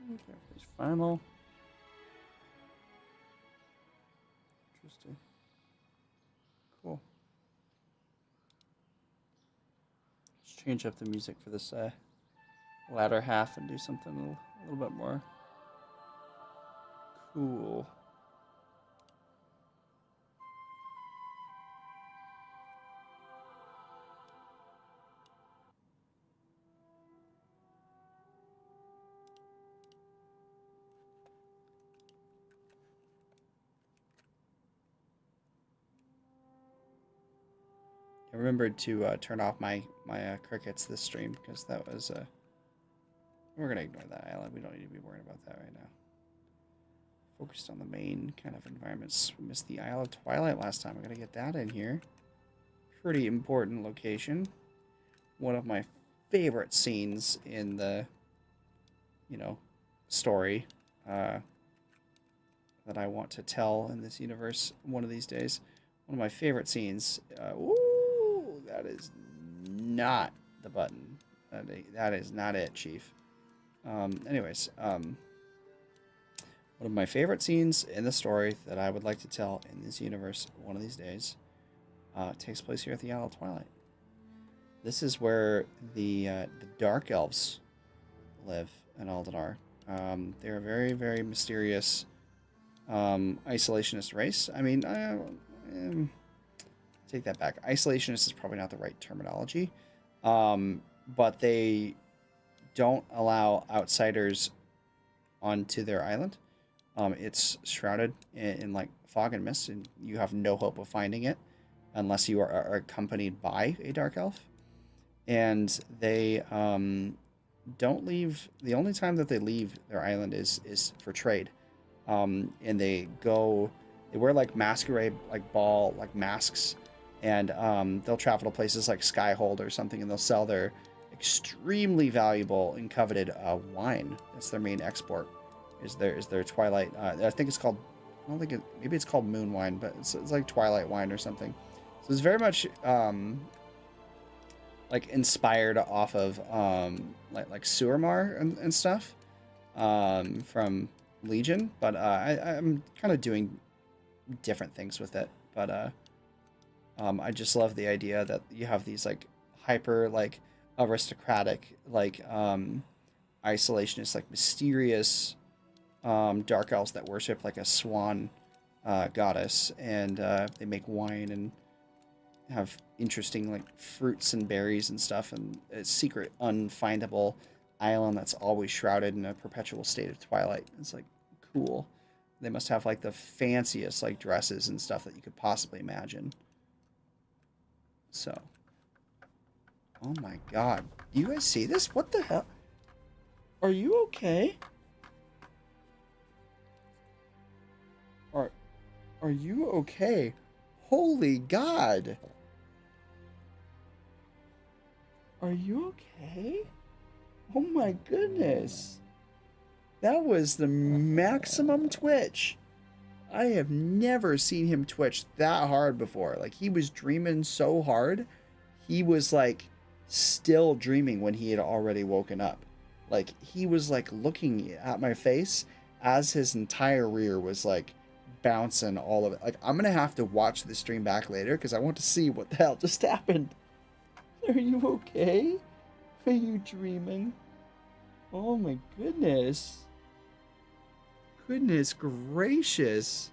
Speaker 1: Carefully final. Interesting. Cool. Let's change up the music for this latter half and do something a little bit more cool. I remembered to turn off my crickets this stream because that was we're gonna ignore that island. We don't need to be worrying about that right now. Focused on the main kind of environments. We missed the Isle of Twilight last time. I gotta get that in here. Pretty important location. One of my favorite scenes in the, story that I want to tell in this universe one of these days. One of my favorite scenes. Ooh, that is not the button. That is not it, Chief. Anyways, one of my favorite scenes in the story that I would like to tell in this universe one of these days takes place here at the Isle of Twilight. This is where the Dark Elves live in Eldinar. They're a very, very mysterious isolationist race. I mean, take that back. Isolationist is probably not the right terminology, but they don't allow outsiders onto their island. It's shrouded in like fog and mist, and you have no hope of finding it unless you are accompanied by a dark elf. And they don't leave. The only time that they leave their island is for trade. And they wear like masquerade, like ball, like masks, and they'll travel to places like Skyhold or something, and they'll sell their extremely valuable and coveted wine. That's their main export. Is their Twilight? I think it's called. I don't think it. Maybe it's called Moon Wine, but it's like Twilight wine or something. So it's very much like inspired off of like Suramar and stuff from Legion, but I'm kind of doing different things with it. But I just love the idea that you have these like hyper like aristocratic like isolationist like mysterious dark elves that worship like a swan goddess, and they make wine and have interesting like fruits and berries and stuff, and a secret unfindable island that's always shrouded in a perpetual state of twilight. It's like cool. They must have like the fanciest like dresses and stuff that you could possibly imagine. So, oh my god, do you guys see this? What the hell? Are you okay? Are you okay? Holy God. Are you okay? Oh my goodness. That was the maximum twitch. I have never seen him twitch that hard before. Like, he was dreaming so hard. He was like still dreaming when he had already woken up. Like, he was like looking at my face as his entire rear was like bouncing all of it. Like, I'm gonna have to watch the stream back later because I want to see what the hell just happened. Are you okay? Are you dreaming? Oh my goodness. Goodness gracious.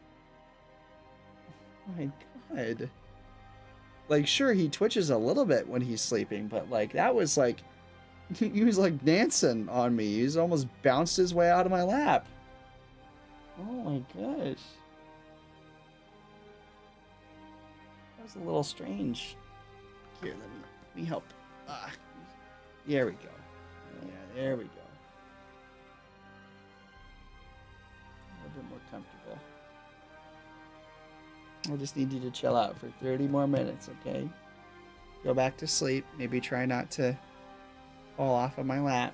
Speaker 1: Oh my god. Like, sure, he twitches a little bit when he's sleeping, but like, that was like, he was like dancing on me. He's almost bounced his way out of my lap. Oh my gosh. That was a little strange. Here, let me help. There we go. Yeah, there we go. A little bit more comfortable. I just need you to chill out for 30 more minutes, okay? Go back to sleep. Maybe try not to fall off of my lap.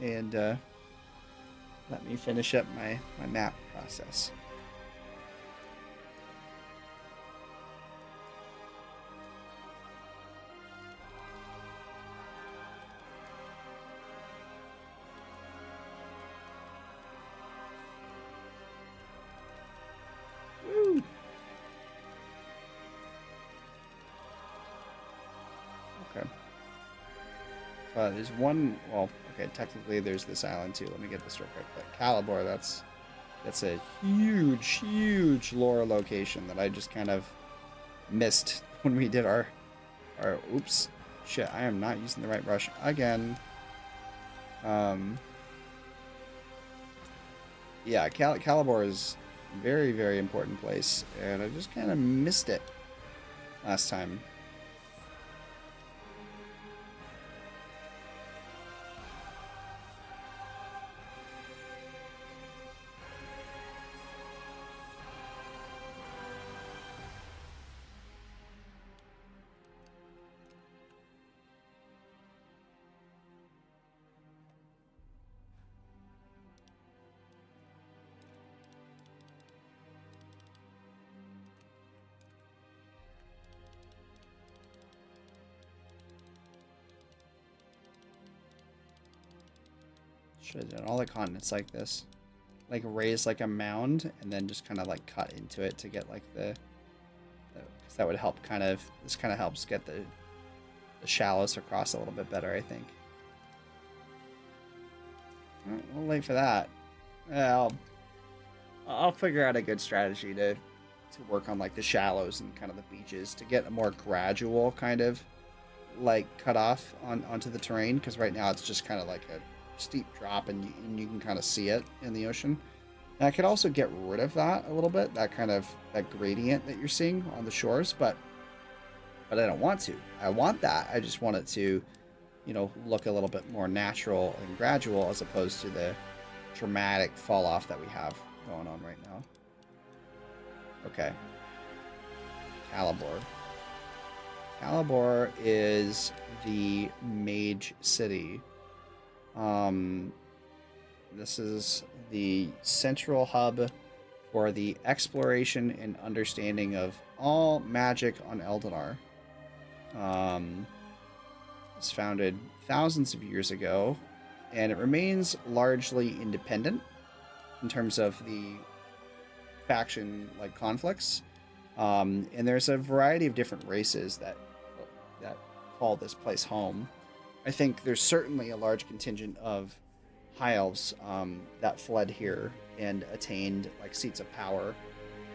Speaker 1: And let me finish up my map process. there's one. Well, okay, technically there's this island too. Let me get this real quick. But Calibor, that's a huge lore location that I just kind of missed when we did our oops, shit, I am not using the right brush again. Yeah, Calibor is a very important place, and I just kind of missed it last time. Should have done all the continents like this. Like raise like a mound and then just kind of like cut into it to get like the because that would help kind of, this kind of helps get the shallows across a little bit better, I think. Well, we'll wait for that. I'll figure out a good strategy to work on like the shallows and kind of the beaches to get a more gradual kind of like cut off onto the terrain, because right now it's just kind of like a steep drop and you can kind of see it in the ocean. And I could also get rid of that a little bit, that kind of that gradient that you're seeing on the shores, but I don't want to. I want that. I just want it to, you know, look a little bit more natural and gradual as opposed to the dramatic fall off that we have going on right now. Okay. Calibor. Calibor is the mage city. This is the central hub for the exploration and understanding of all magic on Eldinar. It was founded thousands of years ago, and it remains largely independent in terms of the faction like conflicts. And there's a variety of different races that call this place home. I think there's certainly a large contingent of high elves that fled here and attained like seats of power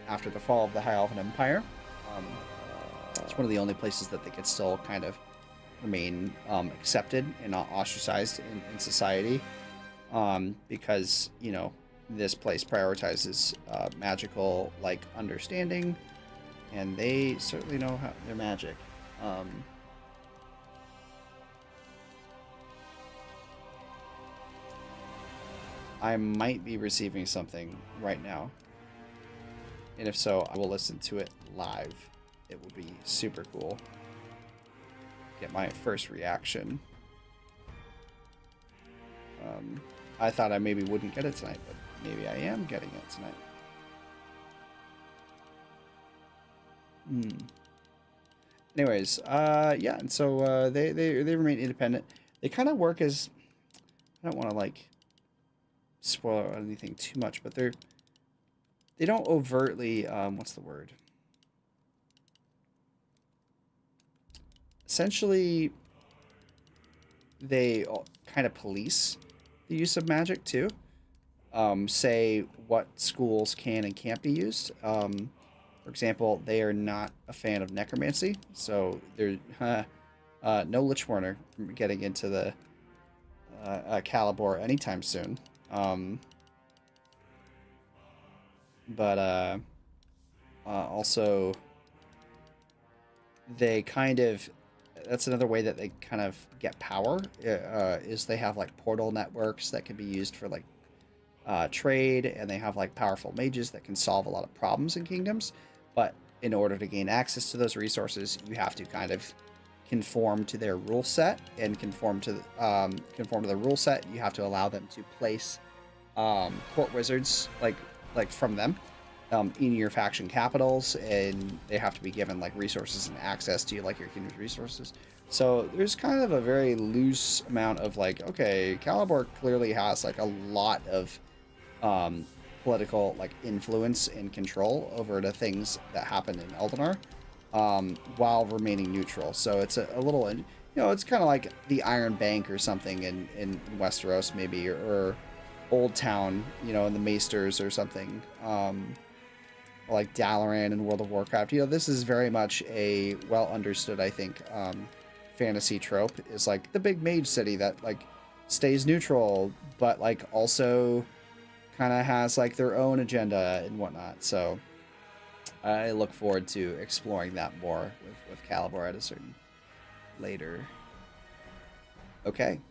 Speaker 1: after the fall of the High Elven Empire. It's one of the only places that they could still kind of remain accepted and not ostracized in society, because, you know, this place prioritizes magical like understanding, and they certainly know how their magic. I might be receiving something right now, and if so, I will listen to it live. It will be super cool. Get my first reaction. I thought I maybe wouldn't get it tonight, but maybe I am getting it tonight. Anyways, yeah, and so they remain independent. They kind of work as, I don't want to like spoil anything too much, but they don't overtly what's the word? Essentially, they kind of police the use of magic too. Say what schools can and can't be used. For example, they are not a fan of necromancy, so they're no Lich Warner getting into the Calibor anytime soon. But also, they kind of, that's another way that they kind of get power, is they have like portal networks that can be used for like trade, and they have like powerful mages that can solve a lot of problems in kingdoms. But in order to gain access to those resources, you have to kind of conform to their rule set, and conform to the rule set. You have to allow them to place court wizards like from them in your faction capitals, and they have to be given like resources and access to like your kingdom's resources. So there's kind of a very loose amount of like, okay, Calibor clearly has like a lot of political like influence and control over the things that happen in Eldinar, while remaining neutral. So it's a little, it's kind of like the Iron Bank or something in Westeros, maybe, or Old Town, in the Maesters or something. Like Dalaran in World of Warcraft. This is very much a well understood, I think, fantasy trope, is like the big mage city that like stays neutral, but like also kind of has like their own agenda and whatnot. So I look forward to exploring that more with Caliber at a certain later. Okay,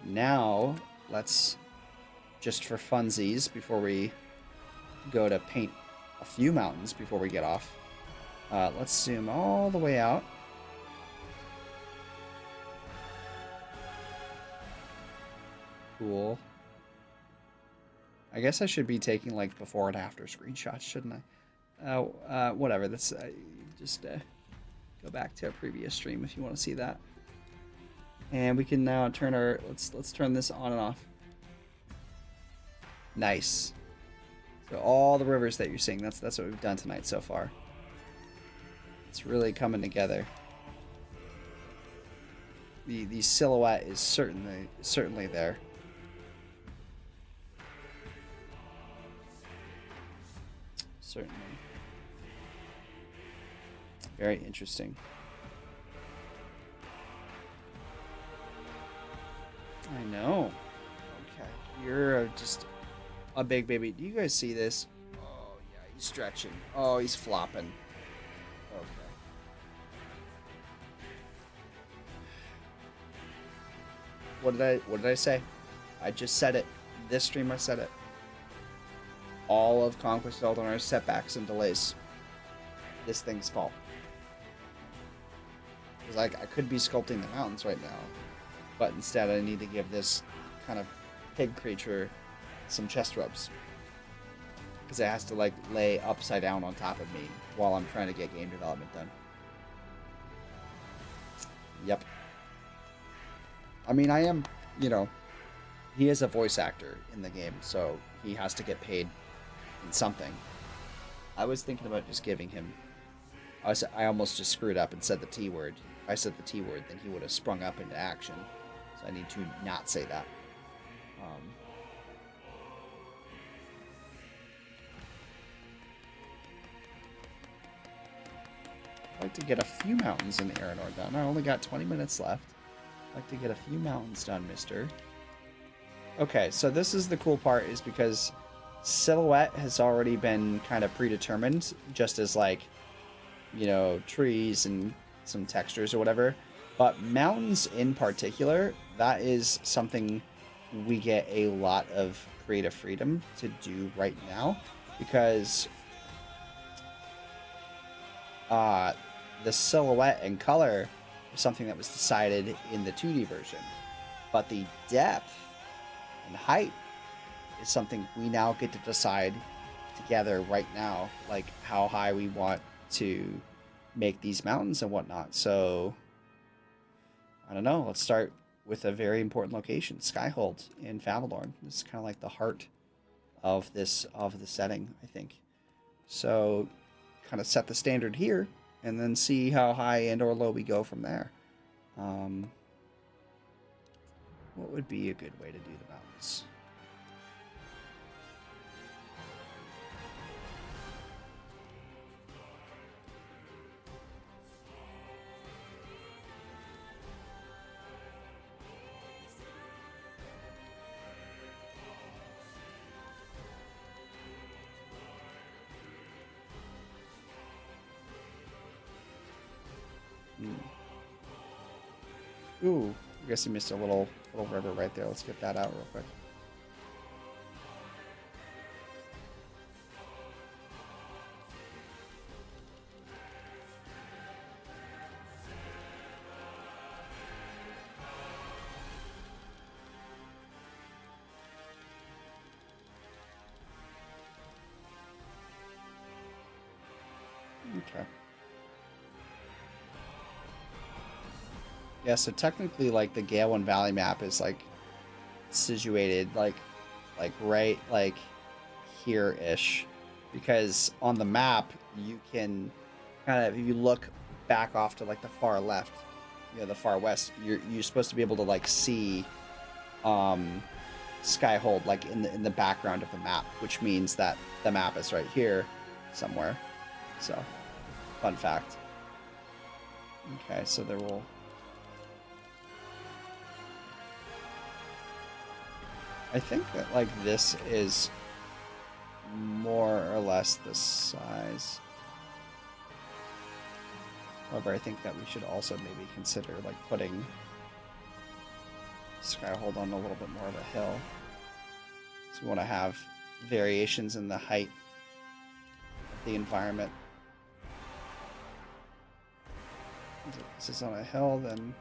Speaker 1: now let's, just for funsies, before we go to paint a few mountains before we get off, let's zoom all the way out. Cool. I guess I should be taking like before and after screenshots, shouldn't I? Whatever. That's just go back to a previous stream if you want to see that. And we can now turn our let's turn this on and off. Nice. So all the rivers that you're seeing, that's what we've done tonight so far. It's really coming together. The silhouette is certainly there. Certainly. Very interesting. I know. Okay. You're just a big baby. Do you guys see this? Oh, yeah. He's stretching. Oh, he's flopping. Okay. What did I say? I just said it. This stream I said it. All of Conquest of Eldinar setbacks and delays. This thing's fault. Because I could be sculpting the mountains right now, but instead I need to give this kind of pig creature some chest rubs. Because it has to like lay upside down on top of me while I'm trying to get game development done. Yep. I mean, I am, he is a voice actor in the game, so he has to get paid in something. I was thinking about just giving him... I almost just screwed up and said the T word. If I said the T word, then he would have sprung up into action. So I need to not say that. I'd like to get a few mountains in Aranor done. I only got 20 minutes left. I'd like to get a few mountains done, mister. Okay, so this is the cool part, is because silhouette has already been kind of predetermined, just as like, trees and some textures or whatever. But mountains in particular, that is something we get a lot of creative freedom to do right now, because the silhouette and color is something that was decided in the 2D version, but the depth and height is something we now get to decide together right now, like how high we want to make these mountains and whatnot. So I don't know, let's start with a very important location, Skyhold in Favalorn. This is kind of like the heart of the setting, I think. So kind of set the standard here and then see how high and or low we go from there. What would be a good way to do the mountains? Ooh, I guess you missed a little river right there. Let's get that out real quick. Okay. Yeah, so technically, like, the Gale Valley map is, like, situated, like right, like, here-ish. Because on the map, you can kind of, if you look back off to, like, the far left, the far west, you're supposed to be able to like see Skyhold like in the background of the map, which means that the map is right here somewhere. So, fun fact. Okay, so there will. I think that like this is more or less the size. However, I think that we should also maybe consider like putting Skyhold on a little bit more of a hill. So we want to have variations in the height of the environment. If this is on a hill, then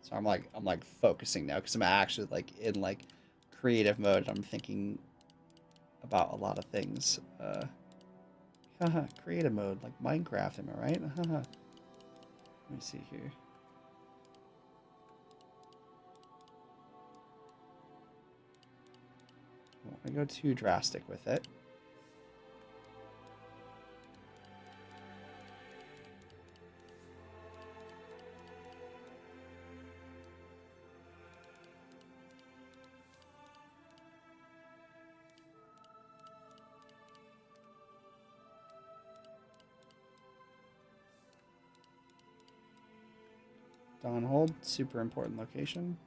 Speaker 1: so I'm like focusing now because I'm actually like in like creative mode. I'm thinking about a lot of things. Haha, creative mode like Minecraft, am I right? Haha. Let me see here. I don't want to go too drastic with it. Dawnhold, super important location.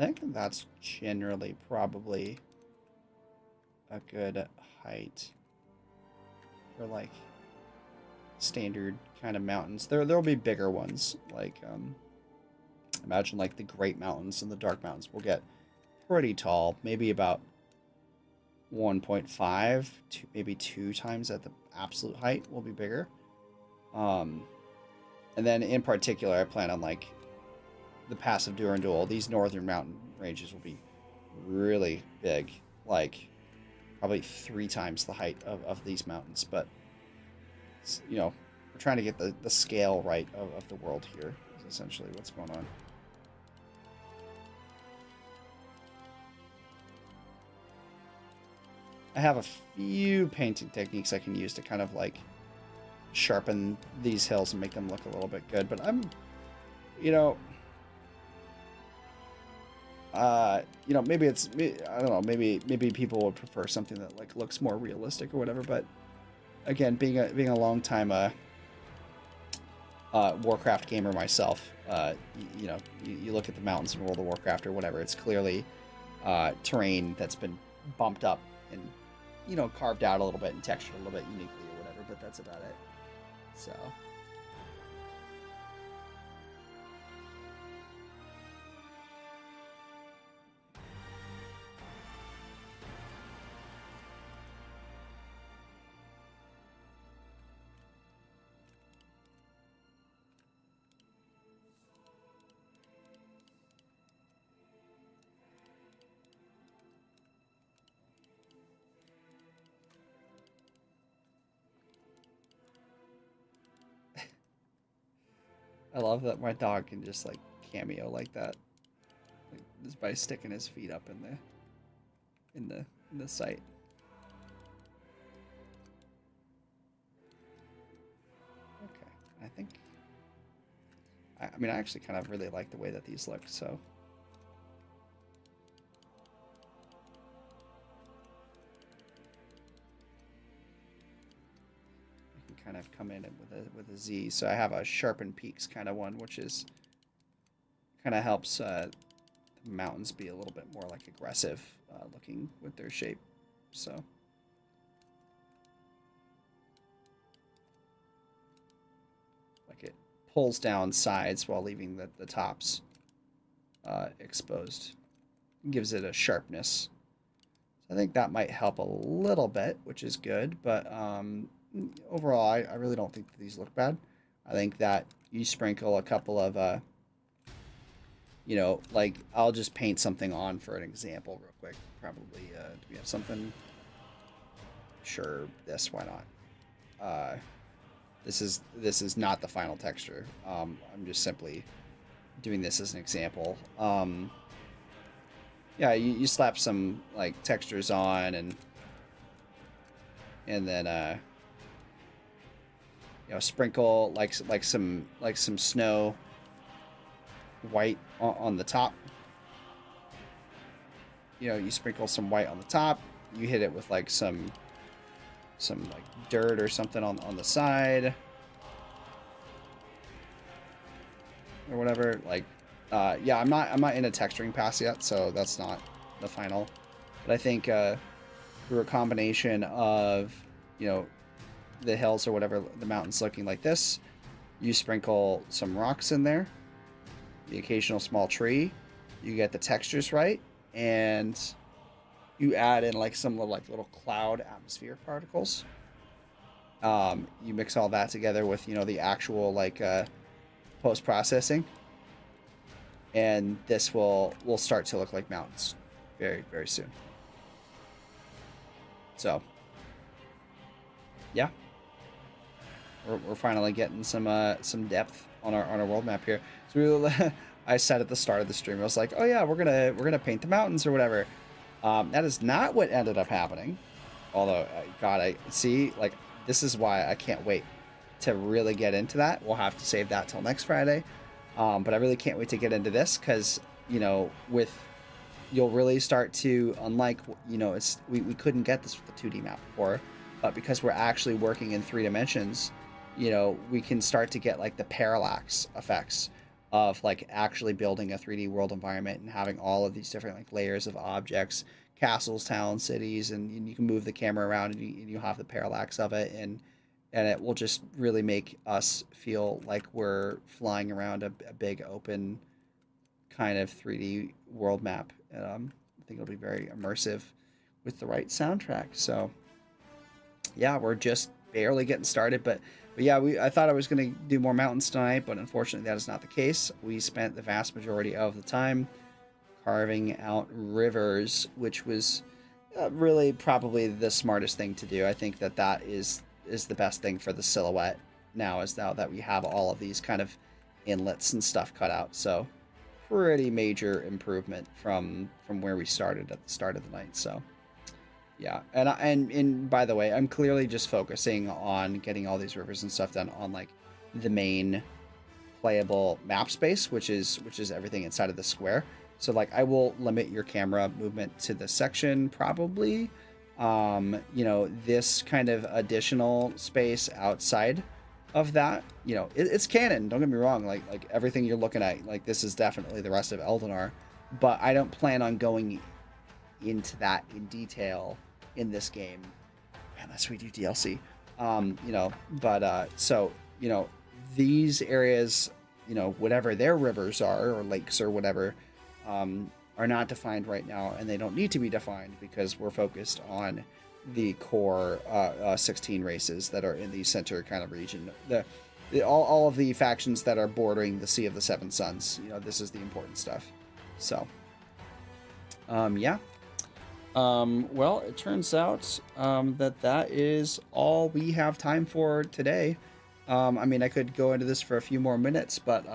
Speaker 1: I think that's generally probably a good height for like standard kind of mountains. There'll be bigger ones, like imagine like the Great Mountains and the Dark Mountains will get pretty tall, maybe about 1.5 to maybe 2 times at the absolute height will be bigger. And then in particular, I plan on like the Pass of Durandul. These northern mountain ranges will be really big, like probably 3 times the height of these mountains. But we're trying to get the scale right of the world here. Is essentially what's going on. I have a few painting techniques I can use to kind of like sharpen these hills and make them look a little bit good, but I'm maybe it's I don't know, maybe people would prefer something that like looks more realistic or whatever, but again, being a long time Warcraft gamer myself, you look at the mountains in World of Warcraft or whatever, it's clearly terrain that's been bumped up and carved out a little bit and textured a little bit uniquely or whatever, but that's about it. So I love that my dog can just like cameo like that, like, just by sticking his feet up in the site. Okay, I think. I mean, I actually kind of really like the way that these look. So. Kind of come in with a Z. So I have a sharpened peaks kind of one, which is kind of helps the mountains be a little bit more like aggressive looking with their shape. So like it pulls down sides while leaving the tops exposed. Gives it a sharpness. So I think that might help a little bit, which is good, but overall, I really don't think that these look bad. I think that you sprinkle a couple of, you know, like, I'll just paint something on for an example real quick. Probably, do we have something? Sure, this, why not? This is not the final texture. I'm just simply doing this as an example. Yeah, you slap some, like, textures on, and then, you know, sprinkle like some snow white on the top. You know, you sprinkle some white on the top. You hit it with like some like dirt or something on the side or whatever. Like, yeah, I'm not in a texturing pass yet, so that's not the final. But I think through a combination of, you know, the hills or whatever, the mountains looking like this, you sprinkle some rocks in there, the occasional small tree, you get the textures right, and you add in like some little cloud atmosphere particles. You mix all that together with, you know, the actual like post-processing, and this will start to look like mountains very, very soon. So yeah, we're finally getting some depth on our world map here. So I said at the start of the stream, I was like, oh yeah, we're gonna paint the mountains or whatever. That is not what ended up happening. Although, God, I see, like, this is why I can't wait to really get into that. We'll have to save that till next Friday. But I really can't wait to get into this because, you know, you'll really start to, unlike, you know, we couldn't get this with the 2D map before, but because we're actually working in 3 dimensions, you know, we can start to get like the parallax effects of like actually building a 3D world environment and having all of these different like layers of objects, castles, towns, cities, and you can move the camera around and you have the parallax of it, and it will just really make us feel like we're flying around a big open kind of 3D world map. I think it'll be very immersive with the right soundtrack. So yeah, we're just barely getting started, but yeah, I thought I was going to do more mountains tonight, but unfortunately that is not the case. We spent the vast majority of the time carving out rivers, which was really probably the smartest thing to do. I think that is the best thing for the silhouette now that we have all of these kind of inlets and stuff cut out. So pretty major improvement from where we started at the start of the night. So yeah, and by the way, I'm clearly just focusing on getting all these rivers and stuff done on like the main playable map space, which is everything inside of the square. So like I will limit your camera movement to this section probably. You know, this kind of additional space outside of that, you know, it's canon. Don't get me wrong. Like everything you're looking at, like this is definitely the rest of Eldinar, but I don't plan on going into that in detail in this game unless we do DLC. You know, but so, you know, these areas, you know, whatever their rivers are or lakes or whatever, are not defined right now, and they don't need to be defined because we're focused on the core 16 races that are in the center kind of region. All of the factions that are bordering the Sea of the Seven Suns. You know, this is the important stuff. So, yeah. Well, it turns out that is all we have time for today. I mean, I could go into this for a few more minutes, but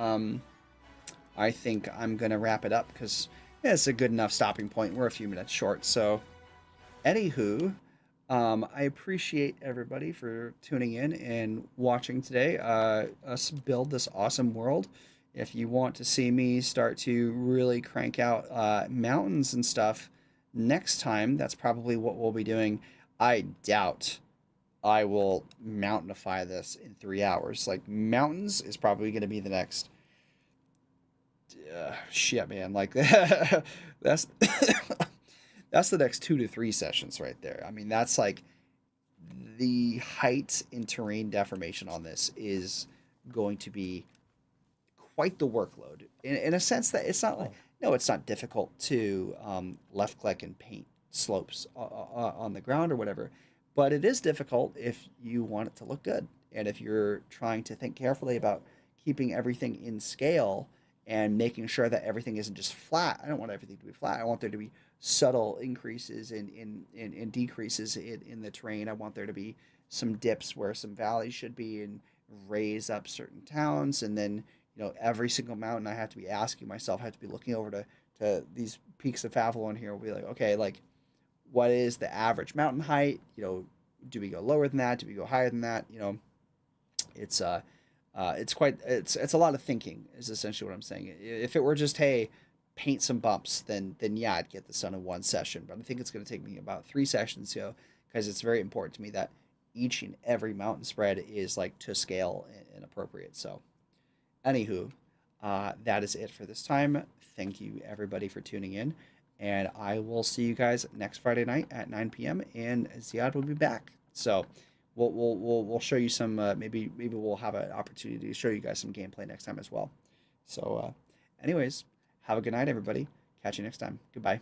Speaker 1: I think I'm gonna wrap it up because yeah, it's a good enough stopping point. We're a few minutes short, so anywho, I appreciate everybody for tuning in and watching today. Us build this awesome world. If you want to see me start to really crank out mountains and stuff next time, that's probably what we'll be doing. I doubt I will mountainify this in 3 hours. Like mountains is probably going to be the next shit, man. Like that's that's the next 2 to 3 sessions right there. I mean, that's like the height in terrain deformation on this is going to be quite the workload. In a sense that it's not like
Speaker 2: Oh,
Speaker 1: no, it's not difficult to left click and paint slopes on the ground or whatever, but it is difficult if you want it to look good and if you're trying to think carefully about keeping everything in scale and making sure that everything isn't just flat. I don't want everything to be flat. I want there to be subtle increases and decreases in the terrain. I want there to be some dips where some valleys should be and raise up certain towns. And then, every single mountain I have to be asking myself, I have to be looking over to these peaks of Avalon here. We'll be like, okay, like what is the average mountain height? Do we go lower than that? Do we go higher than that? It's it's a lot of thinking is essentially what I'm saying. If it were just hey, paint some bumps, then yeah, I'd get this done in one session. But I think it's going to take me about 3 sessions, because it's very important to me that each and every mountain spread is like to scale and appropriate. So, anywho, that is it for this time. Thank you everybody for tuning in, and I will see you guys next Friday night at 9 p.m. And Ziad will be back. So we'll show you some maybe we'll have an opportunity to show you guys some gameplay next time as well. So anyways, have a good night everybody. Catch you next time. Goodbye.